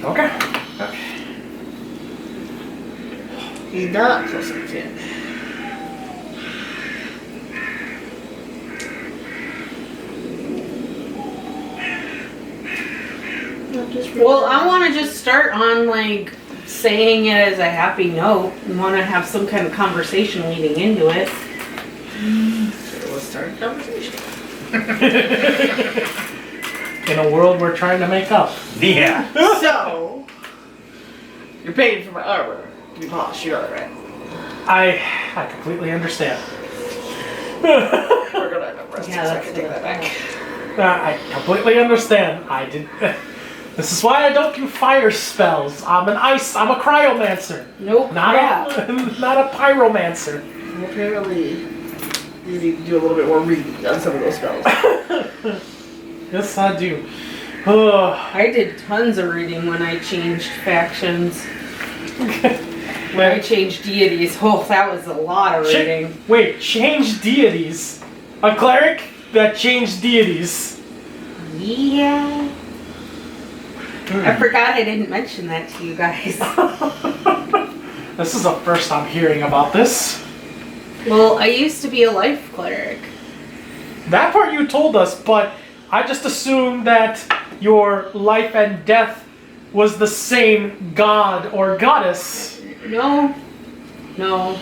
Okay. He's not close enough yet. Well, I want to just start on like saying it as a happy note and want to have some kind of conversation leading into it. So let's start a conversation. In a world we're trying to make up. Yeah. So, you're paying for my armor to be polished, you know that, right? I completely understand. We're gonna rest Yeah, so I that's can take that back. I completely understand. This is why I don't do fire spells. I'm a cryomancer. Nope. Not a pyromancer. Well, apparently, you need to do a little bit more reading on some of those spells. Yes, I do. Oh, I did tons of reading when I changed factions. When I changed deities. Oh, that was a lot of reading. wait, change deities? A cleric that changed deities? Yeah. I forgot I didn't mention that to you guys. This is the first I'm hearing about this. Well, I used to be a life cleric. That part you told us, but I just assumed that your life and death was the same god or goddess. No. Well,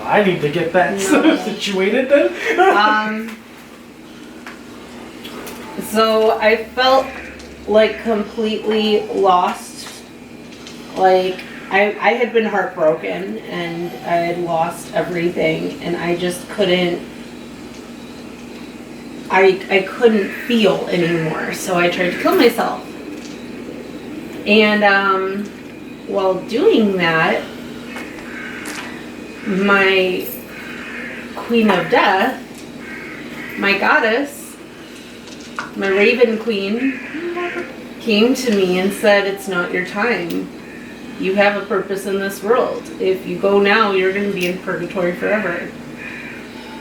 I need to get that No. situated then. So I felt like completely lost. Like I had been heartbroken and I had lost everything and I just couldn't I couldn't feel anymore, so I tried to kill myself. And while doing that, my Queen of Death, my goddess, my Raven Queen, came to me and said, "It's not your time. You have a purpose in this world. If you go now, you're going to be in purgatory forever."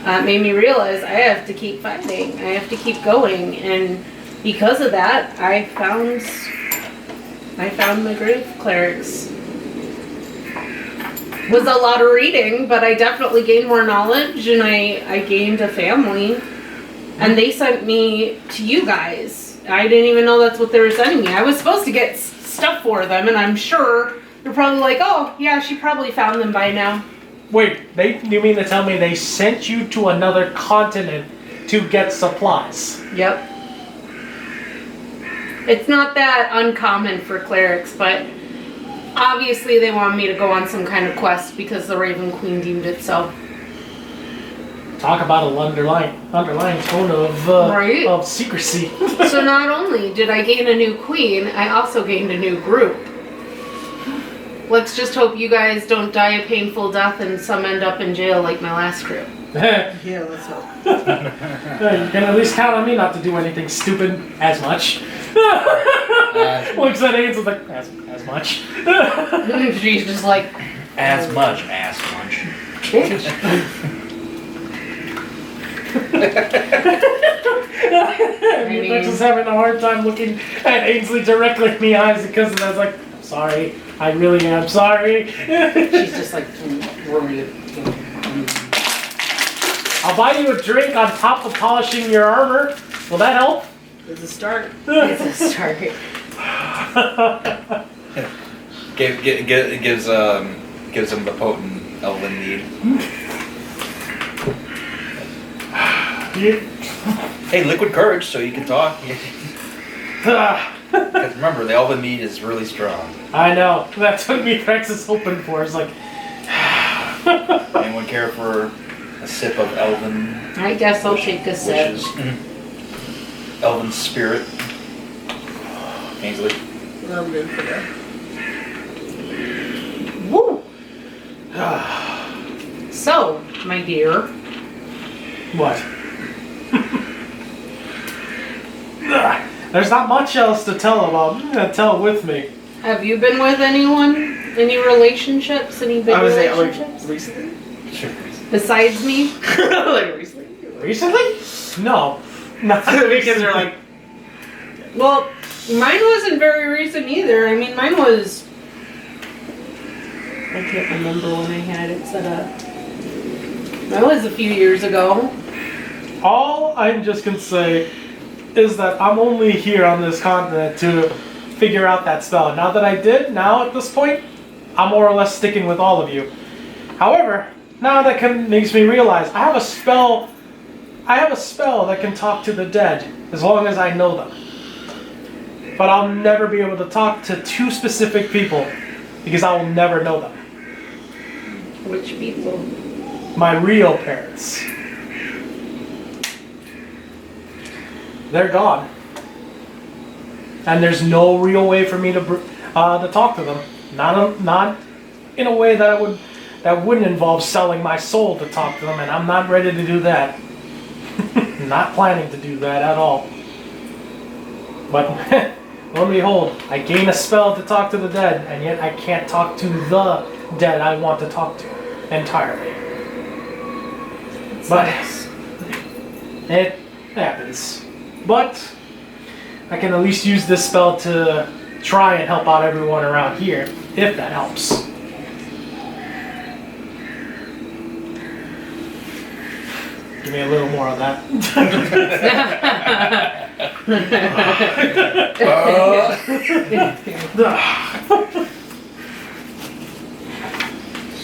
It made me realize I have to keep fighting. I have to keep going. And because of that, I found my grave clerics. Was a lot of reading, but I definitely gained more knowledge and I gained a family. And they sent me to you guys. I didn't even know that's what they were sending me. I was supposed to get stuff for them, and I'm sure they're probably like, "Oh, yeah, she probably found them by now." Wait, you mean to tell me they sent you to another continent to get supplies? Yep. It's not that uncommon for clerics, but obviously they want me to go on some kind of quest because the Raven Queen deemed it so. Talk about an underlying tone of Right? of secrecy. So not only did I gain a new queen, I also gained a new group. Let's just hope you guys don't die a painful death and some end up in jail like my last crew. Yeah, let's hope. You can at least count on me not to do anything stupid as much. Looks at Ains like, as much. She's just like, As much. bitch. They're just having a hard time looking at Ainsley directly in the eyes because of that. I was like, I'm sorry. I really am sorry. She's just like, worried. I'll buy you a drink on top of polishing your armor. Will that help? It's a start. It's a start. Gives him the potent elven need. Hey, liquid courage, so you can talk. Because remember, the elven mead is really strong. I know. That's what Mithrax is hoping for. It's like. Anyone care for a sip of elven? I guess I'll take a sip. Wishes? Elven spirit. Ainsley. I'm good for that. Woo! So, my dear, What? There's not much else to tell about. Tell with me. have you been with anyone? Any relationships? Any big I was saying, relationships? recently? Sure. Besides me? Like recently? Recently? No. Because they're like, Well, mine wasn't very recent either. I mean, mine was... I can't remember when I had it set up. That was a few years ago. All I'm just gonna say is that I'm only here on this continent to figure out that spell. Now that I did, now at this point, I'm more or less sticking with all of you. However, now that makes me realize I have a spell that can talk to the dead as long as I know them. But I'll never be able to talk to two specific people because I will never know them. Which people? My real parents. They're gone. And there's no real way for me to talk to them. Not in a way that wouldn't involve selling my soul to talk to them, and I'm not ready to do that. Not planning to do that at all. But lo and behold, I gain a spell to talk to the dead, and yet I can't talk to the dead I want to talk to entirely. But it happens. But I can at least use this spell to try and help out everyone around here, if that helps. Give me a little more of that.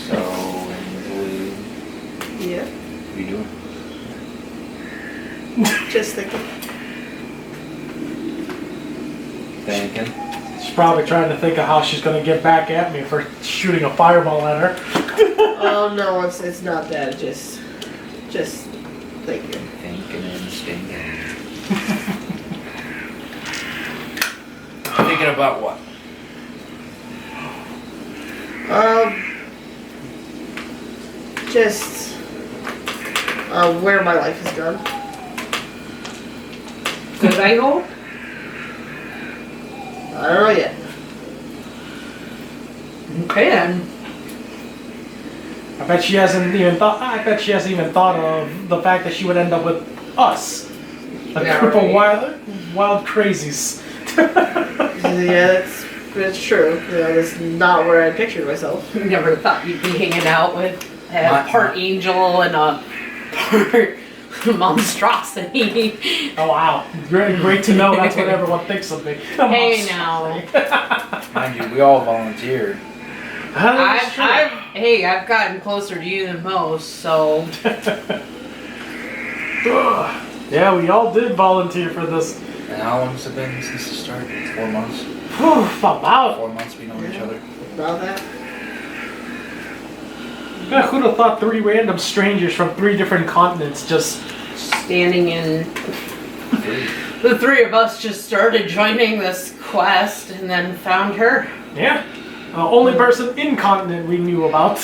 So, Ainsley, yeah, what are you doing? just thinking. Thinking. She's probably trying to think of how she's going to get back at me for shooting a fireball at her. Oh no, it's not that. Just thinking. Thinking and stinking. Thinking about what? Just where my life has gone. Good, I hope. I don't know yet. Okay then. I bet she hasn't even thought of the fact that she would end up with us. A Yeah, group of right. wild crazies. Yeah, that's true. You know, that's not where I pictured myself. Never thought you'd be hanging out with a My- part angel and a part monstrosity. Oh wow, great to know that's what everyone thinks of me. Hey now. Mind you, we all volunteered. I've gotten closer to you than most, so Yeah, we all did volunteer for this. And how long has it been since the start? 4 months? About. 4 months we know each other. About that. Yeah, who'd have thought 3 random strangers from 3 different continents just... standing in the 3 of us just started joining this quest and then found her. Yeah. Only person incontinent we knew about.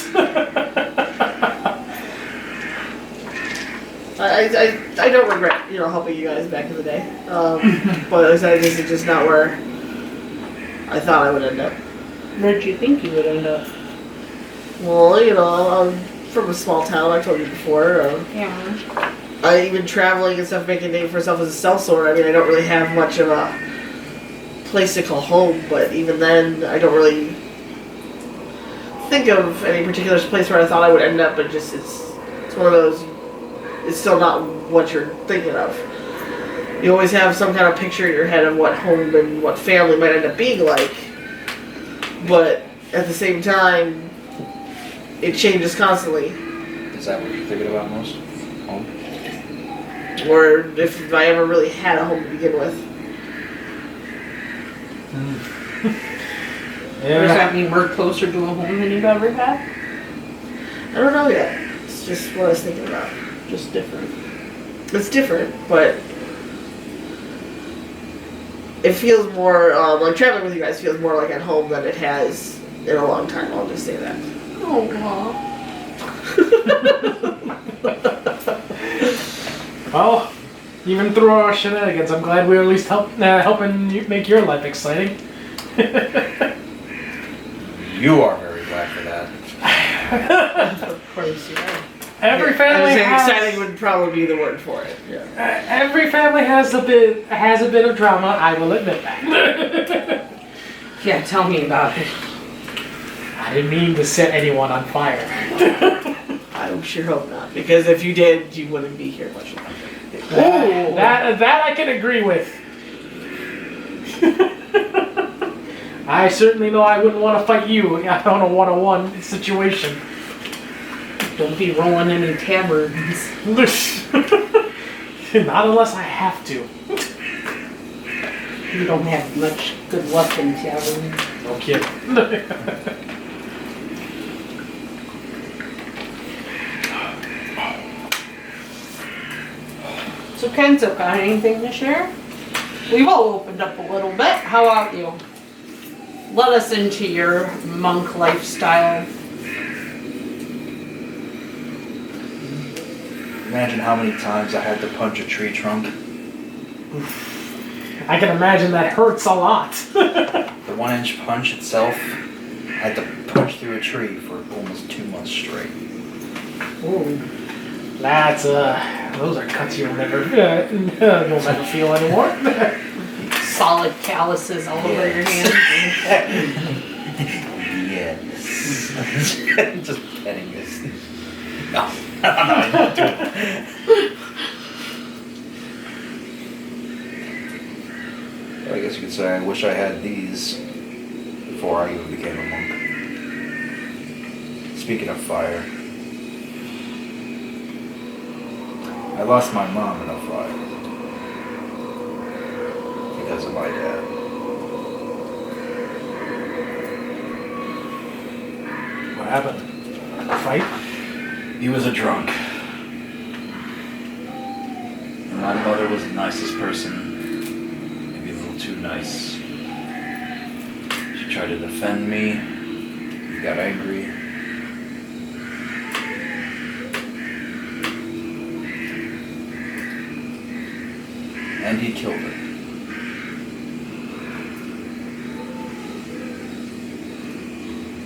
I don't regret, helping you guys back in the day. But it's just not where I thought I would end up. Where'd you think you would end up? Well, I'm from a small town, I told you before. Yeah. Even traveling and stuff, making a name for myself as a sellsword. I mean, I don't really have much of a place to call home, but even then, I don't really think of any particular place where I thought I would end up, but it's one of those. It's still not what you're thinking of. You always have some kind of picture in your head of what home and what family might end up being like, but at the same time, it changes constantly. Is that what you're thinking about most? Home? Or if I ever really had a home to begin with. Does that mean we're closer to a home than you've ever had? I don't know yet. It's just what I was thinking about. Just different. It's different, but it feels more, like traveling with you guys feels more like at home than it has in a long time, I'll just say that. Oh, Well, even through our shenanigans, I'm glad we're at least helping you make your life exciting. You are very glad for that. of course, yeah. Every I family would say has exciting would probably be the word for it. Yeah. every family has a bit of drama. I will admit that. Yeah, tell me about it. I didn't mean to set anyone on fire. I sure hope not, because if you did, you wouldn't be here much longer. That I can agree with. I certainly know I wouldn't want to fight you on a one-on-one situation. Don't be rolling any tabards. Not unless I have to. You don't have much good luck in tabards. No kidding. So Kenzo, got anything to share? We've all opened up a little bit. How about you? Let us into your monk lifestyle. Imagine how many times I had to punch a tree trunk. I can imagine that hurts a lot. The 1-inch punch itself, I had to punch through a tree for almost 2 months straight. Ooh. That's those are cuts you'll never feel anymore. Solid calluses all over your hands. Yes. Just petting this. No, I'm not doing it. I guess you could say I wish I had these before I even became a monk. Speaking of fire, I lost my mom in a fire because of my dad. What happened? A fight? He was a drunk. And my mother was the nicest person. Maybe a little too nice. She tried to defend me. He got angry. And he killed her.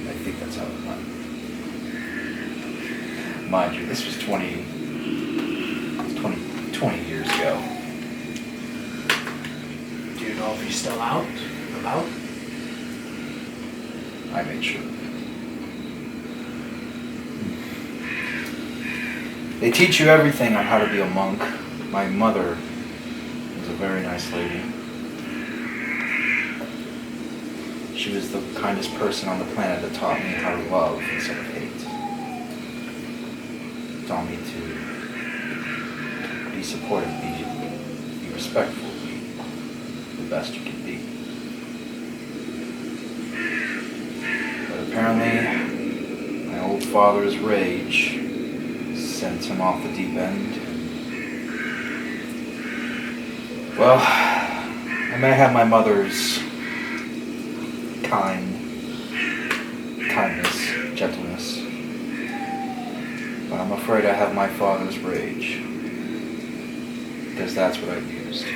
I think that's how it went. Mind you, this was 20 years ago. Do you know if he's still out? About? I made sure. They teach you everything on how to be a monk. My mother was a very nice lady. She was the kindest person on the planet that taught me how to love instead of hate. Taught me to be supportive, be respectful, be the best you can be. But apparently, my old father's rage sent him off the deep end. Well, I may have my mother's kindness, gentleness, but I'm afraid I have my father's rage, because that's what I've used.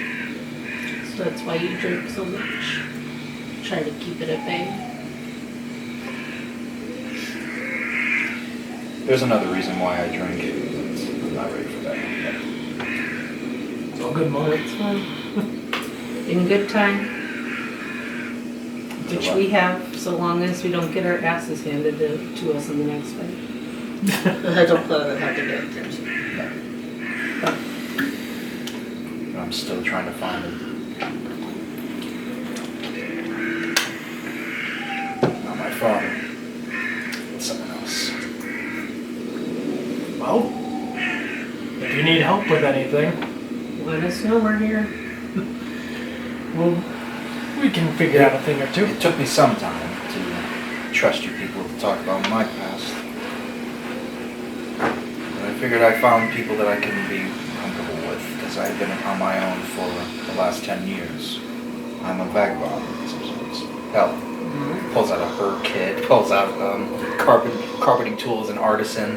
So that's why you drink so much. Try to keep it at bay. There's another reason why I drink, but I'm not ready for that yet. No good moments. In good time. Which we have, so long as we don't get our asses handed to us in the next fight. I don't plan on having it. I'm still trying to find him. Not my father. It's someone else. Well, if you need help with anything, Let us know we're here. we can figure out a thing or two. It took me some time to trust you people to talk about my past. But I figured I found people that I can be comfortable with, because I've been on my own for the last 10 years. I'm a vagabond of some sorts. Hell, pulls out a her kit, pulls out carpeting tools, and artisan.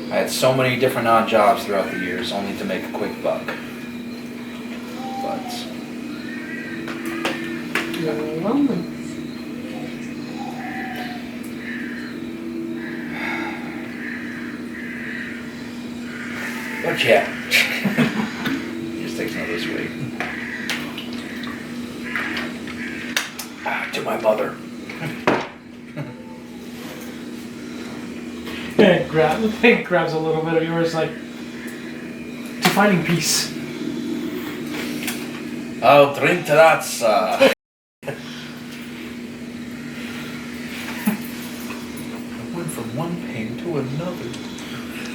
I had so many different odd jobs throughout the years, only to make a quick buck. But You're lonely. yeah. Just takes another swig. To my mother. It grabs a little bit of yours, like, to finding peace. I'll drink to that, sir. I went from one pain to another.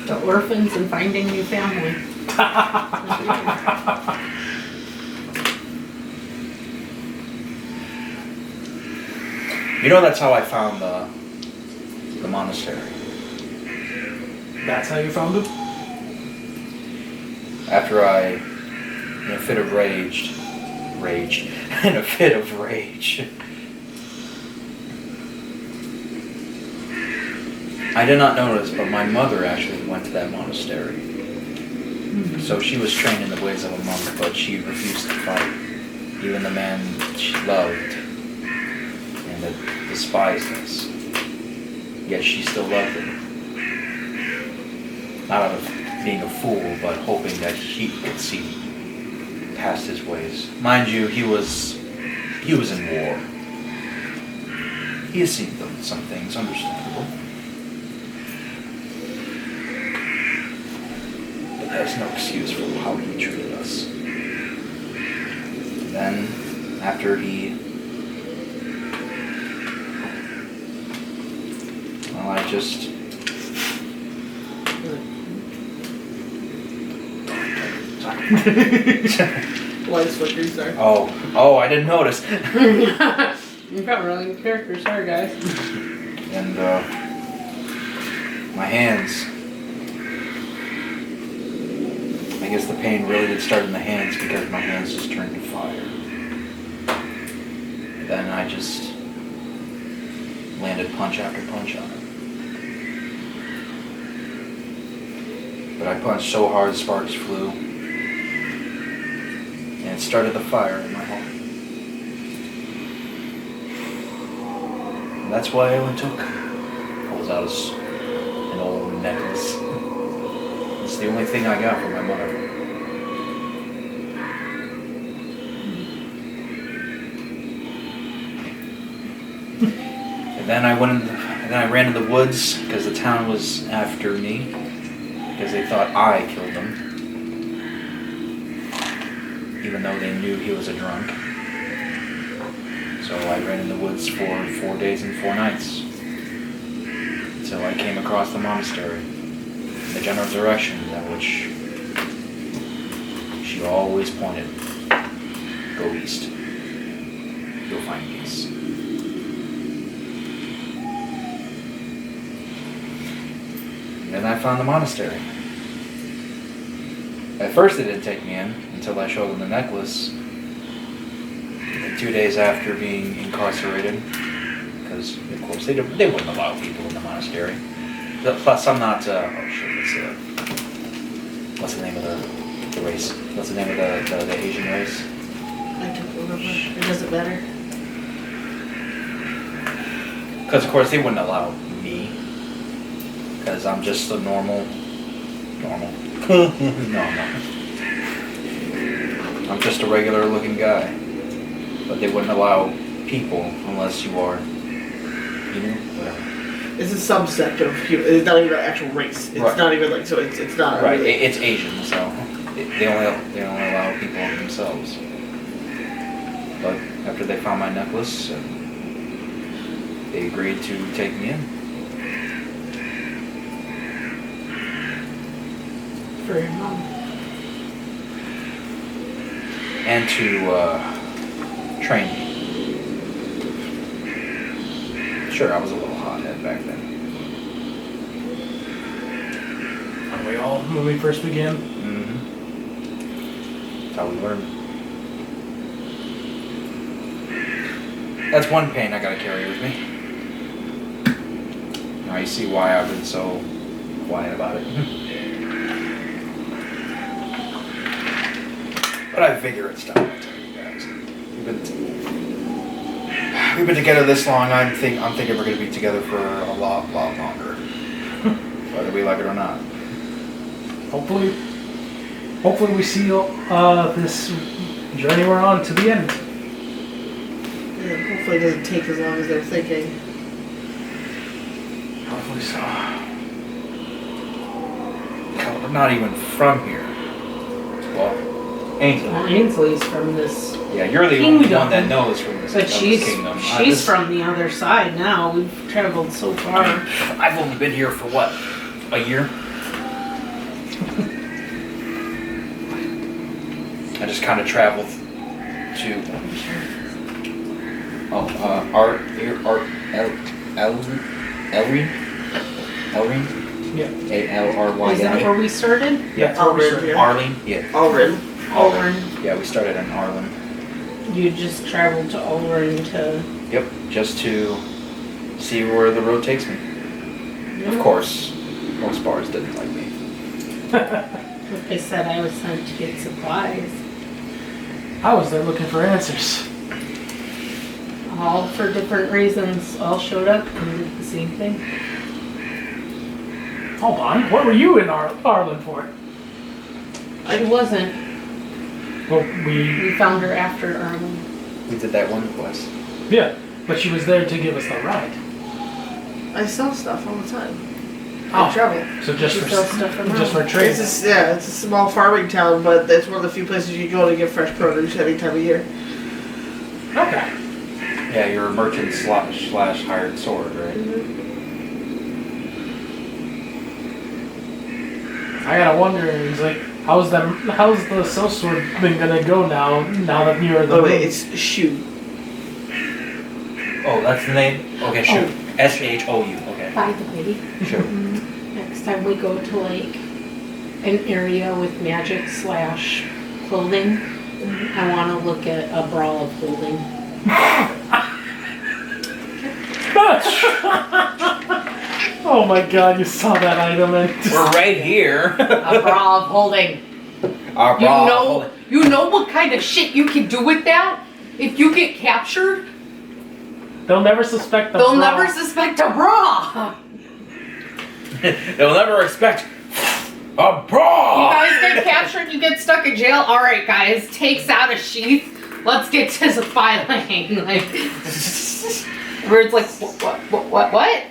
The orphans and finding new family. You know, that's how I found the monastery. That's how you found him? After I, in a fit of rage, I did not notice, but my mother actually went to that monastery. So she was trained in the ways of a monk, but she refused to fight. Even the man she loved and that despised us. Yet she still loved him. Not out of being a fool, but hoping that he could see past his ways. Mind you, he was in war. He has seen some things, understandable. But there's no excuse for how he treated us. Then, after he... Well, I just... Light switcher, sorry. Oh, I didn't notice. You've got really good characters, sorry guys. And, my hands. I guess the pain really did start in the hands because my hands just turned to fire. Then I just landed punch after punch on him. But I punched so hard sparks flew. And it started the fire in my heart. And that's why I went took. Pulls out an old necklace. It's the only thing I got from my mother. And then I ran in the woods because the town was after me because they thought I killed them, even though they knew he was a drunk. So I ran in the woods for 4 days and 4 nights until I came across the monastery in the general direction at which she always pointed. Go east. You'll find peace. Then I found the monastery. At first they didn't take me in until I showed them the necklace. And 2 days after being incarcerated, because of course they wouldn't allow people in the monastery. Plus I'm not, what's the name of the race? What's the name of the Asian race? I took over, it doesn't matter. Because of course they wouldn't allow me. Because I'm just a normal. No, I'm not. I'm just a regular looking guy. But they wouldn't allow people unless you are Whatever. It's a subsect of human. It's not even an actual race. It's Right. not even like so. It's not Right. Really, It's Asian, so they only allow people themselves. But after they found my necklace, they agreed to take me in. For your mom. And to train me. Sure, I was a little hothead back then. Aren't we all when we first began? Mm-hmm. That's how we learned. That's one pain I gotta carry with me. Now you see why I've been so quiet about it. But I figure it's time to tell you guys. We've been together this long. I'm thinking we're gonna be together for a lot longer, whether we like it or not. Hopefully we see this journey we're on to the end. yeah, hopefully it doesn't take as long as they're thinking. Hopefully so. Hell, we're not even from here. Well, Ainsley. Ainsley's from this, Yeah, you're the Kingdom. only one that knows from this, but of she's this kingdom. she's from the other side now. We've traveled so far. I've only been here for what? A year? I just kind of traveled to. Elrine? Yeah. Is that A-L-R-Y-N. where we started? Yeah. Already, Arlene? Yeah. Already. Ulrun. Yeah, we started in Arlen. You just traveled to Ulrun to. Yep, just to see where the road takes me. Of course, most bars didn't like me. Like I said, I was sent to get supplies. I was there looking for answers. All for different reasons. All showed up and did the same thing. Hold on, what were you in Arlen for? She wasn't. Well, We found her after Arlen. We did that one quest. yeah, but she was there to give us the ride. I sell stuff all the time. Oh. I travel. So just She for sells stuff around. just for trade. It's a small farming town, but it's one of the few places you go to get fresh produce any time of year. Okay. Yeah, you're a merchant slash hired sword, right? I gotta wonder, it's like, how's the sellsword thing gonna go now that you're the Oh wait, it's shoot. Oh, that's the name? Okay, shoot. S-H-O-U, okay. By the way, Sure. next time we go to like an area with magic slash clothing, I want to look at a bra of holding. Oh my god, you saw that item and We're right here. A bra of holding. Our bra. You know what kind of shit you can do with that? If you get captured, they'll never suspect the they'll bra. never suspect a bra. They'll never expect a You bra. guys get captured, you get stuck in jail. All right, guys, takes out a sheath. Let's get to the filing. Like, where it's like, what?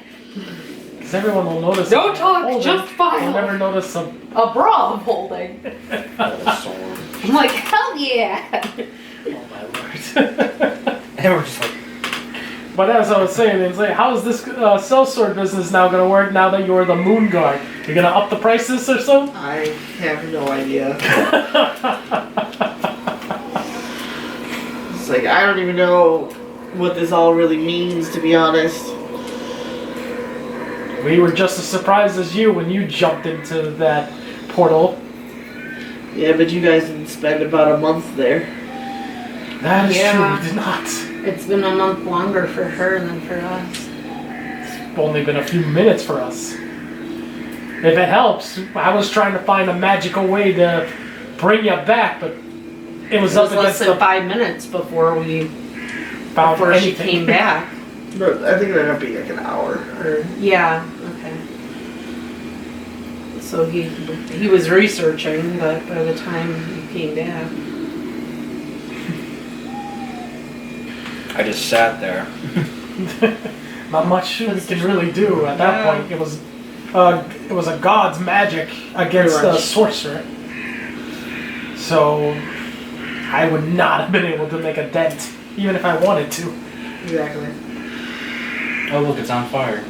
Because everyone will notice. Don't talk, holding. just file. They'll never notice some. A bra of holding. Sword. I'm like, hell yeah. Oh my lord. And we're just like, But as I was saying, it's like, how is this sellsword business now going to work now that you're the moon guard? You're going to up the prices or something? I have no idea. It's like I don't even know what this all really means, to be honest. We were just as surprised as you when you jumped into that portal. Yeah, but you guys didn't spend about a month there. That is Yeah. true, we did not. It's been a month longer for her than for us. It's only been a few minutes for us. If it helps, I was trying to find a magical way to bring you back, but it was It up was less against than the 5 minutes before she anything. came back. But I think it ended up being like an hour. Or Yeah, okay. So he was researching, but by the time he came back. I just sat there. Not much we can really do at that point. It was a god's magic against a sorcerer. So I would not have been able to make a dent, even if I wanted to. Exactly. Oh, look, it's on fire.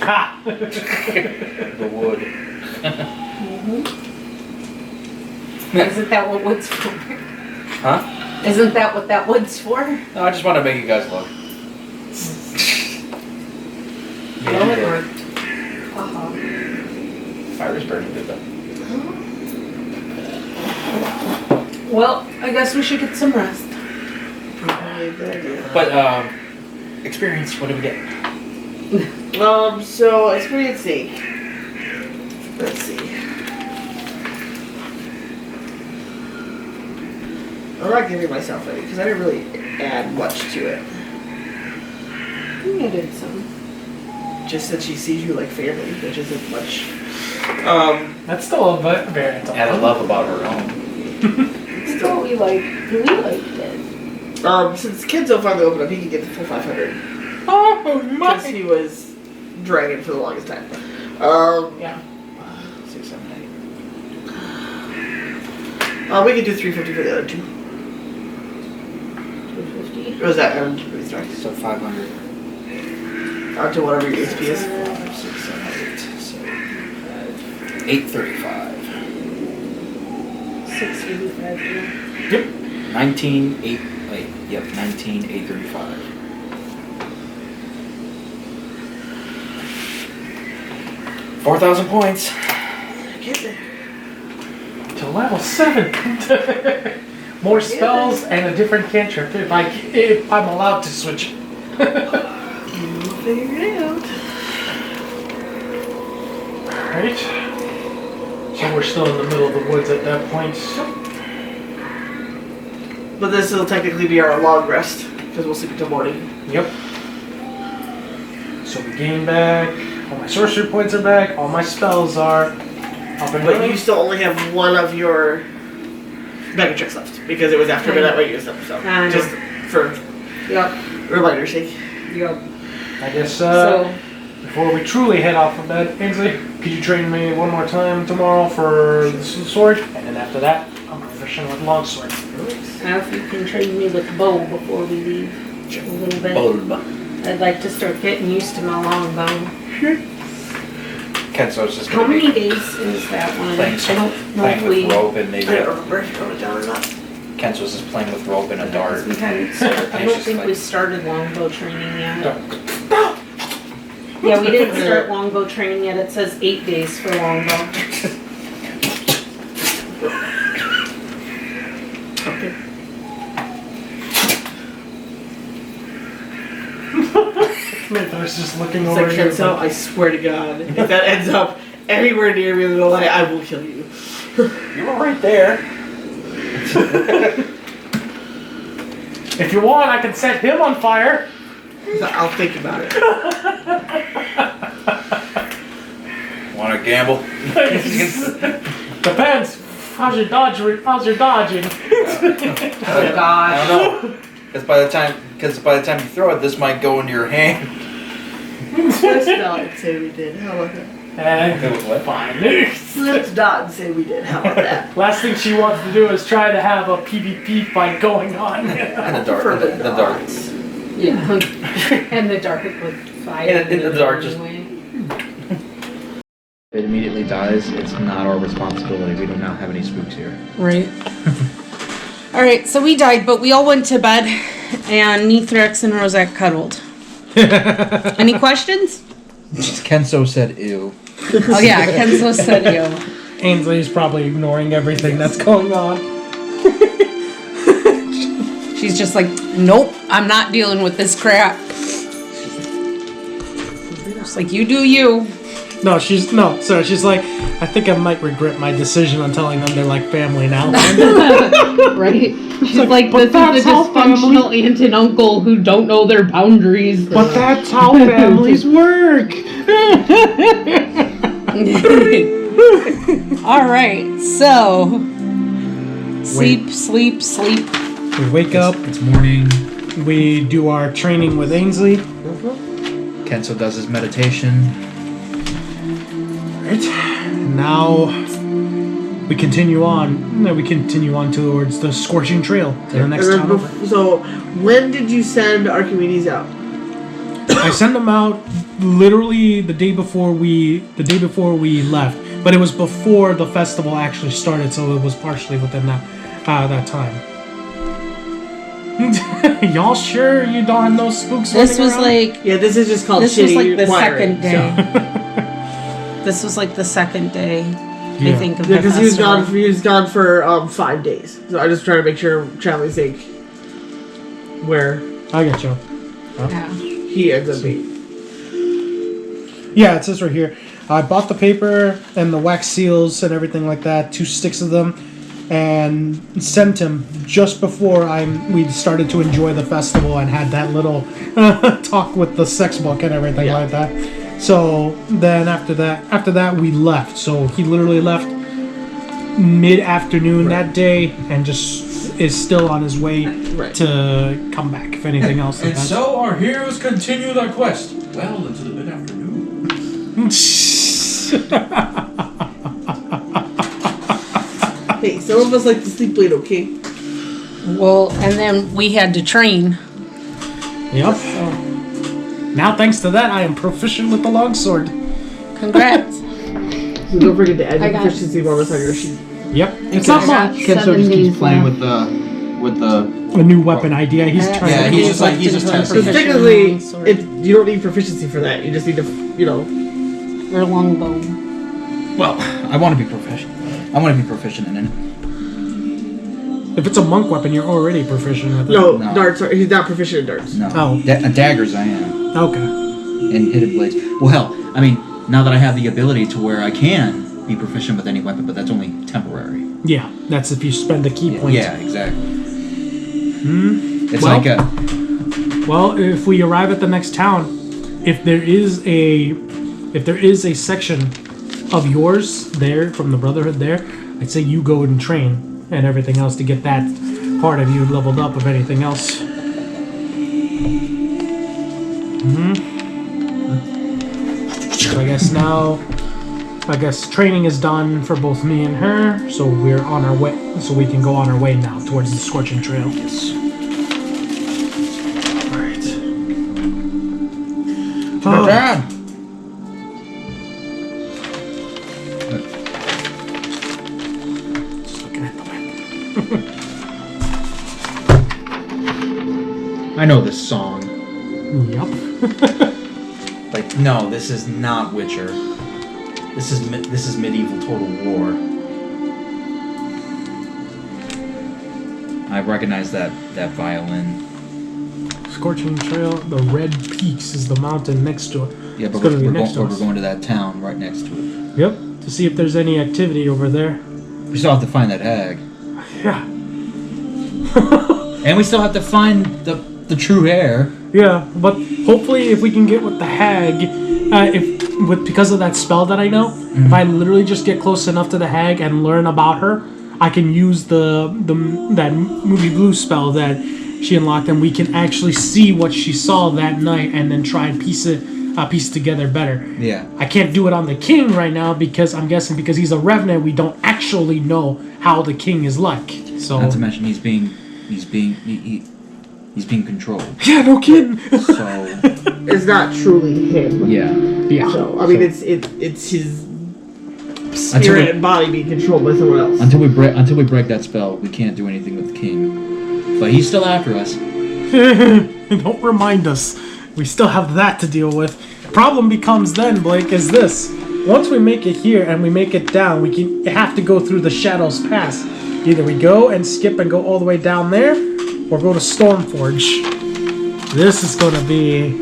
Ha! The wood. Isn't that what wood's for? Huh? Isn't that what that wood's for? No, I just want to make you guys look. Well, it Yeah, worked. fire is burning good though. Well, I guess we should get some rest. But experience. What do we get? So experience sake. Let's see. I'm not giving myself any because I didn't really add much to it. I did some. Just that she sees you like family, which isn't much. That's still a variant. Add a love about her own. So we liked it. Since Kenzo finally opened up, he could get the full 500 Oh because he was dragging for the longest time. Yeah. 6, 7, 8. We could do 350 for the other two. 250. Or was that? Sorry. So 500. To whatever your HP is. 6, 7, 8. So 835. 685. Yep. 19,8. Wait, yep, 19,835. $4,000 points. Get there. To level 7. More spells and a different cantrip if I'm allowed to switch it. Figure it out. Alright. So we're still in the middle of the woods at that point. But this will technically be our long rest because we'll sleep until morning. Yep. So we gain back. All my sorcery points are back. All my spells are up and But running. you still only have one of your mega tricks left because it was after midnight when you used them. So I know. just for Yep. reminder's sake. Yep. I guess So, before we truly head off of bed, Ainsley, could you train me one more time tomorrow for the sword? And then after that, I'm proficient with longsword. now if you can train me with bow before we leave a little bit. Bulb. I'd like to start getting used to my long bow. Kenzo's just How gonna many be days is that one? playing, I don't know playing if with we... rope and I maybe don't remember if you wrote it down or not. Kenzo's just playing with rope and a dart. We hadn't started, I don't think we started longbow training yet. Yeah, we didn't start longbow training yet. It says 8 days for longbow. Okay. Minthos just looking It's over like here. Kenzo, I swear to God, if that ends up anywhere near me in the light, I will kill you. You were right there. If you want, I can set him on fire. So I'll think about it. Want to gamble? Depends. How's your dodging? Oh I gosh. don't know. Because by the time you throw it, this might go into your hand. Let's not say we did. How about that? Fine. Let's not say we did. How about that? Last thing she wants to do is try to have a PvP fight going on. And the dart. For The dart. Yeah. And the dark would fire. In the dark, just- anyway. It immediately dies. It's not our responsibility. We do not have any spooks here. Right. All right, so we died, but we all went to bed, and Nithrex and Rosette cuddled. Any questions? Kenzo said ew. Oh yeah, Kenzo said you. Ainsley's probably ignoring everything that's going on. She's just like, nope, I'm not dealing with this crap. It's like, you do you. She's like, I think I might regret my decision on telling them they're like family now. Right? She's like, but this is that's the how dysfunctional aunt and uncle who don't know their boundaries. But that's how families work. All right, so sleep. We wake up. It's morning. We do our training with Ainsley. Kenzo does his meditation. Right. Now we continue on. We continue on towards the Scorching Trail to the next town over. So, when did you send Archimedes out? I sent them out literally the day before we left, but it was before the festival actually started, so it was partially within that time. Y'all sure you don't have no spooks? This running was around? like Yeah, this is just called this shitty was like the wiring, second day. This was like the second day. Yeah. I think of Yeah, the because festival. he was gone for 5 days. So I just try to make sure Charlie's sake where I got you. Yeah. he ends up being. Yeah, it says right here. I bought the paper and the wax seals and everything like that, 2 sticks of them, and sent him just before we started to enjoy the festival and had that little talk with the sex book and everything like that. So then after that we left. So he literally left mid-afternoon that day and just is still on his way to come back if anything else like And that. so our heroes continue their quest well into the mid-afternoon. Hey, some of us like to sleep late, okay? Well, and then we had to train. Yep. Now thanks to that I am proficient with the longsword. Congrats. So don't forget to add I your got proficiency bonus on your sheet. Yep. It's not much. Kenzo just keeps playing with the A new weapon idea. He's trying Yeah, to he's just like- he's just testing So it. technically, you don't need proficiency for that. You just need to, Or longbow. Well, I want to be proficient. I want to be proficient in it. If it's a monk weapon, you're already proficient with it. No, No. darts. He's not proficient in darts. No. Oh. Daggers I am. Okay. And hidden blades. Well, hell, I mean, now that I have the ability to where I can be proficient with any weapon, but that's only temporary. Yeah, that's if you spend the key point. Yeah, exactly. It's Well- like a... Well, if we arrive at the next town, if there is a section of yours there from the Brotherhood there, I'd say you go and train and everything else to get that part of you leveled up. If anything else. So I guess training is done for both me and her, so we're on our way. So we can go on our way now towards the Scorching Trail. Yes. Alright. Dad! Just looking at the map. I know this song. Yep. Like, no, this is not Witcher. This is medieval Total War. I recognize that violin. Scorching Trail, the Red Peaks is the mountain next to it. Yeah, but It's gonna be we're next to us. going to that town right next to it. Yep, to see if there's any activity over there. We still have to find that hag. Yeah. And we still have to find the true heir. Yeah, but hopefully if we can get with the hag, because of that spell that I know, if I literally just get close enough to the hag and learn about her, I can use that movie blue spell that she unlocked, and we can actually see what she saw that night, and then try and piece it together better. Yeah. I can't do it on the king right now because I'm guessing because he's a revenant, we don't actually know how the king is like. So Not to mention he's being controlled. yeah, no kidding. So It's not truly him. yeah. Yeah. So I mean, it's his spirit and body being controlled by someone else. Until we break that spell, we can't do anything with the king. But he's still after us. Don't remind us. We still have that to deal with. Problem becomes then, Blake, is this. Once we make it here and we make it down, we have to go through the Shadows Pass. Either we go and skip and go all the way down there, or go to Stormforge. This is going to be...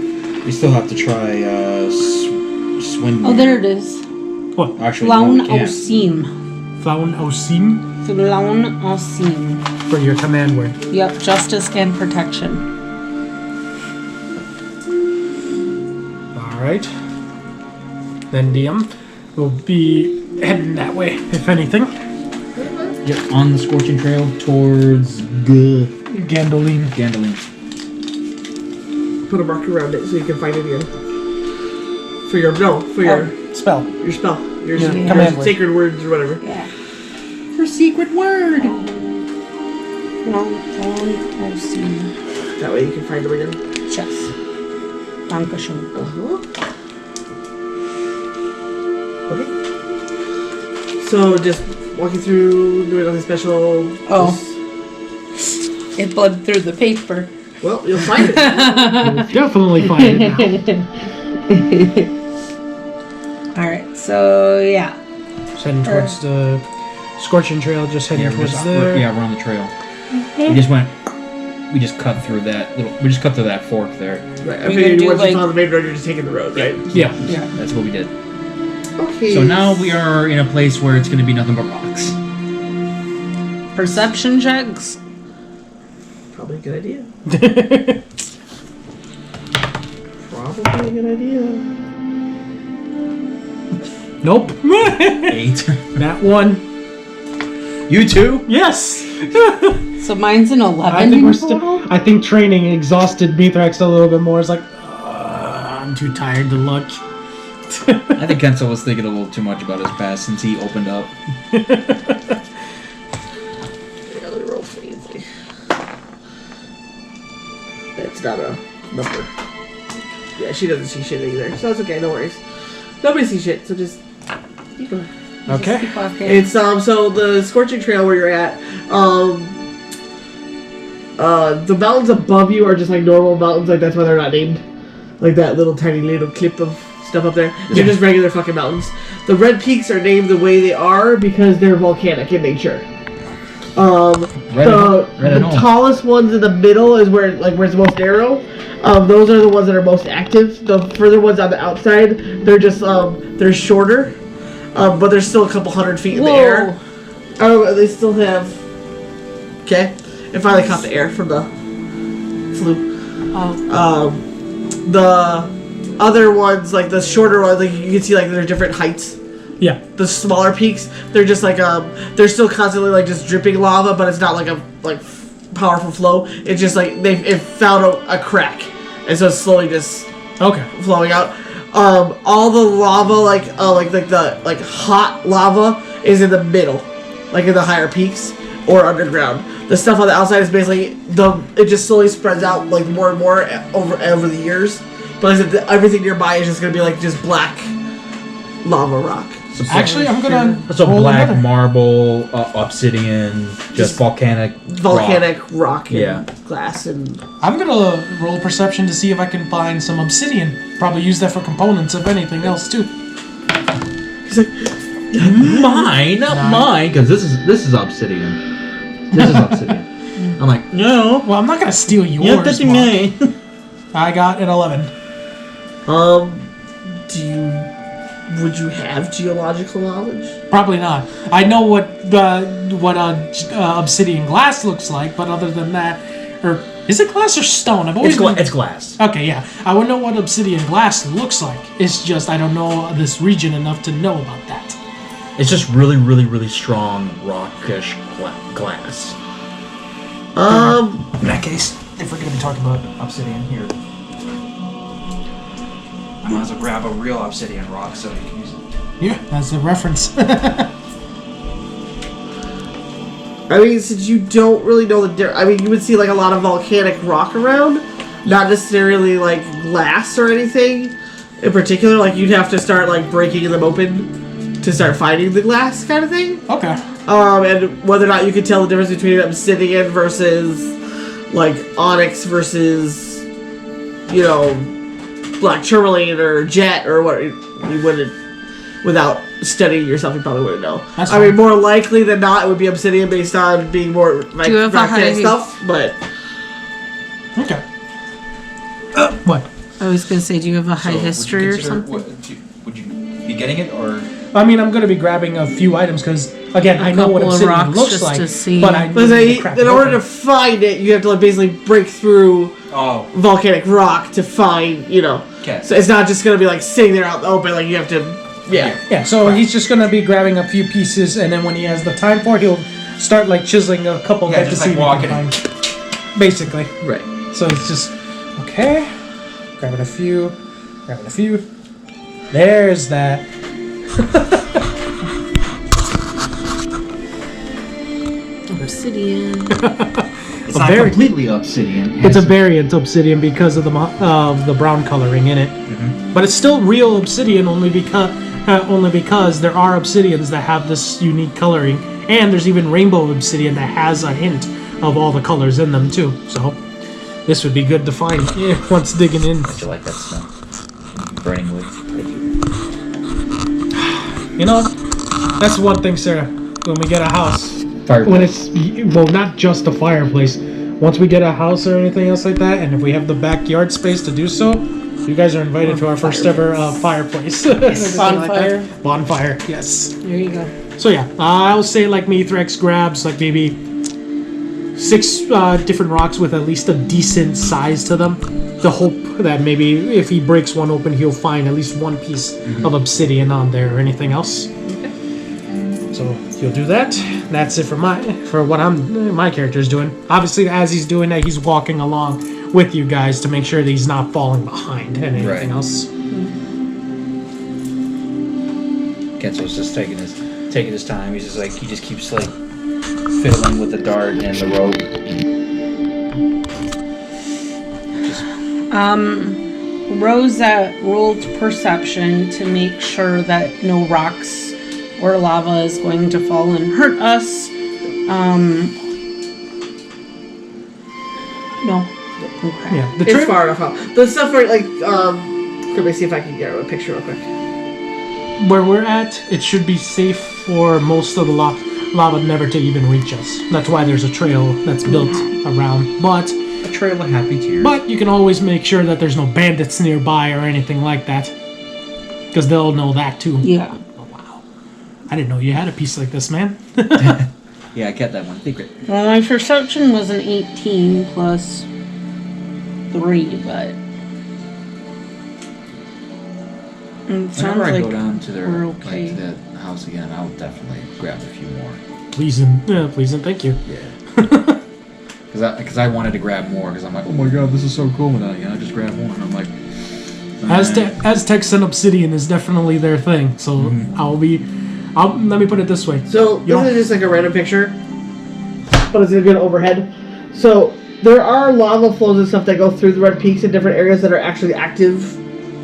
We still have to try Swindon. Oh, there it is. What? Actually, no, Flaun we can't. Osim. Flaun Osim Flaun Osim. for your command word. Yep, justice and protection. Alright. Then DM will be heading that way, if anything. Yep, on the Scorching Trail towards Gandoline. Gandoline. put a marker around it so you can find it again. For your Spell. your spell, your command word. sacred words or whatever. Yeah. Her secret word. No, I've seen That way you can find them again. chess. Dankeschön. Okay. So just walking through, doing nothing special. Oh. It bled through the paper. Well, you'll find it. Definitely find it now. Alright, so yeah. Just heading towards the Scorching Trail, just heading towards there. we're on the trail. We just cut through that fork there. Right. I We figured could do, once like- you found the main road, you're just taking the road, right? Yeah. Yeah. That's what we did. Okay. So now we are in a place where it's going to be nothing but rocks. Perception checks. Probably a good idea. Probably a good idea. Nope. 8. That one. You too? Yes. So mine's an 11 I think in we're total? I think training exhausted Mithrax a little bit more. It's like, I'm too tired to look. I think Kenzo was thinking a little too much about his past since he opened up. Yeah, let me roll for easy. That's not a number. Yeah, she doesn't see shit either, so it's okay, no worries. Nobody sees shit, so just keep going. Okay. Keep walking. It's so the Scorching Trail where you're at, the mountains above you are just like normal mountains, like that's why they're not named. Like that little tiny little clip of stuff up there. They're just regular fucking mountains. The red peaks are named the way they are because they're volcanic in nature. The tallest ones in the middle is where it's the most narrow. Those are the ones that are most active. The further ones on the outside, they're just they're shorter, but they're still a couple hundred feet in the air. Oh, they still have. Okay, it finally caught the air from the flu. The other ones, like the shorter ones, like you can see, like they're different heights. Yeah. The smaller peaks, they're just like they're still constantly like just dripping lava, but it's not like a powerful flow. It's just like it found a crack, and so it's slowly just flowing out. All the lava, like the hot lava, is in the middle, like in the higher peaks or underground. The stuff on the outside is basically it just slowly spreads out like more and more over the years. But like I said, everything nearby is just gonna be like just black lava rock. Actually, I'm gonna. So roll black another. marble, volcanic rock and Yeah. glass and I'm gonna roll perception to see if I can find some obsidian. Probably use that for components, if anything else, too. he's like, Mine, not mine, because this is obsidian. This is obsidian. I'm like, no. Well, I'm not gonna steal yours. Mark. I got an 11. would you have geological knowledge? Probably not. I know what obsidian glass looks like, but other than that, or is it glass or stone? I've always It's glass. Okay, yeah. I would know what obsidian glass looks like. It's just I don't know this region enough to know about that. It's just really, really, really strong rockish glass. In that case, if we're gonna be talking about obsidian here, I might as well grab a real obsidian rock so you can use it. yeah, that's a reference. I mean, since you don't really know the difference, I mean, you would see like a lot of volcanic rock around, not necessarily like glass or anything in particular. Like you'd have to start like breaking them open to start finding the glass kind of thing. Okay. And whether or not you could tell the difference between obsidian versus like onyx versus, you know, black tourmaline or jet or what, you wouldn't, without studying yourself, you probably wouldn't know. That's I mean, fine. more likely than not, it would be obsidian based on being more like Do you have a volcanic high- stuff, but Okay. What? I was gonna say, do you have a high So, history or would you consider- something? would you be getting it, or I mean, I'm gonna be grabbing a few items because, again, I know what couple of obsidian rocks looks just like, to see. but I But need to crack in it order open. to find it, you have to like basically break through volcanic rock to find, you know. Okay. So it's not just gonna be like sitting there out in the open. Like you have to, yeah. Yeah, so he's just gonna be grabbing a few pieces, and then when he has the time for it, he'll start like chiseling a couple Yeah, bits to just see like what he walking can find. Basically. Right. So it's just okay. Grabbing a few. There's that. Obsidian. It's not completely obsidian. It's a variant obsidian because of the brown coloring in it. Mm-hmm. But it's still real obsidian only because there are obsidians that have this unique coloring, and there's even rainbow obsidian that has a hint of all the colors in them too. So this would be good to find once digging in. How'd you like that smell? Burning wood. You know, that's one thing, Sarah. When we get a house, Fireplace. when it's not just a fireplace. Once we get a house or anything else like that, and if we have the backyard space to do so, you guys are invited to our first ever fireplace. Bonfire. Bonfire, yes. There you go. So yeah, I'll say like Mithrax grabs like maybe 6 different rocks with at least a decent size to them. The hope that maybe if he breaks one open, he'll find at least one piece of obsidian on there or anything else. So he'll do that. That's it for what my character's doing. Obviously, as he's doing that, he's walking along with you guys to make sure that he's not falling behind and anything else. Kenzo's just taking his time. He's just like he just keeps like fiddling with the dart and the rope. Rosa rolled perception to make sure that no rocks or lava is going to fall and hurt us. No. Okay. Yeah, the It's trick. far enough out. The stuff where, like, let me see if I can get a picture real quick. Where we're at, it should be safe for most of the lava never to even reach us. That's why there's a trail that's built around. But A trail of happy tears. you can always make sure that there's no bandits nearby or anything like that. Because they'll know that too. Yeah. Oh, wow. I didn't know you had a piece like this, man. Yeah, I kept that one secret. Well, my perception was an 18 plus 3, but it sounds Whenever I like go down to their we're okay. like to that house again, I'll definitely grab a few more. Please and thank you. Yeah. Because I wanted to grab more because I'm like, oh my god, this is so cool, and I just grabbed one. And I'm like, Aztecs and obsidian is definitely their thing. So let me put it this way. So this is just like a random picture, but it's a good overhead. So there are lava flows and stuff that go through the red peaks in different areas that are actually active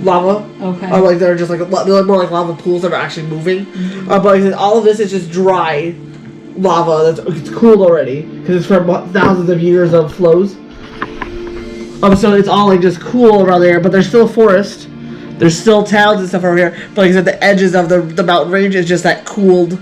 lava. Okay. Like they're just like they're more like lava pools that are actually moving. But like I said, all of this is just dry lava it's cooled already because it's from thousands of years of flows. So it's all like just cool around there, but there's still a forest. There's still towns and stuff over here, but like I said, the edges of the mountain range is just that cooled,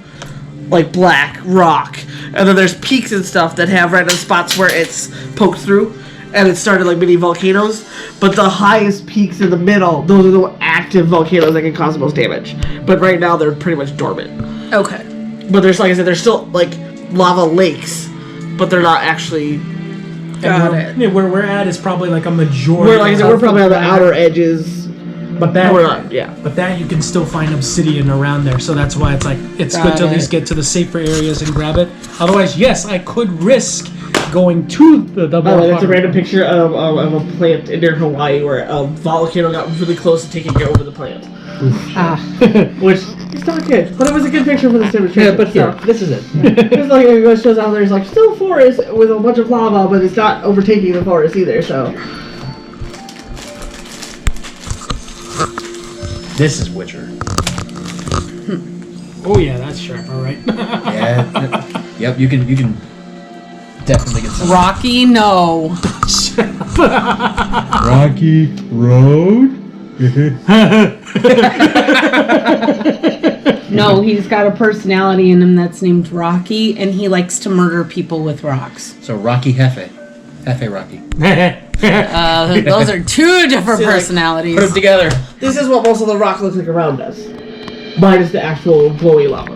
like black rock. And then there's peaks and stuff that have random spots where it's poked through, and it started like mini volcanoes. But the highest peaks in the middle, those are the active volcanoes that can cause the most damage. But right now they're pretty much dormant. Okay. But there's, like I said, there's still like lava lakes, but they're not actually. Got it. Yeah, where we're at is probably like a majority. We're like I said, we're of probably on the that. outer edges. But that We're not, yeah. But that you can still find obsidian around there, so that's why it's like it's Got good to at it. least get to the safer areas and grab it. Otherwise, yes, I could risk going to the double. Oh, it's a random picture of a plant near Hawaii where a volcano got really close to taking over the plant. Which it's not good, but it was a good picture for the demonstration. Yeah, but here, this is it. It's like it shows out there's like still forest with a bunch of lava, but it's not overtaking the forest either. So This is Witcher. Oh yeah, that's sharp. All right. Yeah. Yep. You can definitely get some. Rocky, no. Rocky Road. No, he's got a personality in him that's named Rocky, and he likes to murder people with rocks. So Rocky Hefe. Hefe Rocky. Those are two different See, like, personalities. Put them together. this is what most of the rock looks like around us, minus the actual glowy lava.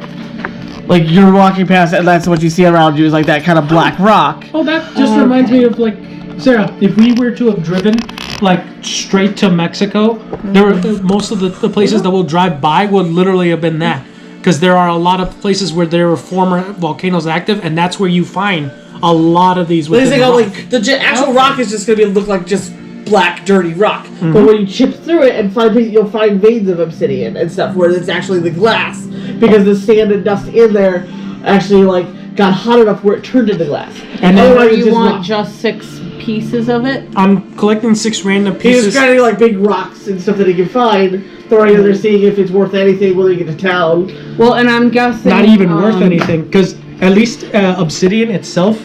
Like you're walking past, and that's what you see around you is like that kind of black rock. Oh, that just reminds me of like Sarah. If we were to have driven like straight to Mexico, there were most of the places that we'll drive by would literally have been that, because there are a lot of places where there were former volcanoes active, and that's where you find a lot of these. But it's within like, rock. like the actual rock is just gonna look like just black, dirty rock. But when you chip through it and find things, you'll find veins of obsidian and stuff where it's actually the glass, because the sand and dust in there actually like got hot enough where it turned into glass. And then otherwise, You it's want rock. just 6 pieces of it? I'm collecting 6 random He's pieces. finding like big rocks and stuff that he can find, throwing in there, seeing if it's worth anything when you get to town. Well, and I'm guessing Not even worth anything, because at least obsidian itself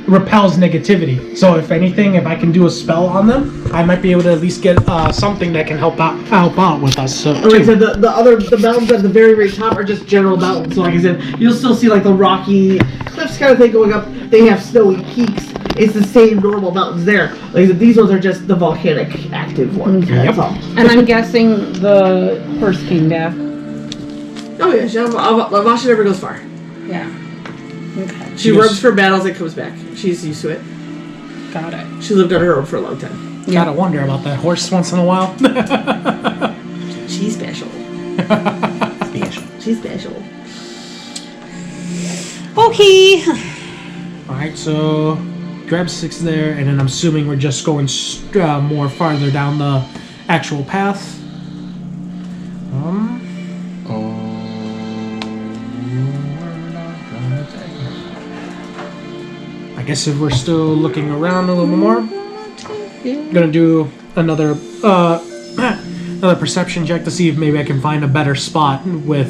repels negativity. So if anything, if I can do a spell on them, I might be able to at least get something that can help out with us. So Like I said, the mountains at the very, very top are just general mountains. So like I said, you'll still see like the rocky cliffs kind of thing going up. They have snowy peaks. It's the same normal mountains there. Like I said, these ones are just the volcanic active ones. That's all. And I'm guessing the horse came back. Oh yeah, Masha never goes far. Yeah. Okay. She runs for battles and comes back. She's used to it. Got it. She lived on her own for a long time. gotta wonder about that horse once in a while. She's special. She's special. Okay. Alright, so grab 6 there, and then I'm assuming we're just going more farther down the actual path. I guess if we're still looking around a little more, I'm gonna do another another perception check to see if maybe I can find a better spot with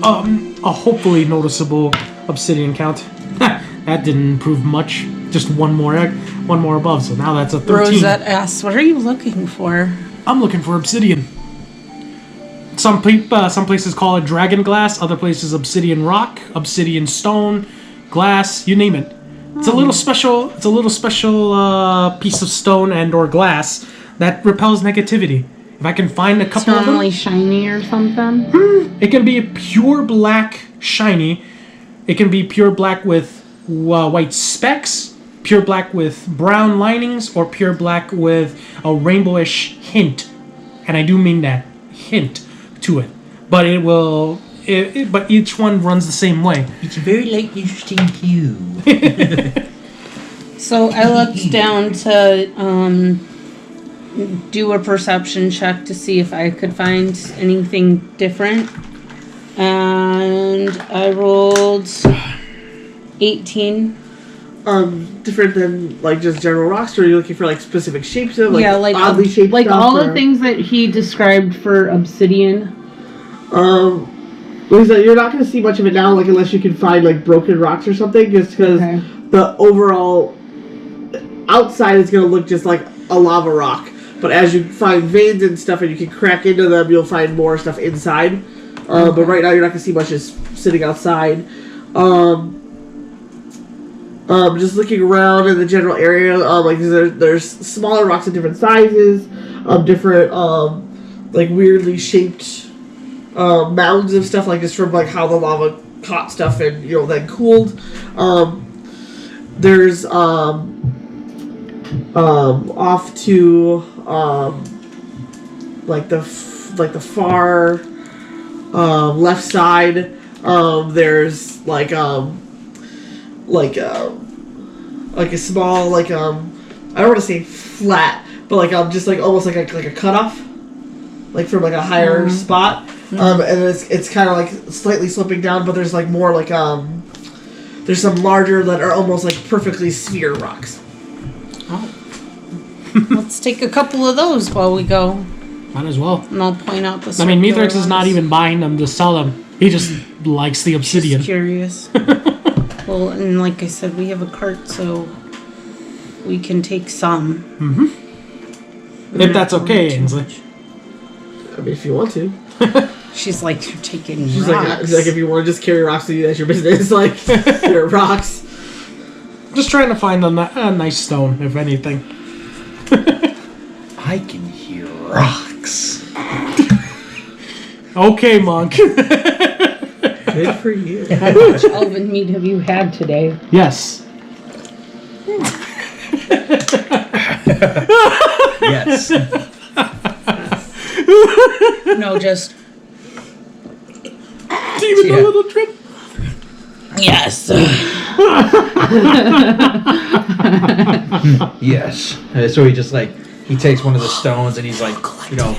a hopefully noticeable obsidian count. That didn't improve much. Just one more above, so now that's a 13. Rosette asks, what are you looking for? I'm looking for obsidian. Some places call it dragon glass, other places obsidian rock, obsidian stone, glass, you name it. It's a little special. It's a little special piece of stone and/or glass that repels negativity. If I can find a It's couple of them, normally shiny or something. it can be a pure black shiny. It can be pure black with white specks, pure black with brown linings, or pure black with a rainbowish hint. And I do mean that hint to it. But it will. But each one runs the same way. It's a very like interesting hue. So I looked down to do a perception check to see if I could find anything different. And I rolled 18. Different than like just general rocks, or are you looking for like specific shapes of like, oddly shaped like stuff, all or? the things that he described for obsidian. Lisa, you're not going to see much of it now, like unless you can find like broken rocks or something, just because the overall outside is going to look just like a lava rock. But as you find veins and stuff, and you can crack into them, you'll find more stuff inside. But right now, you're not going to see much just sitting outside. Just looking around in the general area, like there's smaller rocks of different sizes, different like weirdly shaped mounds of stuff, like just from like how the lava caught stuff and then cooled. There's off to like the far left side. There's like a small I don't want to say flat, but like just like almost like a cutoff, like from like a higher spot. And it's kind of like slightly sloping down, but there's like more like there's some larger that are almost like perfectly sphere rocks. Let's take a couple of those while we go. Might as well. And I'll point out the I mean, circular Mithrix is not ones. even buying them to sell them. He just likes the obsidian. Just curious. Well, and like I said, we have a cart, so we can take some. If that's okay, Ainsley. I mean, if you want to. She's like, you're taking She's rocks. like, if you want to just carry rocks to you, that's your business. Like, they're rocks. Just trying to find a nice stone, if anything. I can hear rocks. Okay, monk. Good for you. How much elven meat have you had today? Yes. Yes. No, just Even a little drip. yes. Yes. So he just like he takes one of the stones and he's like, you know,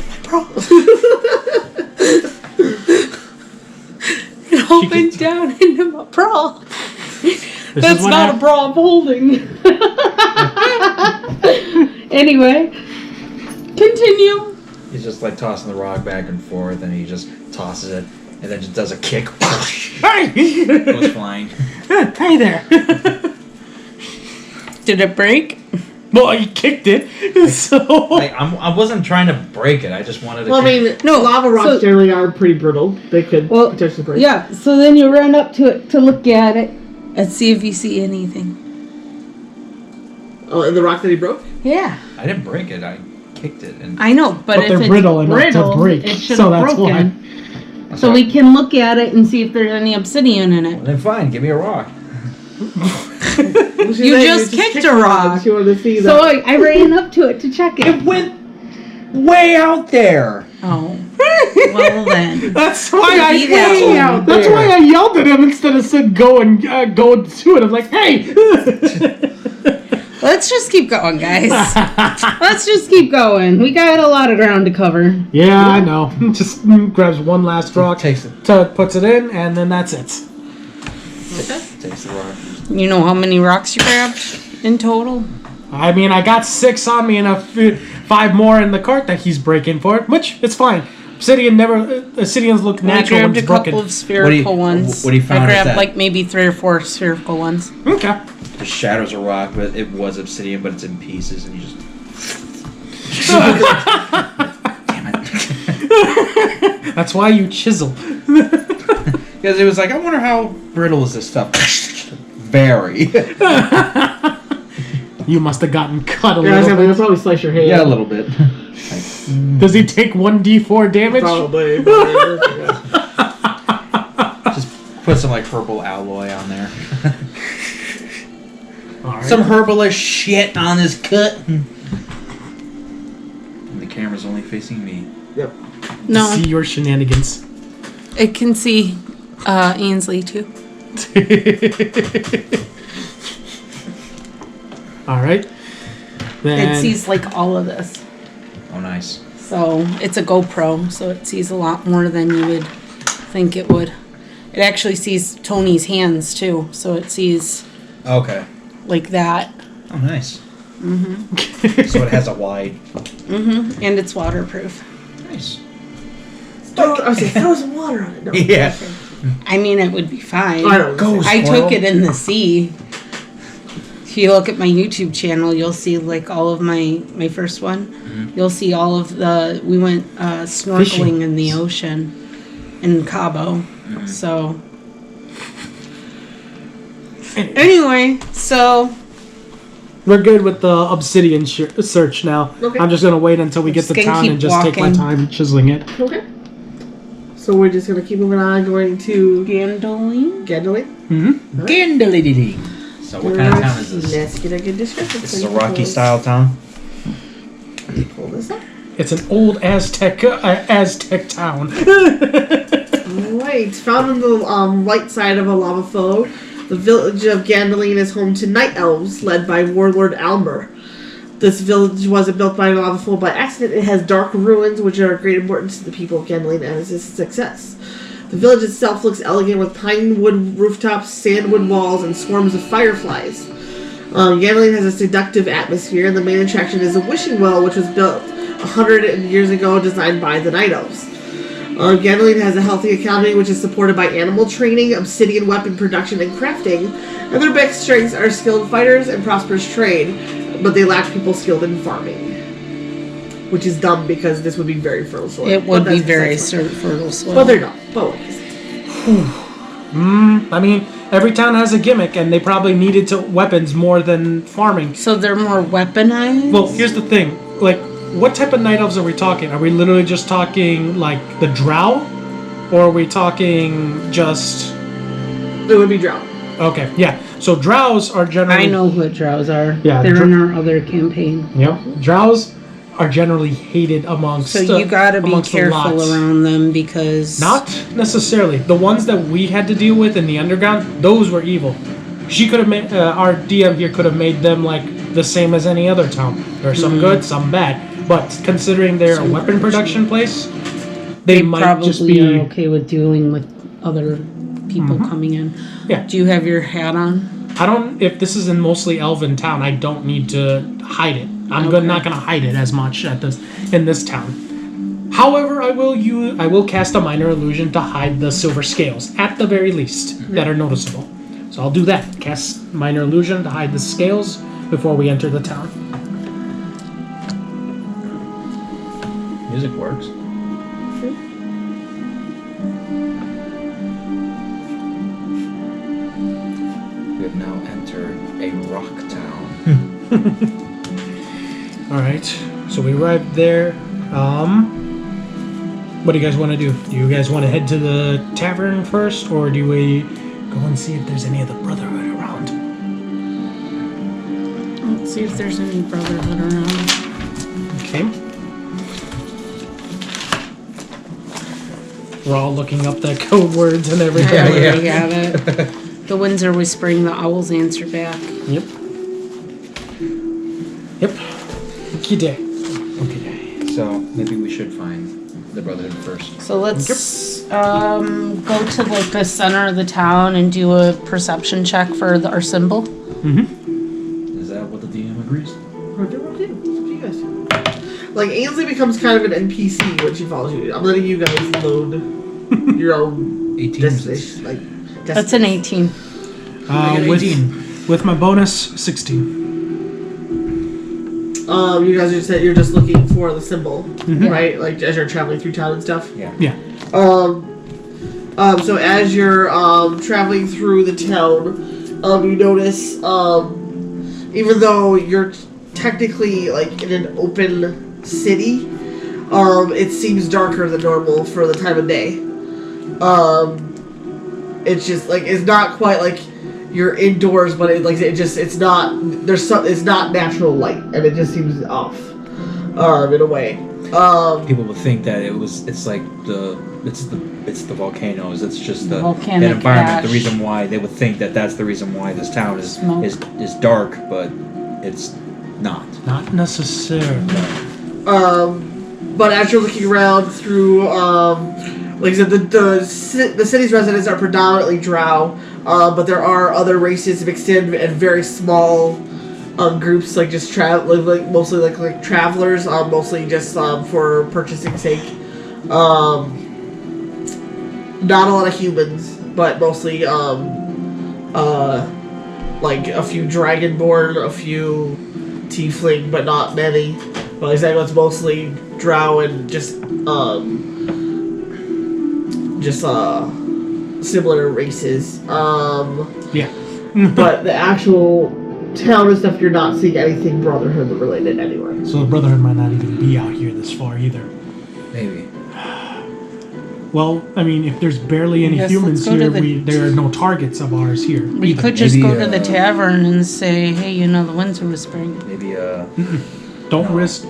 Up and down into my bra. This That's is what not a bra I'm holding. Anyway, continue. he's just like tossing the rock back and forth, and he just tosses it, and then just does a kick, Hey! goes flying. Hey there. Did it break? Well, he kicked it, so. Like, I wasn't trying to break it. I just wanted to. Well, I mean, No, lava rocks so- generally are pretty brittle. They could Well, potentially break. Yeah, so then you run up to it to look at it and see if you see anything. Oh, and the rock that he broke? Yeah, I didn't break it. I kicked it, and I know, but if they're it's brittle enough to brittle, break, it should so have that's broken. that's So why- we can look at it and see if there's any obsidian in Well, it. then fine, give me a rock. You just kicked a rock. She wanted to see So that. I ran up to it to check it. It went way out there. Oh, well then. That's why I Be that yelled. way out That's there. why I yelled at him instead of said go and go to it. I'm like, hey. Let's just keep going, guys. Let's just keep going. We got a lot of ground to cover. Yeah, I know. Just grabs one last rock, Takes it. puts it in, and then that's it. Takes the rock. You know how many rocks you grabbed in total? I mean, I got 6 on me and 5 more in the cart that he's breaking for it, which it's fine. Obsidians look I natural when grabbed a it's broken. couple of spherical ones. what do you found I is grabbed that- like maybe 3 or 4 spherical ones. Okay. The shadows a rock, but it was obsidian, but it's in pieces, and you just. Damn it. That's why you chisel. Because it was like, I wonder how brittle is this stuff. Very. You must have gotten cut a Yeah, I was little gonna bit. probably slice your hand. Yeah, a little bit. Does he take 1d4 damage? Probably. Just put some like herbal alloy on there. Alright. Some herbalist shit on his cut. And the camera's only facing me. Yep. No, See your shenanigans. it can see Ainsley too. Alright. Then It sees like all of this. Oh, nice. So it's a GoPro, so it sees a lot more than you would think it would. It actually sees Tony's hands too, so it sees Okay. like that. Oh, nice. So it has a wide. And it's waterproof. Nice. I was like, throw some water on it. No. Yeah. I mean, it would be fine. I don't Go, I squirrel. took it in the sea. If you look at my YouTube channel, you'll see like all of my first one. You'll see all of the. We went snorkeling Fishing. in the ocean in Cabo. So anyway, so we're good with the obsidian search now. Okay. I'm just gonna wait until we get Just to gonna town keep and just take my walking. time chiseling it. Okay. So we're just gonna keep moving on, going to Gandoline. Gandalf. Gandalidity. So what kind of town is this? Let's get a good description. This is a Rocky style town. Pull this up. It's an old Aztec town. Right, found on the right side of a lava flow, the village of Gandaline is home to night elves led by warlord Almer. This village wasn't built by a lava flow by accident. It has dark ruins, which are of great importance to the people of Gandaline as its success. The village itself looks elegant with pine wood rooftops, sandwood walls, and swarms of fireflies. Gandaline has a seductive atmosphere, and the main attraction is a wishing well, which was built 100 years ago, designed by the Night Elves. Gandaline has a healthy economy, which is supported by animal training, obsidian weapon production, and crafting. And their big strengths are skilled fighters and prosperous trade, but they lack people skilled in farming. Which is dumb because this would be very fertile soil. It would But be that's very besides the point. fertile soil. But they're not. But what is it? I mean, every town has a gimmick, and they probably needed weapons more than farming. So they're more weaponized? Well, here's the thing. Like, what type of night elves are we talking? Are we literally just talking, like, the drow? Or are we talking just... It would be drought. Okay, yeah. So drows are generally... I know who drows are. Yeah, They're in our other campaign. Yep. Drows are generally hated amongst... So you gotta be amongst the careful lots. around them because... Not necessarily. The ones that we had to deal with in the underground, those were evil. She could have made... our DM here could have made them, like, the same as any other town. There are some good, some bad. But considering they're a weapon production place, they might probably just be are okay with dealing with other people coming in. Yeah. Do you have your hat on? I don't. If this is in mostly elven town, I don't need to hide it. I'm not gonna hide it as much in this town. However, I will cast a minor illusion to hide the silver scales at the very least that are noticeable. So I'll do that. Cast minor illusion to hide the scales before we enter the town. Music works. We have now entered a rock town. All right. So we arrived there. What do you guys want to do? Do you guys want to head to the tavern first, or do we go and see if there's any of the Brotherhood around? Let's see if there's any Brotherhood around. Okay. We're all looking up the code words and everything. I already got it. The winds are whispering, the owls answer back. Yep. Okay. So maybe we should find the Brotherhood first. So let's go to like the center of the town and do a perception check for our symbol. Is that what the DM agrees? Like, Ainsley becomes kind of an NPC when she follows you. I'm letting you guys load your own 18. destination. Like, That's an 18. With my bonus, 16. You guys just said you're just looking for the symbol, right? Like, as you're traveling through town and stuff? Yeah. So as you're traveling through the town, you notice, even though you're technically like in an open city, it seems darker than normal for the time of day. It's just like it's not quite like you're indoors, but it's not natural light, and it just seems off, in a way. People would think that it's the volcanoes. It's just the Volcanic environment. ash. The reason why they would think that's the reason why this town is dark, but it's not. Not necessarily. But as you're looking around through, like I said, the city's residents are predominantly drow, but there are other races mixed in and very small groups, like just mostly like travelers, mostly just for purchasing sake. Not a lot of humans, but mostly like a few dragonborn, a few tiefling, but not many. But like I said, it's mostly drow and just similar races. But the actual town and stuff, you're not seeing anything Brotherhood related anywhere. So the Brotherhood might not even be out here this far either. Maybe. Well, I mean, if there's barely any Yes, humans let's go to here, there are no targets of ours here. We either. could just Maybe, go to the tavern and say, hey, the winds are whispering. Maybe Don't risk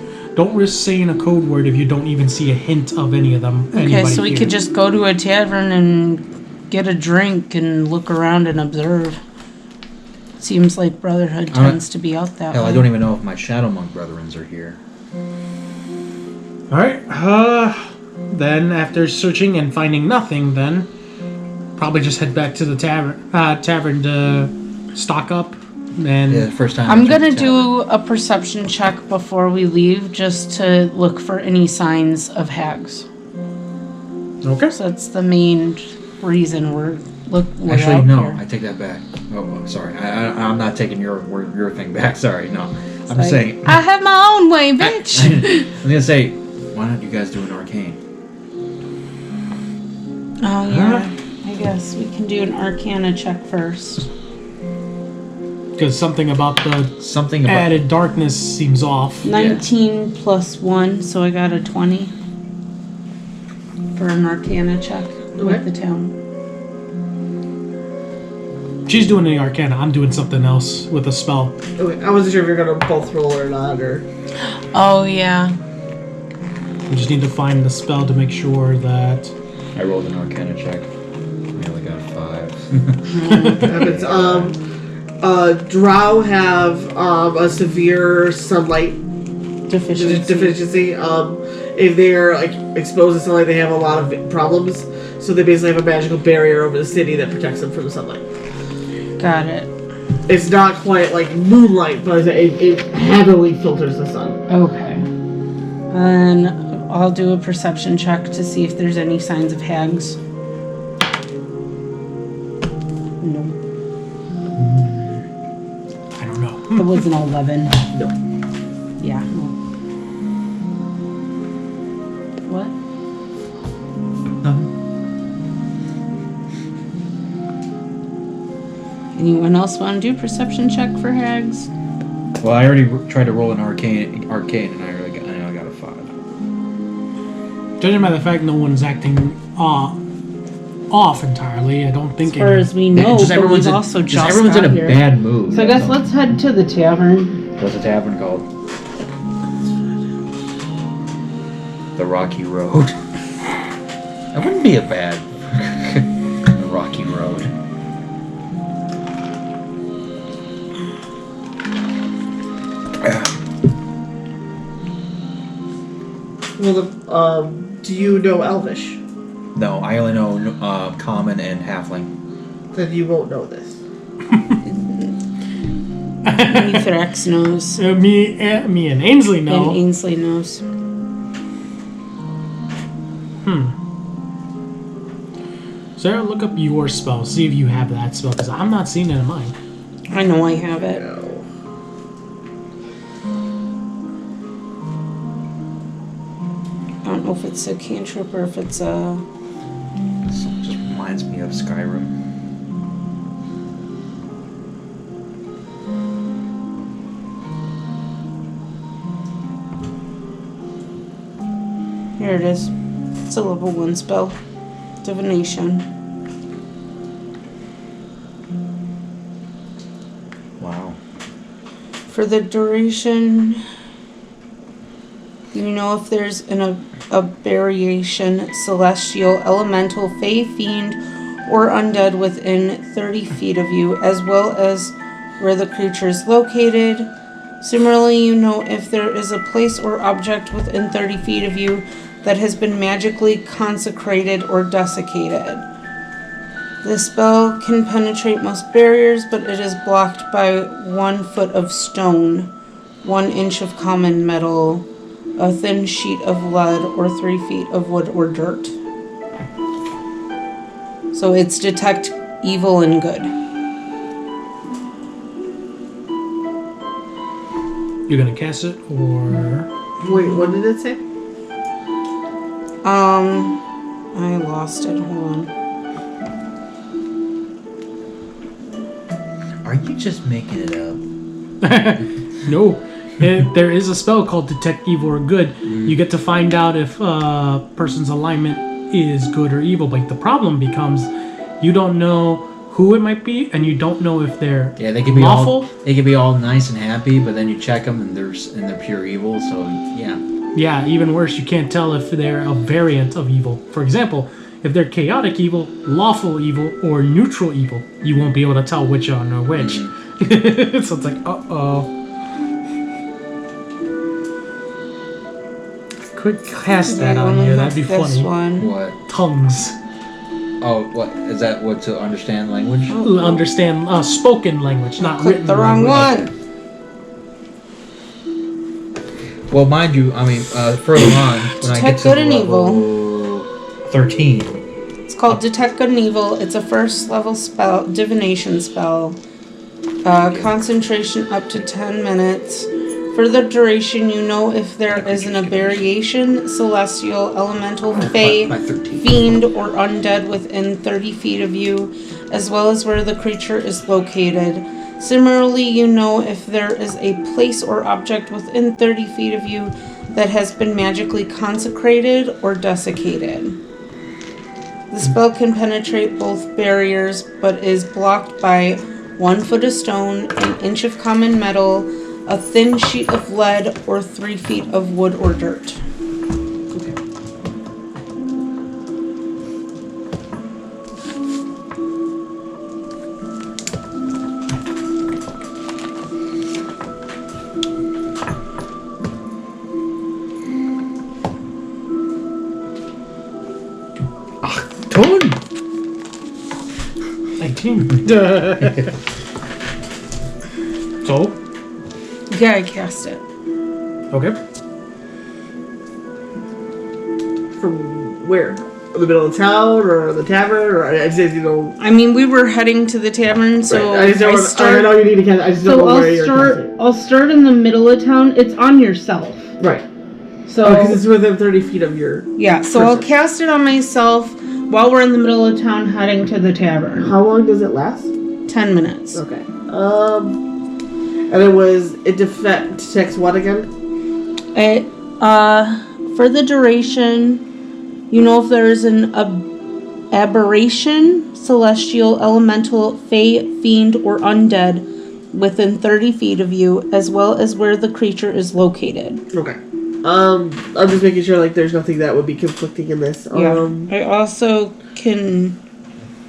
saying a code word if you don't even see a hint of any of them. Okay, so we here. could just go to a tavern and get a drink and look around and observe. Seems like Brotherhood tends to be out that hell, way. I don't even know if my Shadow Monk brethrens are here. Alright, then after searching and finding nothing, then probably just head back to the tavern to stock up. And Yeah, the first time. I'm I checked gonna the do a perception check before we leave, just to look for any signs of hags. okay. So that's the main reason we're Actually, out no, here. I take that back. Oh, sorry. I'm not taking your thing back. Sorry, no. I'm Like, saying. I have my own way, bitch. I'm gonna say, why not you guys do an arcane? Oh yeah, I guess we can do an Arcana check first. Because something about added darkness seems off. 19 plus 1, so I got a 20 for an Arcana check with the town. She's doing the Arcana. I'm doing something else with a spell. Okay, I wasn't sure if you're gonna both roll or not, or. Oh yeah. We just need to find the spell to make sure that. I rolled an Arcana check. I only got 5. happens. Drow have a severe sunlight deficiency. If they're like exposed to sunlight, they have a lot of problems. So they basically have a magical barrier over the city that protects them from the sunlight. Got it. It's not quite like moonlight, but it heavily filters the sun. Okay. And I'll do a perception check to see if there's any signs of hags. No. I don't know. It was an 11. No. Yeah. No. What? Anyone else want to do perception check for hags? Well, I already tried to roll an arcane, and I know I got a 5. Judging by the fact no one's acting off entirely, I don't think. As far as we know, but we've also just everyone's in got a here. bad mood. So I guess let's head to the tavern. What's the tavern called? The Rocky Road. That wouldn't be a bad Rocky Road. Well, do you know Elvish? No, I only know Common and Halfling. Then you won't know this. Mithrax knows. Me and Ainsley know. And Ainsley knows. Sarah, look up your spell. See if you have that spell, because I'm not seeing it in mine. I know I have it. No. I don't know if it's a cantrip or if it's a... This just reminds me of Skyrim. Here it is. It's a level 1 spell. Divination. Wow. For the duration, you know if there's a variation, celestial, elemental, fey, fiend, or undead within 30 feet of you, as well as where the creature is located. Similarly, you know if there is a place or object within 30 feet of you that has been magically consecrated or desiccated. This spell can penetrate most barriers, but it is blocked by 1 foot of stone, 1 inch of common metal, a thin sheet of lead, or 3 feet of wood or dirt. So it's detect evil and good. You're gonna cast it, or Wait, what did it say? I lost it. Hold on. Are you just making it up? no? There is a spell called Detect Evil or Good. You get to find out if a person's alignment is good or evil. But the problem becomes you don't know who it might be, and you don't know if they're Yeah, they could be lawful. they could be all nice and happy, but then you check them and they're pure evil. So yeah. Yeah, even worse, you can't tell if they're a variant of evil. For example, if they're chaotic evil, lawful evil, or neutral evil, you won't be able to tell which one or which. So it's like, uh-oh. Quick cast that I on only here, have that'd be this funny. one. What? Tongues. Oh, what is that? What to understand language? Understand spoken language, not Clicked written the wrong language. one. Well, mind you, I mean, further on, when I get Detect to good and level 13, It's called Detect Good and Evil. It's a first level spell, divination spell. Concentration up to 10 minutes. For the duration, you know if there isn't a variation, celestial, elemental, fey, by 13. fiend, or undead within 30 feet of you, as well as where the creature is located. Similarly, you know if there is a place or object within 30 feet of you that has been magically consecrated or desiccated. The spell can penetrate both barriers, but is blocked by 1 foot of stone, an inch of common metal, a thin sheet of lead, or 3 feet of wood or dirt. Fun. 19. So, Yeah, I cast it. okay. From where? In the middle of town or the tavern? Or I just, you know. I mean, we were heading to the tavern, so Right. I just don't I know you need to cast. I just don't So know where you're casting. I'll start in the middle of town. It's on yourself. Right. So Because it's within 30 feet of your. yeah. So I'll Person. cast it on myself while we're in the middle of town heading to the tavern. How long does it last? 10 minutes. Okay. And it detects what again? It, for the duration, you know if there is an aberration, celestial, elemental, fey, fiend, or undead within 30 feet of you, as well as where the creature is located. Okay. I'm just making sure like there's nothing that would be conflicting in this. Yeah. I also can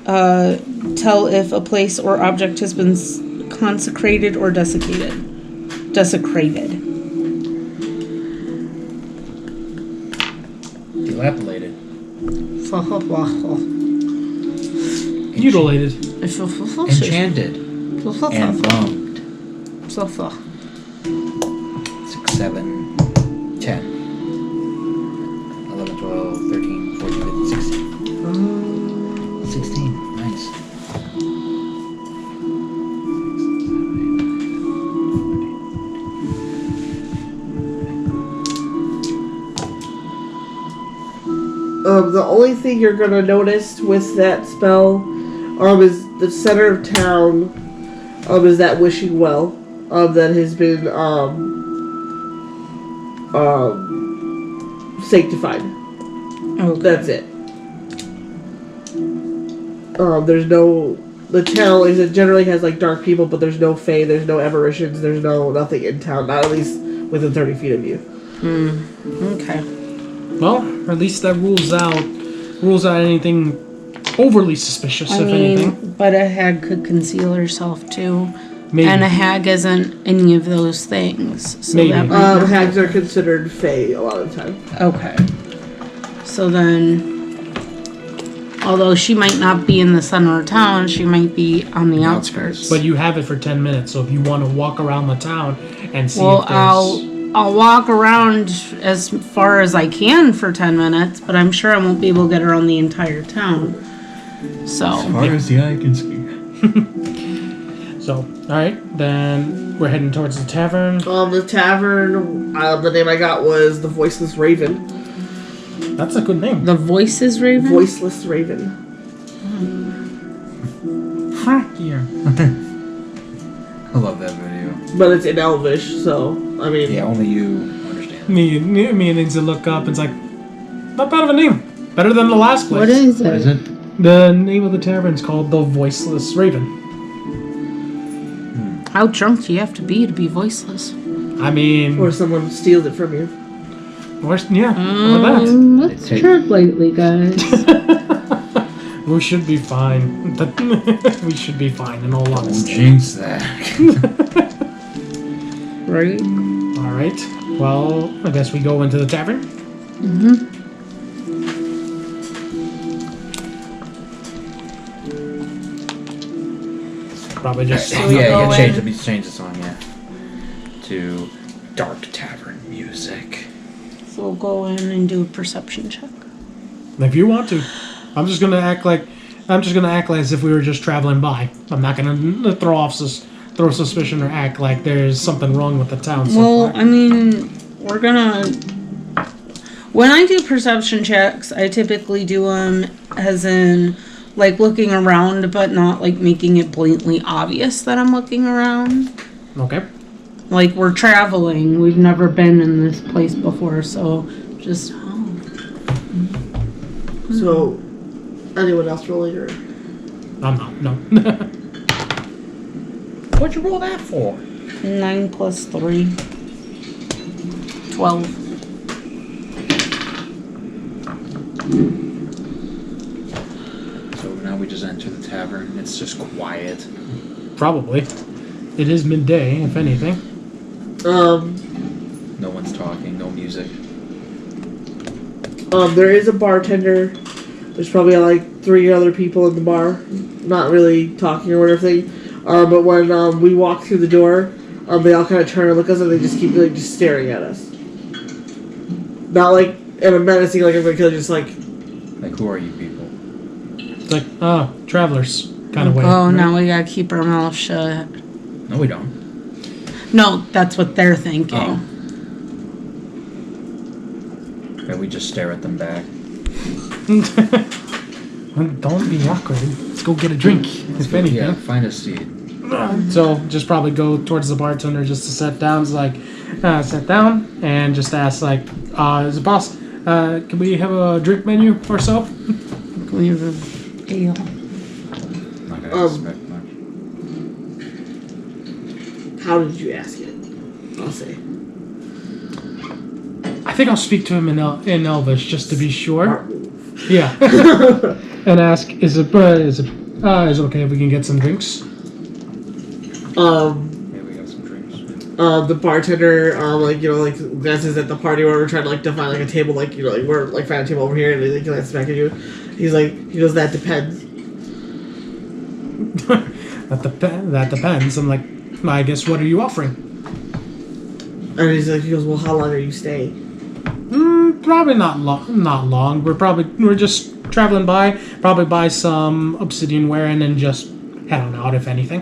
tell if a place or object has been consecrated or desecrated. Dilapidated. Mutilated. Enchanted. And bombed. 6, 7, 10, 11, 12, 13, 14, 15, 16. 16. Nice. The only thing you're gonna notice with that spell, is the center of town, is that wishing well, that has been, sanctified. Okay. That's it. There's no. The town generally has like dark people, but there's no fae, there's no aberrations, there's nothing in town. Not at least within 30 feet of you. Okay. Well, at least that rules out anything overly suspicious, if anything. But a hag could conceal herself too. Maybe. And a hag isn't any of those things. So Maybe. that might not- Hags are considered fae a lot of the time. Okay. So then, although she might not be in the center of town, she might be on the outskirts. But you have it for 10 minutes, so if you want to walk around the town and see Well, if there's... I'll walk around as far as I can for 10 minutes, but I'm sure I won't be able to get around the entire town. So. far as the eye can see. So, alright, then we're heading towards the tavern. The tavern, the name I got was the Voiceless Raven. That's a good name. The Voices Raven? Voiceless Raven. Fuck yeah. I love that video. But it's in Elvish, so, I mean... Yeah, only you understand. Me needs to look up. It's like, not bad of a name. Better than the last place. What is What it? is it? The name of the tavern is called the Voiceless Raven. How drunk do you have to be I voiceless? mean, Or someone steals it from you. or that. Let's Take- tread lightly, guys. We should be fine. We should be fine, in all Don't honesty. jinx that. Right? Alright, well, I guess we go into the tavern. Probably just... we yeah, go yeah, change in? change the song, yeah. To Dark Tavern music. So we'll go in and do a perception check. If you want to. I'm just gonna act like as if we were just traveling by. I'm not gonna throw suspicion or act like there's something wrong with the town so Well, far. I mean, we're gonna. When I do perception checks, I typically do them as in, like, looking around, but not, like, making it blatantly obvious that I'm looking around. Okay. Like, we're traveling. We've never been in this place before, so just. So, anyone else rolling or? I'm not. No. What'd you roll that for? 9 plus 3. 12. So now we just enter the tavern. It's just quiet. Probably. It is midday, if anything. No one's talking. No music. There is a bartender There's probably like 3 other people in the bar, not really talking or whatever. But when we walk through the door, they all kind of turn and look at us, and they just keep like just staring at us. Not like in a menacing, like I'm gonna kill you, just like who are you people? It's like, oh, travelers kind of way. Oh, right? now we gotta keep our mouth shut. No, we don't. No, that's what they're thinking. Oh. Okay, we just stare at them back. Don't be awkward. Let's go get a drink, if anything. Yeah, find a seat. So just probably go towards the bartender just to sit down. It's like, sit down and just ask like, is the boss, can we have a drink menu or so? Can we have a ale? Not gonna expect much. how did you ask it? I'll say. I think I'll speak to him in Elvish just to be sure. Yeah. And ask, is it okay if we can get some drinks? Yeah, we got some drinks. The bartender, glances at the party where we're trying to to find a table, we're find a table over here, and he glances back at you. He goes, that depends. That depends. I'm like, I guess what are you offering? And he goes, well, how long are you staying? Probably not long. We're just traveling by. Probably buy some obsidian ware and then just head on out if anything.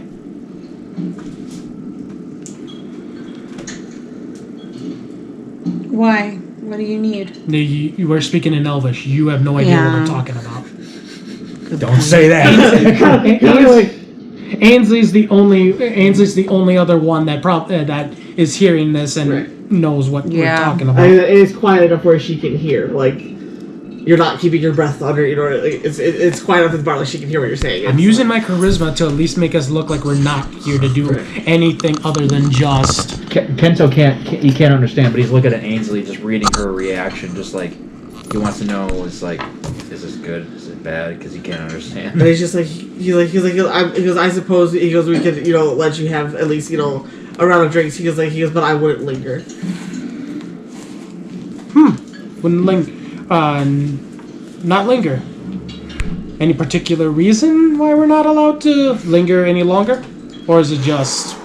Why? What do you need? You were speaking in Elvish. You have no idea what Yeah. we're talking about. Don't say that. Ainsley's the only other one that is hearing this and knows what we're Yeah. talking about. It's quiet enough where she can hear. You're not keeping your breath under. It's quiet enough in the bar. She can hear what you're saying. I'm using my charisma to at least make us look like we're not here to do anything other than just. Kento can't understand, but he's looking at Ainsley, just reading her reaction, just like he wants to know. It's like, is this good? Is it bad? Because he can't understand. And he's just he goes, I suppose we could let you have at least a round of drinks. He goes, but I wouldn't linger. Wouldn't not linger. Any particular reason why we're not allowed to linger any longer, or is it just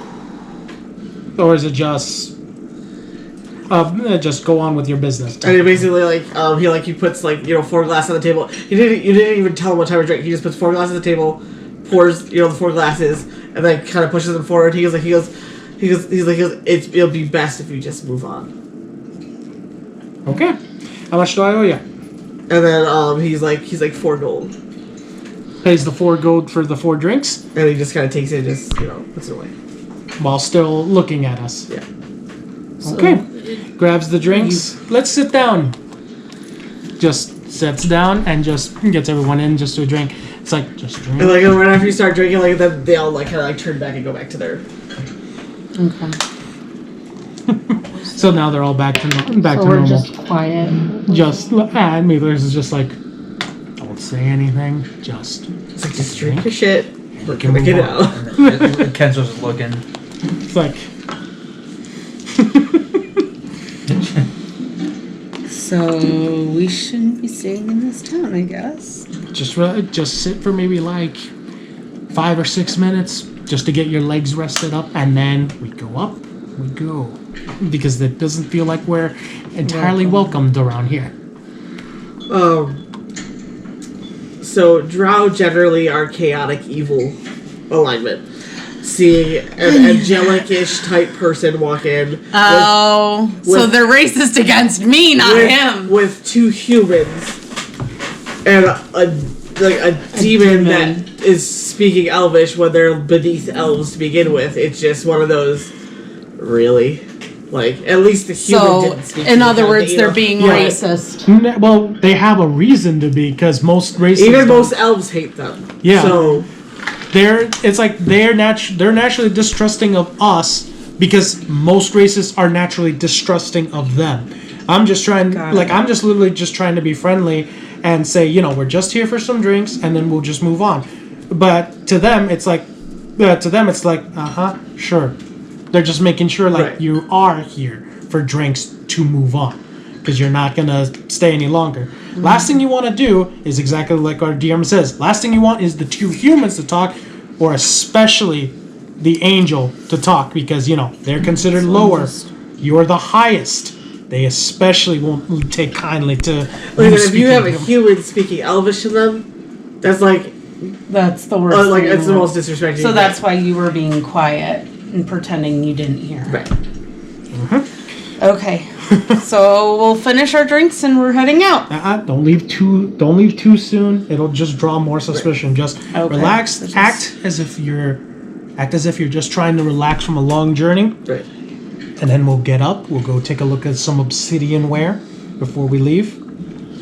go on with your business? And he basically he puts 4 glasses on the table. You didn't even tell him what type of drink. He just puts 4 glasses on the table, pours the 4 glasses, and then kind of pushes them forward. He goes, it'll be best if you just move on. Okay. How much do I owe you? And then he's like 4 gold, Pays the 4 gold for the 4 drinks and he just kind of takes it and just puts it away. while still looking at us. Yeah. Okay. Grabs the drinks. Let's sit down. Just sits down and just gets everyone in just to drink. It's like, just drink. And right after you start drinking, then they all kind of turn back and go back to their. Okay. So now they're all back to So normal. we're just quiet. And Meatlers is just like, don't say anything. Just Just drink your shit. We're Can gonna move get on. out. Kenzo's looking. It's like, So we shouldn't be staying in this town, I guess. just sit for maybe 5 or 6 minutes just to get your legs rested up, and then we go up. We go because it doesn't feel like we're entirely welcomed around here. So drow generally are chaotic evil alignment. Seeing an angelic-ish type person walk in. Oh, so they're racist against me, not him. With 2 humans and a demon that is speaking Elvish when they're beneath elves to begin with. It's just one of those. Really? At least the human So, didn't speak. in to other them, words, they're being Yeah. racist. Well, they have a reason to be, because most races Even don't. most elves hate them. Yeah. So They're naturally distrusting of us because most races are naturally distrusting of them. I'm just trying, I'm just literally just trying to be friendly and say, we're just here for some drinks and then we'll just move on. But to them, it's sure. They're just making sure Right. you are here for drinks to move on. because you're not gonna stay any longer. Last thing you want to do is exactly like our DM says. Last thing you want is the 2 humans to talk, or especially the angel to talk, because they're considered lower. You're the highest. They especially won't take kindly to. If you have a human speaking Elvish to them, that's That's the worst. like thing it's the ever. most disrespectful. So that's why you were being quiet and pretending you didn't hear. right. Okay. So we'll finish our drinks and we're heading out. Don't leave too soon. It'll just draw more suspicion. Just Okay. relax. So just- Act as if you're just trying to relax from a long journey. Right. And then we'll get up. We'll go take a look at some obsidian ware before we leave.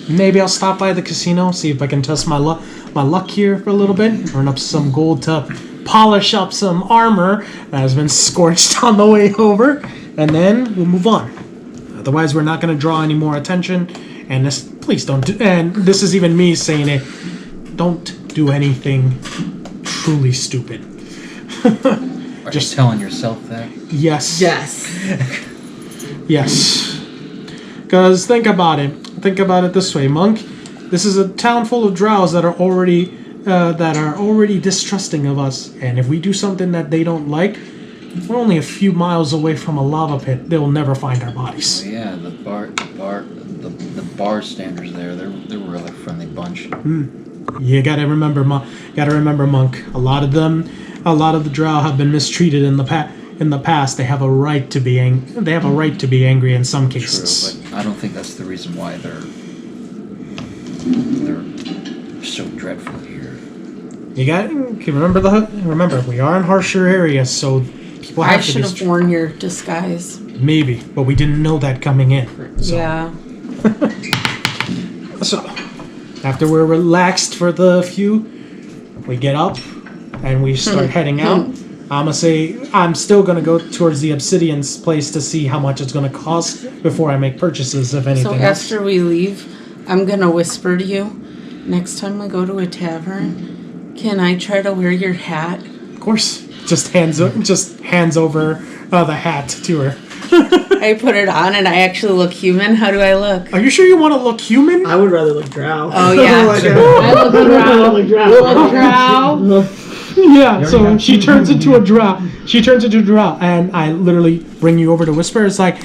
Maybe I'll stop by the casino, see if I can test my luck here for a little bit. Earn up some gold to polish up some armor that has been scorched on the way over, and then we'll move on. Otherwise, we're not going to draw any more attention. And please don't do. And this is even me saying it. Don't do anything truly stupid. Are you telling yourself that? Yes. Yes. Yes. Because think about it. Think about it this way, Monk. This is a town full of drows that are already distrusting of us, and if we do something that they don't like, we're only a few miles away from a lava pit. They will never find our bodies. Oh, yeah, the bar standers there. They're a really friendly bunch. You gotta remember, Monk. A lot of the drow have been mistreated in the past. They have a right to be angry in some cases. True, but I don't think that's the reason why they're so dreadful here. You got remember we are in harsher areas, so people have I to should be have worn your disguise. maybe, but we didn't know that coming in. So. Yeah. So, after we're relaxed for the few, we get up and we start heading out. I'm still gonna go towards the obsidian's place to see how much it's gonna cost before I make purchases, if anything So else. after we leave, I'm gonna whisper to you. Next time we go to a tavern, can I try to wear your hat? Of course, just hands over the hat to her. I put it on and I actually look human. How do I look? Are you sure you want to look human? I would rather look drow. Oh yeah. Like, I look drow. like drow. Look drow. Yeah, so she turns into a drow. And I literally bring you over to whisper. It's like,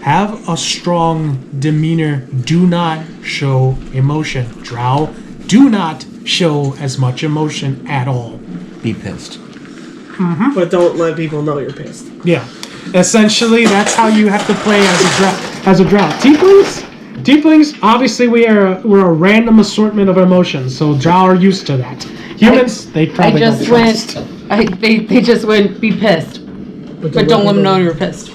have a strong demeanor. Do not show emotion. Drow, do not show as much emotion at all. Be pissed. But don't let people know you're pissed. Yeah, essentially, that's how you have to play as a drow. Tieflings. Obviously, we're a random assortment of emotions, so drow are used to that. Humans, they probably don't trust. They just went, be pissed. But don't let them know you're pissed.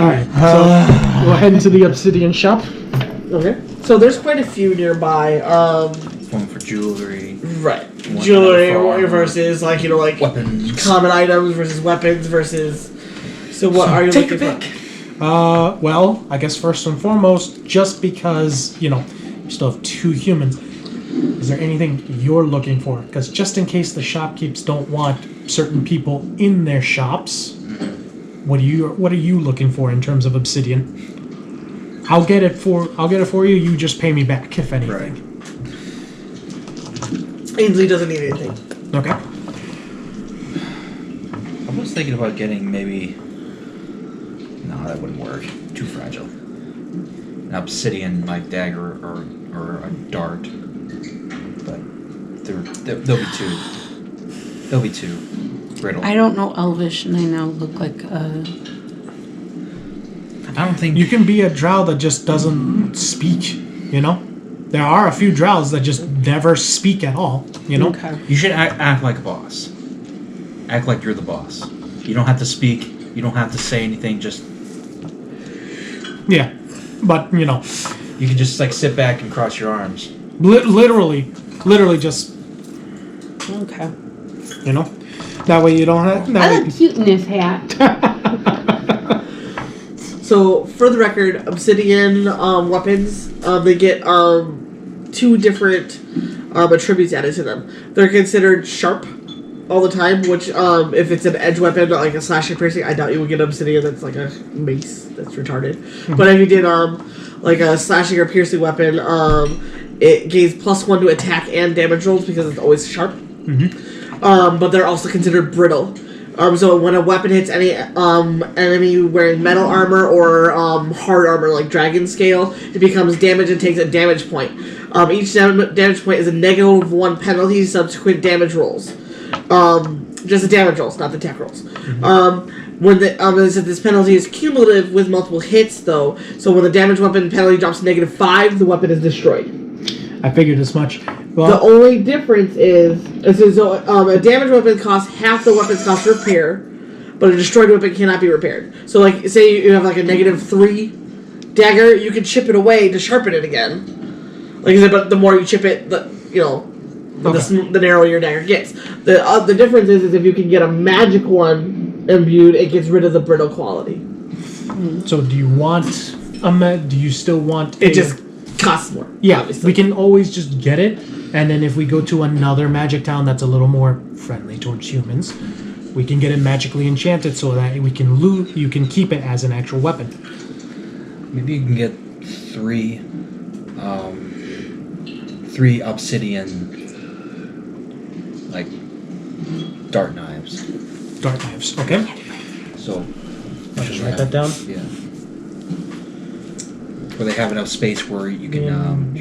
Alright, so we'll head into the obsidian shop. Okay. So there's quite a few nearby. One for jewelry. Right. One Jewelry for armor. versus like Weapons. common items versus weapons versus. So what are you Take looking a for? pick. Well, I guess first and foremost, just because, you still have 2 humans, is there anything you're looking for? Because just in case the shopkeepers don't want certain people in their shops, what are you looking for in terms of obsidian? I'll get it for you. You just pay me back, if anything. Ainsley doesn't need anything. Okay. I was thinking about getting maybe. No, that wouldn't work. Too fragile. An obsidian like dagger or a dart. But there'll be two. There'll be two. Brittle. I don't know Elvish and I now look like I don't think You can be a drow that just doesn't speak, There are a few drows that just never speak at all, Okay. you should act like a boss. Act like you're the boss. You don't have to speak. You don't have to say anything. Just Yeah. But, you can just like sit back and cross your arms. literally just, Okay. That way you don't have... I look cute in this hat. So for the record, obsidian weapons, they get 2 different attributes added to them. They're considered sharp all the time. Which if it's an edge weapon like a slashing piercing, I doubt you would get obsidian that's like a mace that's retarded. But if you did like a slashing or piercing weapon, it gains +1 to attack and damage rolls because it's always sharp. But they're also considered brittle. So when a weapon hits any enemy wearing metal armor or hard armor like dragon scale, it becomes damage and takes a damage point. Each damage point is a -1 penalty to subsequent damage rolls. Just the damage rolls, not the attack rolls. When this penalty is cumulative with multiple hits, though, so when the damage weapon penalty drops to -5, the weapon is destroyed. I figured as much. Well, The only difference is a damage weapon costs half the weapon's cost to repair, but a destroyed weapon cannot be repaired. So, like, say you have like a -3 dagger, you can chip it away to sharpen it again. Like I said, but the more you chip it, the narrower your dagger gets. The difference is if you can get a magic one imbued, it gets rid of the brittle quality. so do you want do you still want? It just costs more. Yeah, obviously. we can always just get it, and then if we go to another magic town that's a little more friendly towards humans, we can get it magically enchanted so that we can you can keep it as an actual weapon. Maybe you can get 3 obsidian, like, dart knives. Dart knives, okay? So, I'll just write that down. Yeah. Where they have enough space where you can,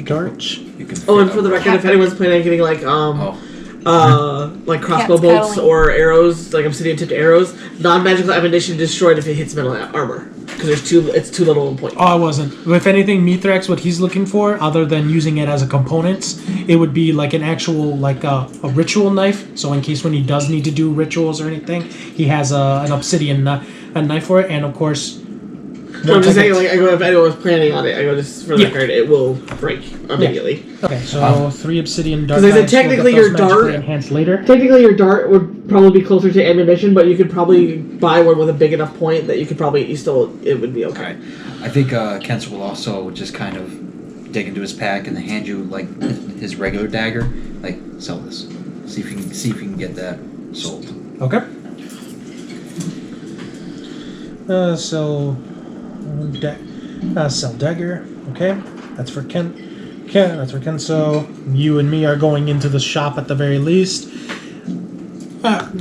darts. you can. Oh, fit and for the up- record, if anyone's planning on getting like like crossbow Cat's bolts cuddling. or arrows, like obsidian tipped arrows, non-magical ammunition destroyed if it hits metal armor because it's too little of a point. Oh, I wasn't. If anything, Mithrax, what he's looking for, other than using it as a component, it would be like an actual, like a ritual knife. So in case when he does need to do rituals or anything, he has an obsidian a knife for it, and of course. I'm just saying, like, I go if anyone was planning on it, I go just for the record, it will break immediately. Okay, so 3 obsidian dart. Because I said knives, we'll technically get those your dart- magically enhanced later. Technically, your dart would probably be closer to ammunition, but you could probably buy one with a big enough point that you could probably it would be okay. Alright. I think Kensel will also just kind of dig into his pack and hand you, like, his regular dagger. Like, sell this. See if you can get that sold. Okay. Sell dagger. Okay, that's for Ken. That's for Ken. So you and me are going into the shop at the very least.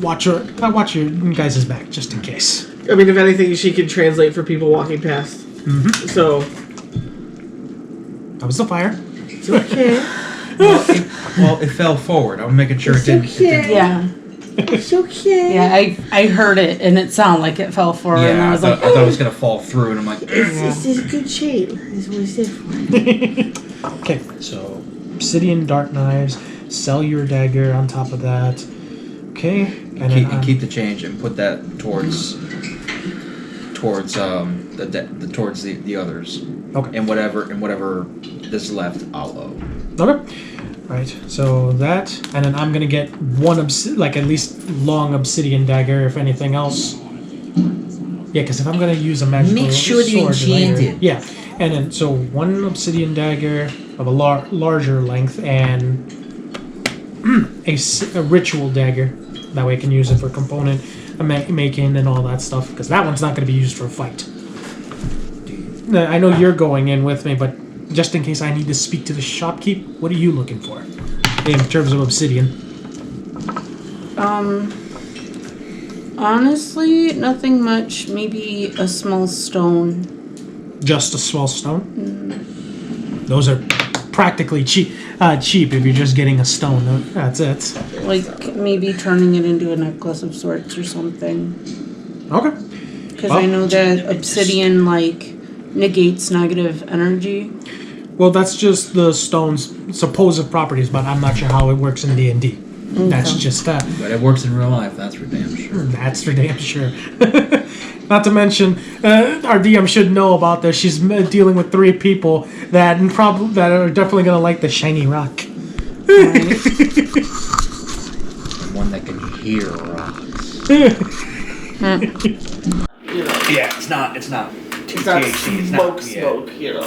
Watch your guys' back just in case. I mean, if anything, she can translate for people walking past. So That was the fire. it's okay. It fell forward. I'm making sure it didn't. Yeah. It's okay. Yeah, I heard it and it sounded like it fell forward and I was like, I thought it was gonna fall through, and I'm like, It's a good chain. Is what it's there for. Okay, so obsidian dart knives. Sell your dagger on top of that. Okay, and then, keep the change and put that towards the others. Okay. And whatever is left, I'll owe. Okay. Right, so that, and then I'm gonna get one at least long obsidian dagger, if anything else. Yeah, because if I'm gonna use a magical Make sure they're sword later- enchanted. Yeah, and then so one obsidian dagger of a larger length and a ritual dagger. That way I can use it for component making and all that stuff. Because that one's not gonna be used for a fight. I know you're going in with me, but just in case I need to speak to the shopkeep, what are you looking for in terms of obsidian? honestly, nothing much. Maybe a small stone. Just a small stone? Those are practically cheap if you're just getting a stone. That's it. Like maybe turning it into a necklace of sorts or something. Okay. Because I know that obsidian like negates negative energy. Well, that's just the stone's supposed properties, but I'm not sure how it works in D&D. That's just that. But it works in real life. That's for damn sure. That's for damn sure. Not to mention, our DM should know about this. She's dealing with 3 people that are definitely gonna like the shiny rock. And one that can hear rocks. Yeah, it's not It's not smoke, you know.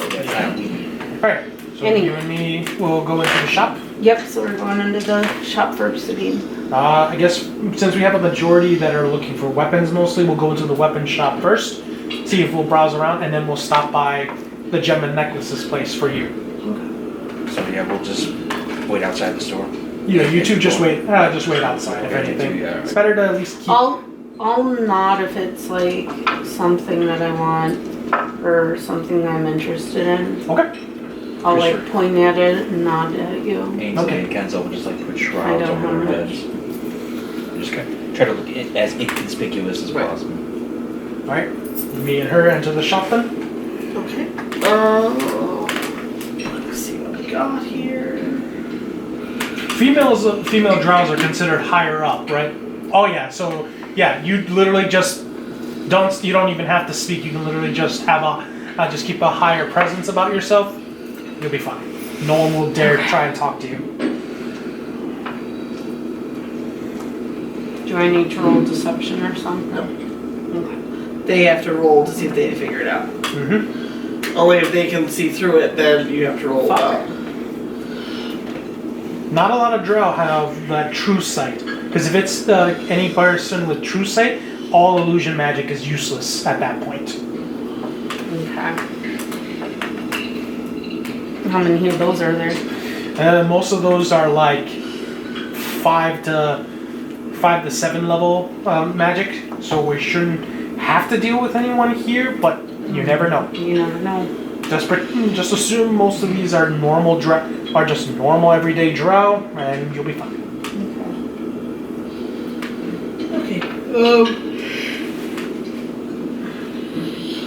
All right. So you and me will go into the shop. Yep, so we're going into the shop for obsidian. I guess since we have a majority that are looking for weapons mostly, we'll go into the weapon shop first, see if we'll browse around, and then we'll stop by the gem and necklaces place for you. So yeah, we'll just wait outside the store. Yeah, you two just wait outside if anything. Yeah, right. It's better to at least keep... I'll nod if it's like something that I want or something I'm interested in. Okay. I'll For like sure. point at it and nod at you. Ainsley and Kenzel will just like put shrouds I don't over their know. heads. Just try to look as inconspicuous as possible. Alright. Me and her enter the shop then. Okay. Let's see what we got here. Female drows are considered higher up, right? Oh yeah, so yeah, you literally just you don't even have to speak. You can literally just have just keep a higher presence about yourself. You'll be fine. No one will dare to try and talk to you. Do I need to roll deception or something? No. Okay. They have to roll to see if they figure it out. Mm-hmm. Only if they can see through it, then you have to roll up. Not a lot of drow have that true sight, because if it's any person with true sight, all illusion magic is useless at that point. Okay. How many of those are there? Most of those are like 5 to 7 level magic, so we shouldn't have to deal with anyone here, but you never know. You never know. Just assume most of these are just normal everyday drow, and you'll be fine. Okay.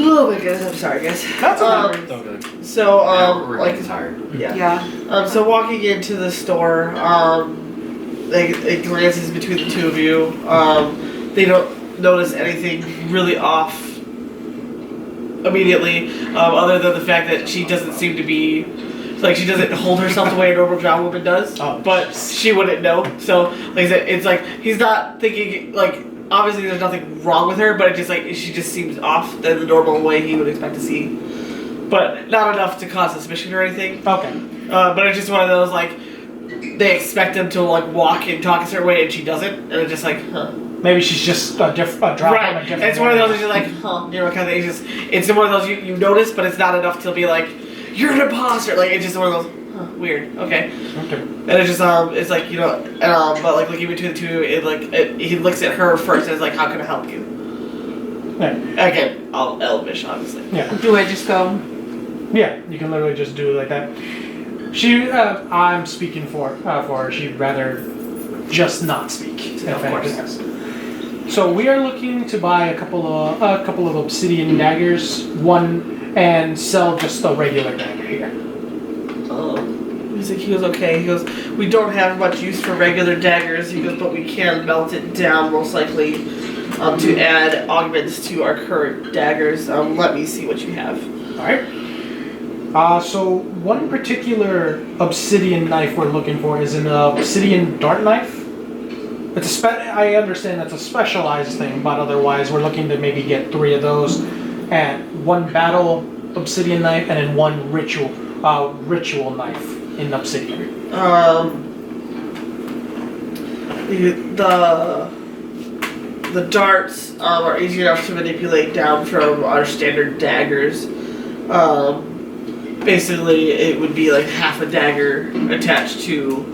Oh my goodness, I'm sorry, guys. That's okay. So good. So, We're like, getting tired. yeah. Yeah. So walking into the store, it glances between the two of you. They don't notice anything really off immediately, other than the fact that she doesn't seem to be, like, she doesn't hold herself the way a normal drow woman does. Oh. But she wouldn't know. So, like I said, it's like he's not thinking, like, obviously there's nothing wrong with her, but it just, like, she just seems off than the normal way he would expect to see. But not enough to cause suspicion or anything. Okay. But it's just one of those, like, they expect them to, like, walk and talk a certain way, and she doesn't, and it's just like, huh. Maybe she's just a drow from a Right. different It's one of those area. that's just like, huh, you know, kind of. It's one of those you notice, but it's not enough to be like, you're an imposter. Like, it's just one of those, huh, weird. Okay. Okay. And it's just it's like, you know, but like looking between the two, he looks at her first and is like, how can I help you? Yeah. Again, Elvish, obviously. Yeah. Do I just go? Yeah. You can literally just do it like that. I'm speaking for her. She'd rather just not speak. Of course. Else. So we are looking to buy a couple of obsidian daggers, and sell just a regular dagger here. He goes, okay. He goes, we don't have much use for regular daggers. He goes, but we can melt it down most likely to add augments to our current daggers. Let me see what you have. All right. So one particular obsidian knife we're looking for is an obsidian dart knife. It's I understand that's a specialized thing, but otherwise we're looking to maybe get 3 of those, and 1 battle obsidian knife, and then 1 ritual knife in obsidian. The darts are easy enough to manipulate down from our standard daggers. Basically, it would be like half a dagger attached to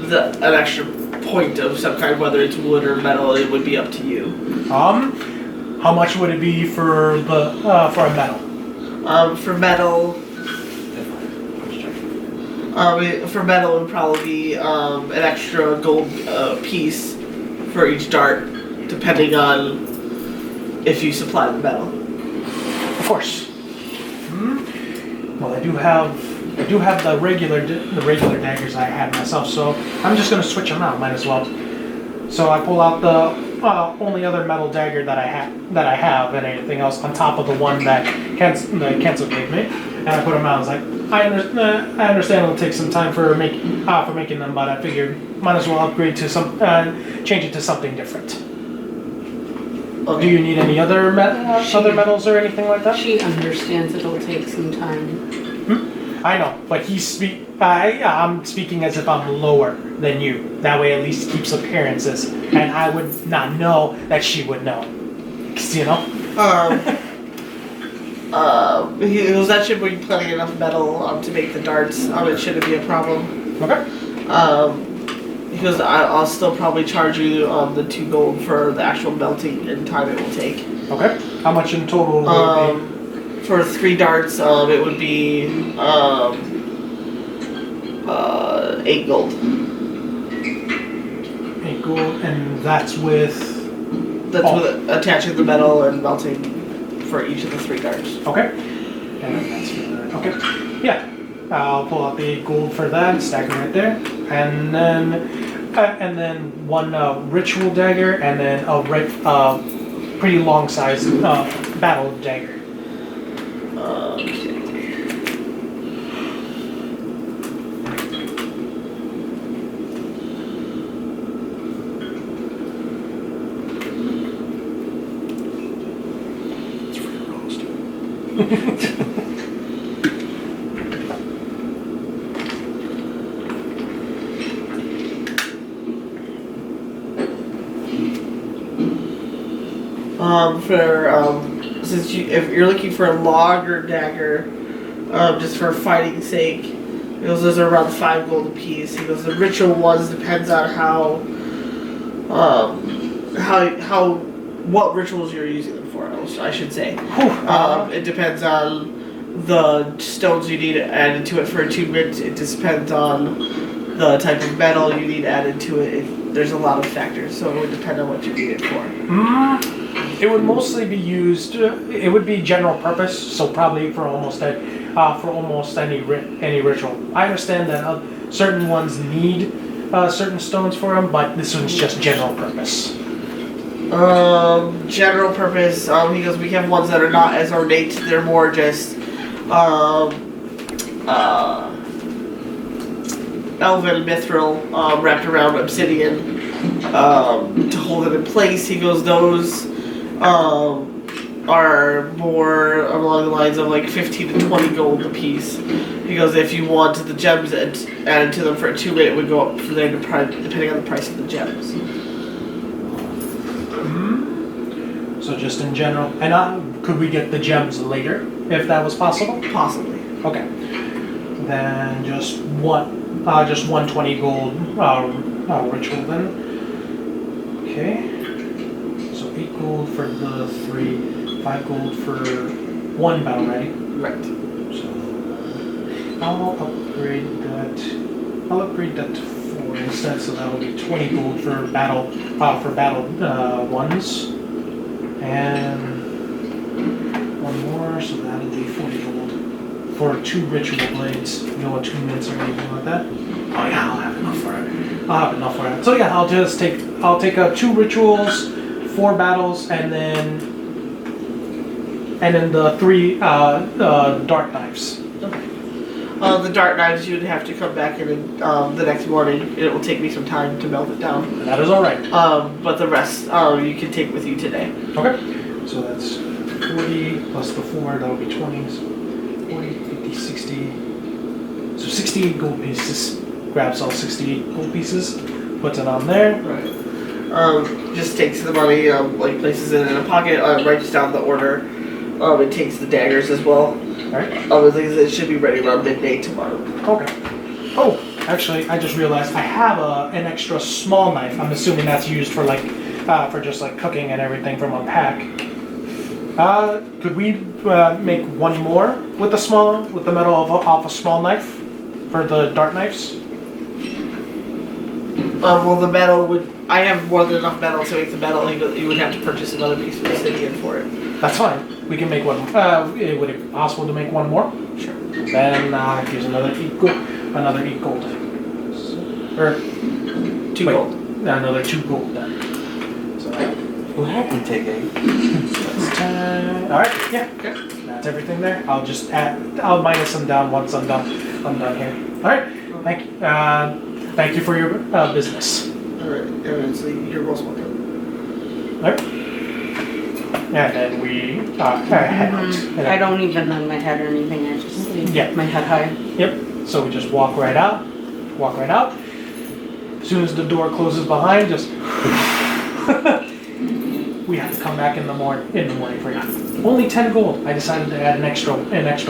an extra point of some kind, whether it's wood or metal. It would be up to you. How much would it be for a metal? For metal, for metal would probably be an extra gold piece for each dart, depending on if you supply the metal. Of course. Well, I do have the regular daggers I had myself, so I'm just gonna switch them out. Might as well. So I pull out the only other metal dagger that I have, and anything else on top of the one that Cancel gave me, and I put them out. I was like, I understand it'll take some time for making them, but I figured might as well upgrade to change it to something different. Okay. Do you need any other metals or anything like that? She understands it'll take some time. I know, but I'm speaking as if I'm lower than you. That way, at least keeps appearances, and I would not know that she would know. 'Cause, you know. He goes, that should bring plenty enough metal to make the darts. It shouldn't be a problem. Okay. He goes, I'll still probably charge you the 2 gold for the actual melting and time it will take. Okay. How much in total will it be? For 3 darts, it would be 8 gold. 8 gold, and that's with. That's with attaching the metal and melting for each of the 3 darts. Okay. And that's for that. Okay. Yeah. I'll pull out the 8 gold for that, stack it right there, and then 1 ritual dagger, and then a pretty long size battle dagger. Okay. Since if you're looking for a log or dagger, just for fighting's sake, those are around 5 gold a piece. Because the ritual ones depends on what rituals you're using them for. I should say. It depends on the stones you need added to it for attunement. It just depends on the type of metal you need added to it. There's a lot of factors, so it would depend on what you need it for. It would mostly be used. It would be general purpose, so probably for almost any ritual. I understand that certain ones need certain stones for them, but this one's just general purpose. General purpose. Because we have ones that are not as ornate. They're more just elven mithril wrapped around obsidian to hold it in place. He goes, those are more along the lines of like 15 to 20 gold a piece. He goes, if you wanted the gems added to them for attunement, it would go up from there depending on the price of the gems. So just in general, and could we get the gems later if that was possible? Possibly. Okay. Then just 120 gold ritual then. Okay. So 8 gold for the 3, 5 gold for 1 battle ready. Right. So I'll upgrade that to 4 instead, so that'll be 20 gold for battle ones. And 1 more, so that'll be 40 gold for 2 ritual blades. No attunements or anything like that. Oh yeah, I'll have enough for it. So yeah, I'll take 2 rituals, 4 battles, and then the 3 dark knives. The dart knives, you would have to come back in the next morning. It will take me some time to melt it down. That is all right. But the rest you can take with you today. Okay. So that's 40 plus the 4, that'll be 20. So 40, 50, 60. So 68 gold pieces. Grabs all 68 gold pieces, puts it on there. Right. Just takes the money, places it in a pocket, writes down the order. It takes the daggers as well. Alright. It should be ready around midday tomorrow. Okay. Oh, actually, I just realized I have an extra small knife. I'm assuming that's used for for just like cooking and everything from a pack. Could we make 1 more with the metal off a small knife for the dart knives? Well, the metal I have more than enough metal to make the metal. You would have to purchase another piece of obsidian for it. That's fine. We can make 1. Would it be possible to make 1 more? Sure. Then here's another 8 gold. Or 2 gold. Another 2 gold then. So Go ahead and take 8. that's 10. All right. Yeah. Okay. That's everything there. I'll minus them down once I'm done here. All right. Thank you for your business. Alright, you're most welcome. All right. and then we head out. And I don't even lend my head or anything. I just leave Yeah. my head high. Yep. So we just walk right out. Walk right out. As soon as the door closes behind, just we have to come back in the morning for you. Only 10 gold. I decided to add an extra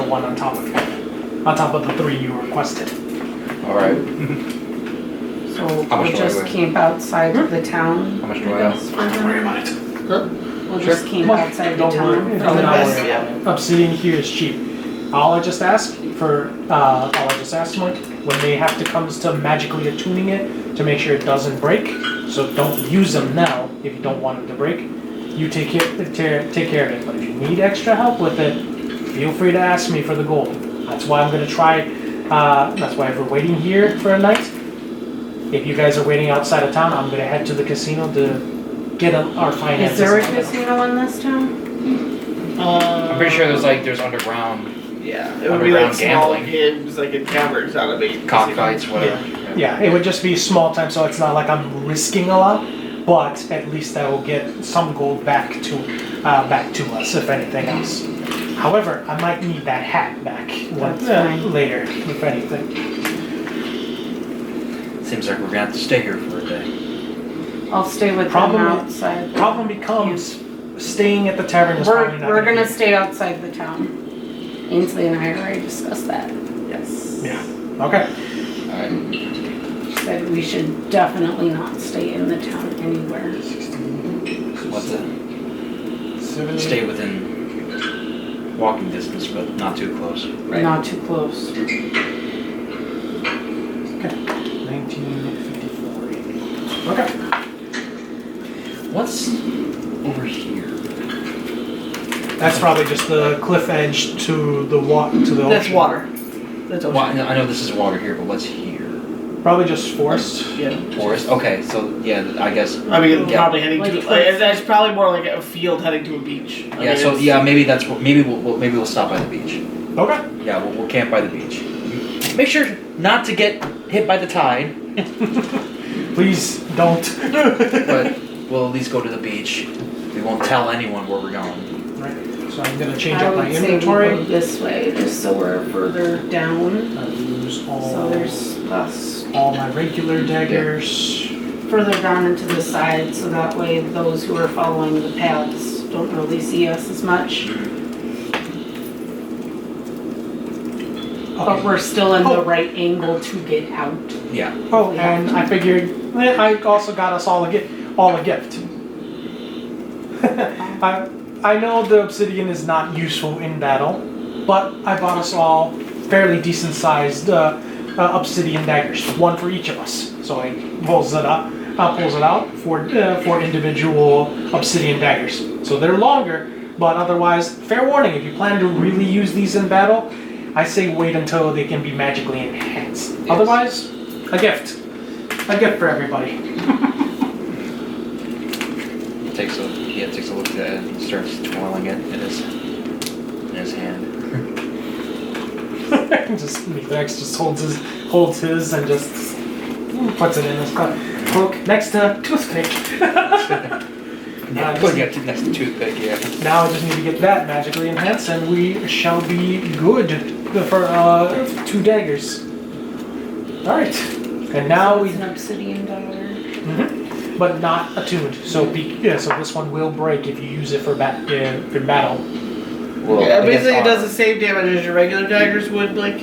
one on top of it. On top of the 3 you requested. Alright. So How much we'll do I just weigh? camp outside of the town. How much do I guess, for Don't worry them. about it. We'll just camp outside the Don't worry. town. Don't the best, worry yeah. about it. Obsidian here is cheap. All I just ask when they have to come to magically attuning it to make sure it doesn't break. So don't use them now if you don't want it to break. You take care of it. But if you need extra help with it, feel free to ask me for the gold. That's why I'm gonna try. That's why if we're waiting here for a night. If you guys are waiting outside of town, I'm gonna head to the casino to get our finances. Is there a in order. casino in this town? I'm pretty sure there's underground Yeah, it would be like Underground small gambling. games, like in caverns, not a big cockfights, whatever. Yeah, it would just be small time, so it's not like I'm risking a lot, but at least I will get some gold back to us, if anything else. However, I might need that hat back That's fine. later, if anything. Seems like we're gonna have to stay here for a day. I'll stay with Problem them is- outside. Problem becomes staying at the tavern is probably not We're gonna gonna be- stay outside the town. Ainsley and I already discussed that. Yes. Yeah. Okay. Alright. She said we should definitely not stay in the town anywhere. What's it? 70. Stay within walking distance, but not too close. Right. Not too close. Okay. 1954. Okay. What's over here? That's probably just the cliff edge to the ocean. That's water. That's ocean. Well, I know this is water here, but what's here? Probably just forest. Yeah. Forest? Okay, so yeah, I guess. I mean, Yeah. probably heading Like to. That's probably more like a field heading to a beach. I Yeah, mean, so it's- yeah, maybe that's what. Maybe we'll stop by the beach. Okay. Yeah, we'll camp by the beach. Make sure not to get hit by the tide, Please don't. but we'll at least go to the beach. We won't tell anyone where we're going. Right. So I'm gonna change I up my would say we inventory. go this way, just so we're further down. I lose So all, there's less all my regular daggers. further down into the side, so that way those who are following the paths don't really see us as much. But Okay. we're still in Oh. the right angle to get out. Yeah. Oh, and I figured I also got us all a gift. I know the obsidian is not useful in battle, but I bought us all fairly decent sized obsidian daggers, one for each of us. So I pulls it out for individual obsidian daggers. So they're longer, but otherwise, fair warning, if you plan to really use these in battle, I say wait until they can be magically enhanced. Yes. Otherwise, a gift for everybody. Takes a look at it and starts twirling it in his hand. Just Meathex just holds his and just puts it in his cloak next to toothpick. Yeah, putting it next to toothpick. Yeah. Now I just need to get that magically enhanced, and we shall be good for 2 daggers. All right, and now we, It's an obsidian dagger. but not attuned. So so this one will break if you use it for battle. Well, Yeah, against basically it armor. does the same damage as your regular daggers would. Like I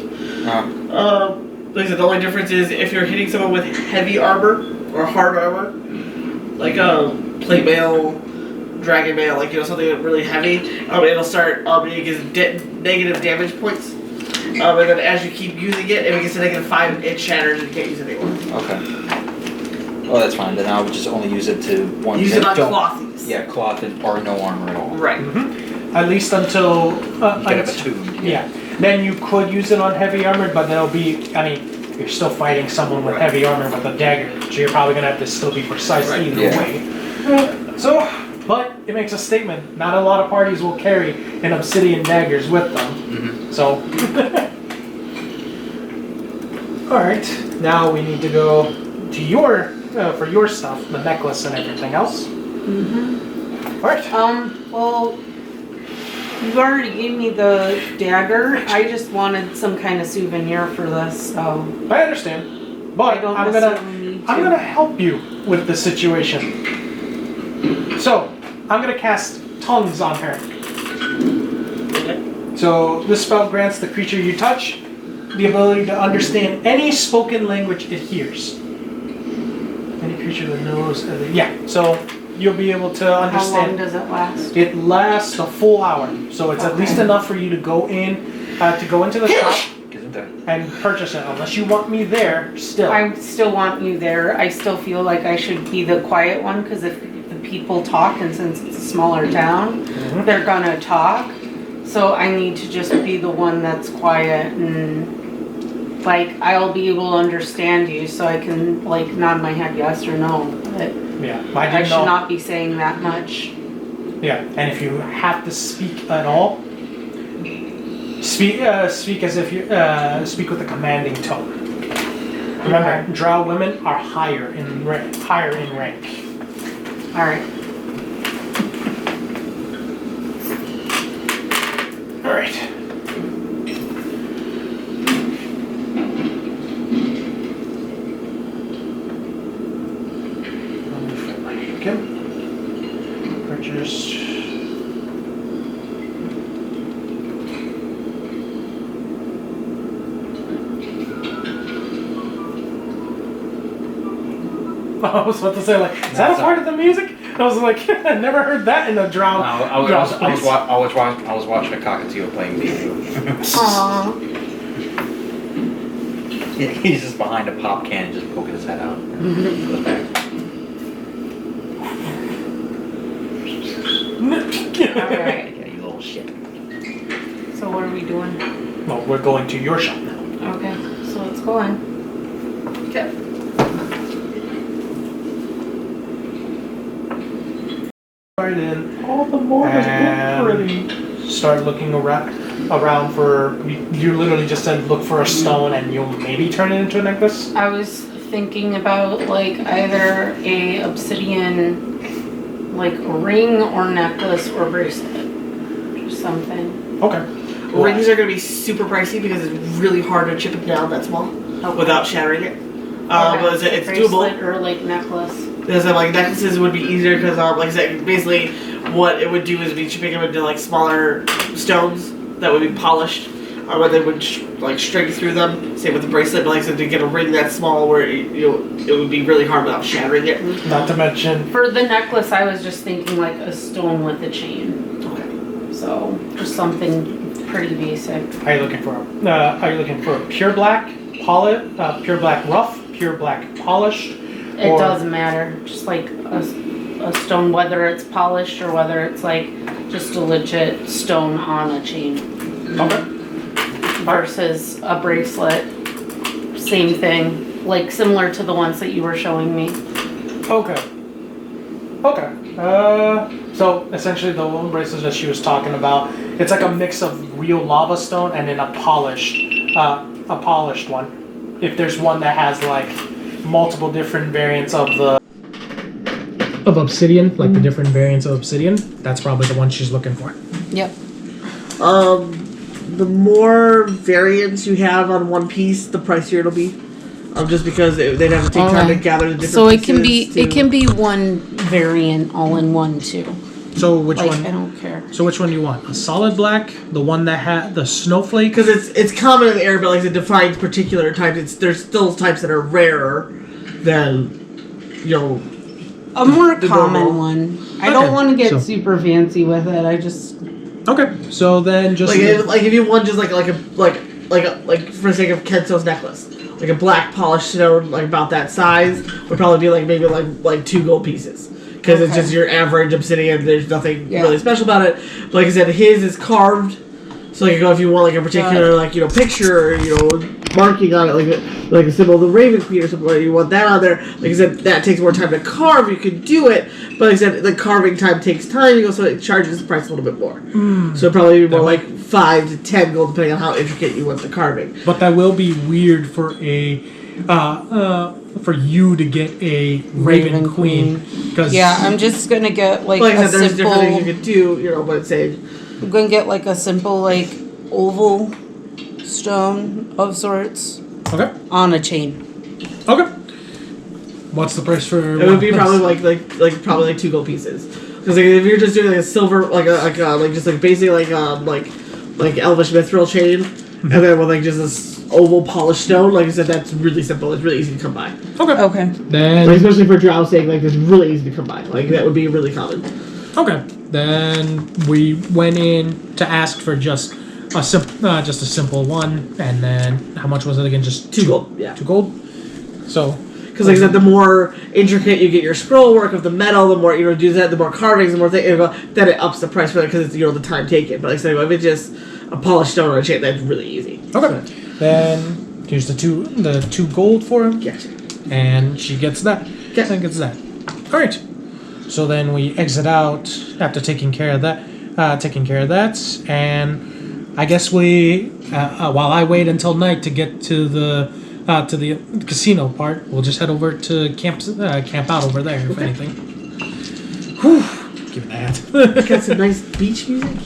said, the only difference is if you're hitting someone with heavy armor or hard armor, like plate mail, dragon mail, like something really heavy, it'll start it gives negative damage points. And then as you keep using it, if it gets to -5, it shatters and you can't use it anymore. Okay. Oh, that's fine. Then I would just only use it to ones Use that it on don't. clothies. Yeah, cloth or no armor at all. Right. At least until Get it attuned. yeah. Then you could use it on heavy armor, but there'll be, you're still fighting someone with Right. heavy armor with a dagger, so you're probably gonna have to still be precise Right. either Yeah. way. So, but it makes a statement. Not a lot of parties will carry an obsidian daggers with them. Mm-hmm. So, all right. Now we need to go to your for your stuff, the necklace and everything else. Alright. Well, you already gave me the dagger. I just wanted some kind of souvenir for this, so I understand. But I don't I'm necessarily need to. gonna help you with the situation. So, I'm gonna cast tongues on her. So this spell grants the creature you touch the ability to understand any spoken language it hears. Any creature that knows, so you'll be able to How long understand. does it last? It lasts a full hour, so it's at least enough for you to go into the shop and purchase it. Unless you want me there, still. I still want you there. I still feel like I should be the quiet one because if the people talk, and since it's a smaller town, they're gonna talk. So I need to just be the one that's quiet and like I'll be able to understand you, so I can like nod my head yes or no. But Yeah, I should not be saying that much. Yeah, and if you have to speak at all, speak as if you speak with a commanding tone. Remember, drow women are higher in rank. All right. All right. Okay. Purchase. I was about to say, like, is that a part of the music? I was like, I never heard that in a drow. I was watching a cockatiel playing piano. Aww. He's just behind a pop can, just poking his head out. To the back. Alright. Yeah, you little shit. So what are we doing? Well, we're going to your shop now. Okay, so let's go in. Okay. Right in. All the more pretty. Start looking around for. You literally just said look for a stone, and you'll maybe turn it into a necklace. I was thinking about like either a obsidian like ring or necklace or bracelet. Just something. Okay. Rings are going to be super pricey because it's really hard to chip it down that small without shattering it. But it's bracelet doable. or like necklace. Because like necklaces would be easier because like I said, basically what it would do is be chipping them into like smaller stones that would be polished, or they would like string through them. Same with the bracelet, but like I said, to get a ring that small where it would be really hard without shattering it. Not to mention. For the necklace, I was just thinking like a stone with a chain. Okay. So just something pretty basic. Are you looking for pure black pure black rough, pure black polished? It doesn't matter. Just like a stone, whether it's polished or whether it's like just a legit stone on a chain. Okay. Versus a bracelet. Same thing. Like similar to the ones that you were showing me. Okay. So essentially the one bracelet that she was talking about, it's like a mix of real lava stone and then a polished one. If there's one that has like multiple different variants of obsidian, like the different variants of obsidian, that's probably the one she's looking for. Yep. The more variants you have on one piece, the pricier it'll be. Just because they'd have to take time to gather the different So pieces. it can be one variant all in one too. So which Like one? I don't care. So which one do you want? A solid black, the one that had the snowflake? Because it's common in the area, but like it defines particular types. There's still types that are rarer than A more the common normal. one. I Okay, don't want to get so- super fancy with it. I just Okay, so then just like if you want just like for the sake of Kenso's necklace, like a black polished stone like about that size would probably be like maybe like 2 gold pieces. Because it's just your average obsidian. There's nothing really special about it. But like I said, his is carved. So like if you want like a particular picture or marking on it like a symbol of the Raven Queen or something, like you want that on there. Like I said, that takes more time to carve. You can do it, but like I said, the carving time takes time. So it charges the price a little bit more. So it'd probably be more like 5 to 10 gold depending on how intricate you want the carving. But that will be weird for a for you to get a Raven Queen. Because Yeah, I'm just gonna get like Like I a said, there's different things you simple. could do, you know, but say, I'm gonna get like a simple like oval stone of sorts okay, on a chain. okay. What's the price for? it would be probably like probably like 2 gold pieces. Because like, if you're just doing like a silver, like just like basic like Elvish mithril chain, and then with like just this oval polished stone, like I said, that's really simple. It's really easy to come by. Okay. Okay. Then Like, especially for Drow's sake, like it's really easy to come by. Like that would be really common. okay. Then we went in to ask for just a simple one, and then how much was it again? Just 2 gold. Yeah. 2 gold. So. Because like I said, the more intricate you get your scroll work of the metal, the more you know do that, the more carvings, the more thing, then it ups the price for it because it's the time taken. But like I said, if it's just a polished stone or a chain, that's really easy. Okay. Then here's the two gold for him, Gotcha. and she gets that. Okay. And gets that. All right. So then we exit out after taking care of that, and I guess we while I wait until night to get to the casino part, we'll just head over to camp out over there if anything. Whew. Give it that. Got some nice beach music,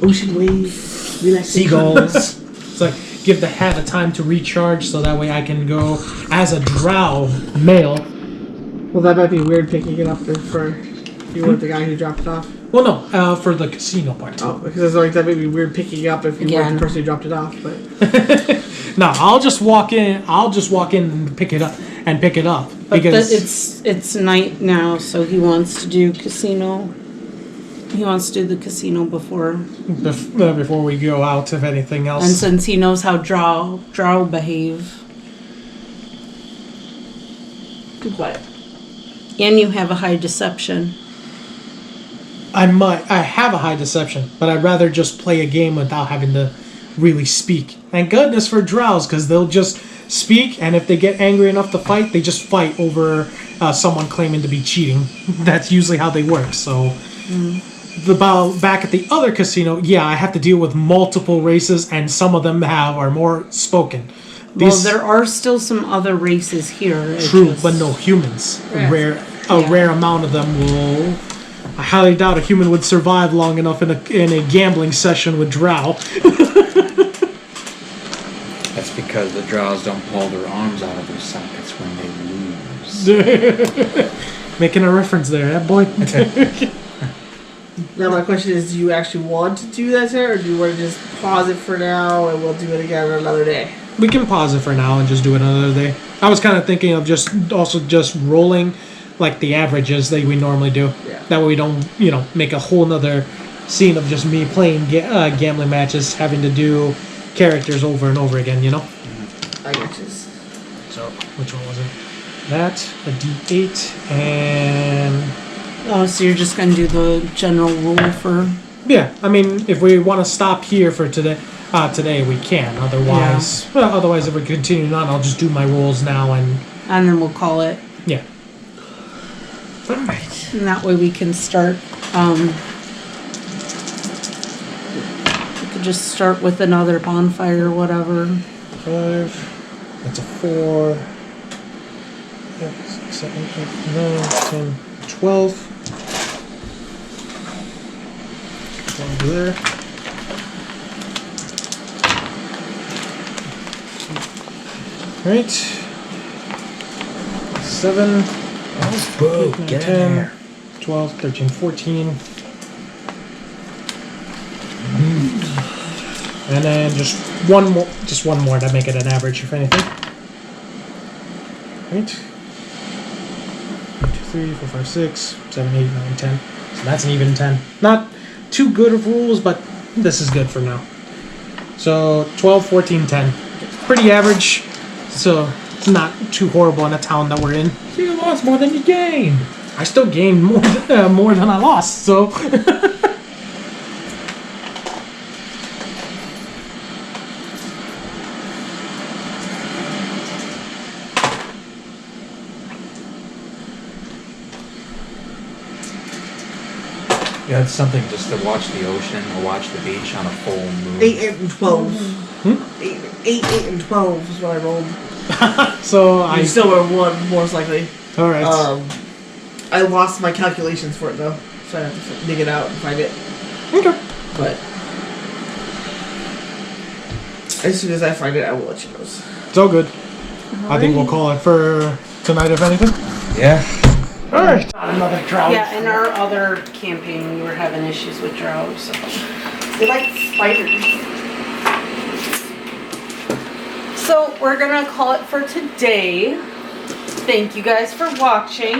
ocean waves, relaxation. Seagulls. It's like give the hat a time to recharge so that way I can go as a drow male. Well, that might be weird picking it up for you weren't the guy who dropped it off. Well, no, for the casino part. Oh, because it's like that may be weird picking it up if you weren't the person who dropped it off. But No, I'll just walk in and pick it up. But Because it's night now, so he wants to do casino. He wants to do the casino before. before we go out, if anything else. And since he knows how drow behave. too quiet. And you have a high deception. I have a high deception, but I'd rather just play a game without having to really speak. Thank goodness for drows, because they'll just speak, and if they get angry enough to fight, they just fight over someone claiming to be cheating. That's usually how they work. So, back at the other casino, yeah, I have to deal with multiple races, and some of them are more spoken. Well, there are still some other races here. True, but no humans. Yeah. A rare amount of them will. I highly doubt a human would survive long enough in a gambling session with drow. That's because the drows don't pull their arms out of their sockets when they lose. Making a reference there, eh, boy? Now my question is, do you actually want to do that, sir, or do you want to just pause it for now and we'll do it again another day? We can pause it for now and just do it another day. I was kind of thinking of just rolling like the averages that we normally do. Yeah. That way we don't, make a whole nother scene of just me playing gambling matches, having to do characters over and over again, I got you. So, which one was it? That, a D8, and... Oh, so you're just going to do the general rule for... Yeah, I mean, if we want to stop here for today, we can. Otherwise, if we continue on, I'll just do my rolls now and... And then we'll call it. Yeah. And that way we can start... we could just start with another bonfire or whatever. 5, that's a 4, 6, 7, 8, 9, 10, 12. 12 there. Alright. 7. Boo, 8, 9, get in 10, there. 12, 13, 14. And then just one more to make it an average, if anything. Right. 1, 2, 3, 4, 5, 6, 7, 8, 9, 10. So that's an even 10. Not too good of rules, but this is good for now. So 12, 14, 10. Pretty average. So it's not too horrible in a town that we're in. You lost more than you gained. I still gained more than I lost, so... Yeah, it's something just to watch the ocean or watch the beach on a full moon. 8, 8, and 12. 8, 8, and 12 is what I rolled. So I. You still were one, most likely. All right. I lost my calculations for it though, so I have to dig it out and find it. Okay. But as soon as I find it, I will let you know. It's all good. I think we'll call it for tonight, if anything. Yeah. All right. Not another drought. Yeah, in our other campaign, we were having issues with drought, so they like spiders. So we're gonna call it for today. Thank you guys for watching.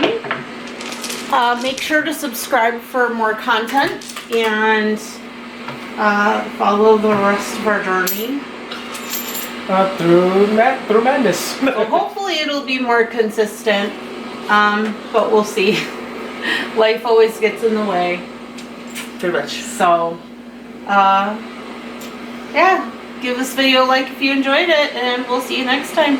Make sure to subscribe for more content and follow the rest of our journey. Through madness. So hopefully it'll be more consistent, but we'll see. Life always gets in the way. Pretty much. So, yeah, give this video a like if you enjoyed it, and we'll see you next time.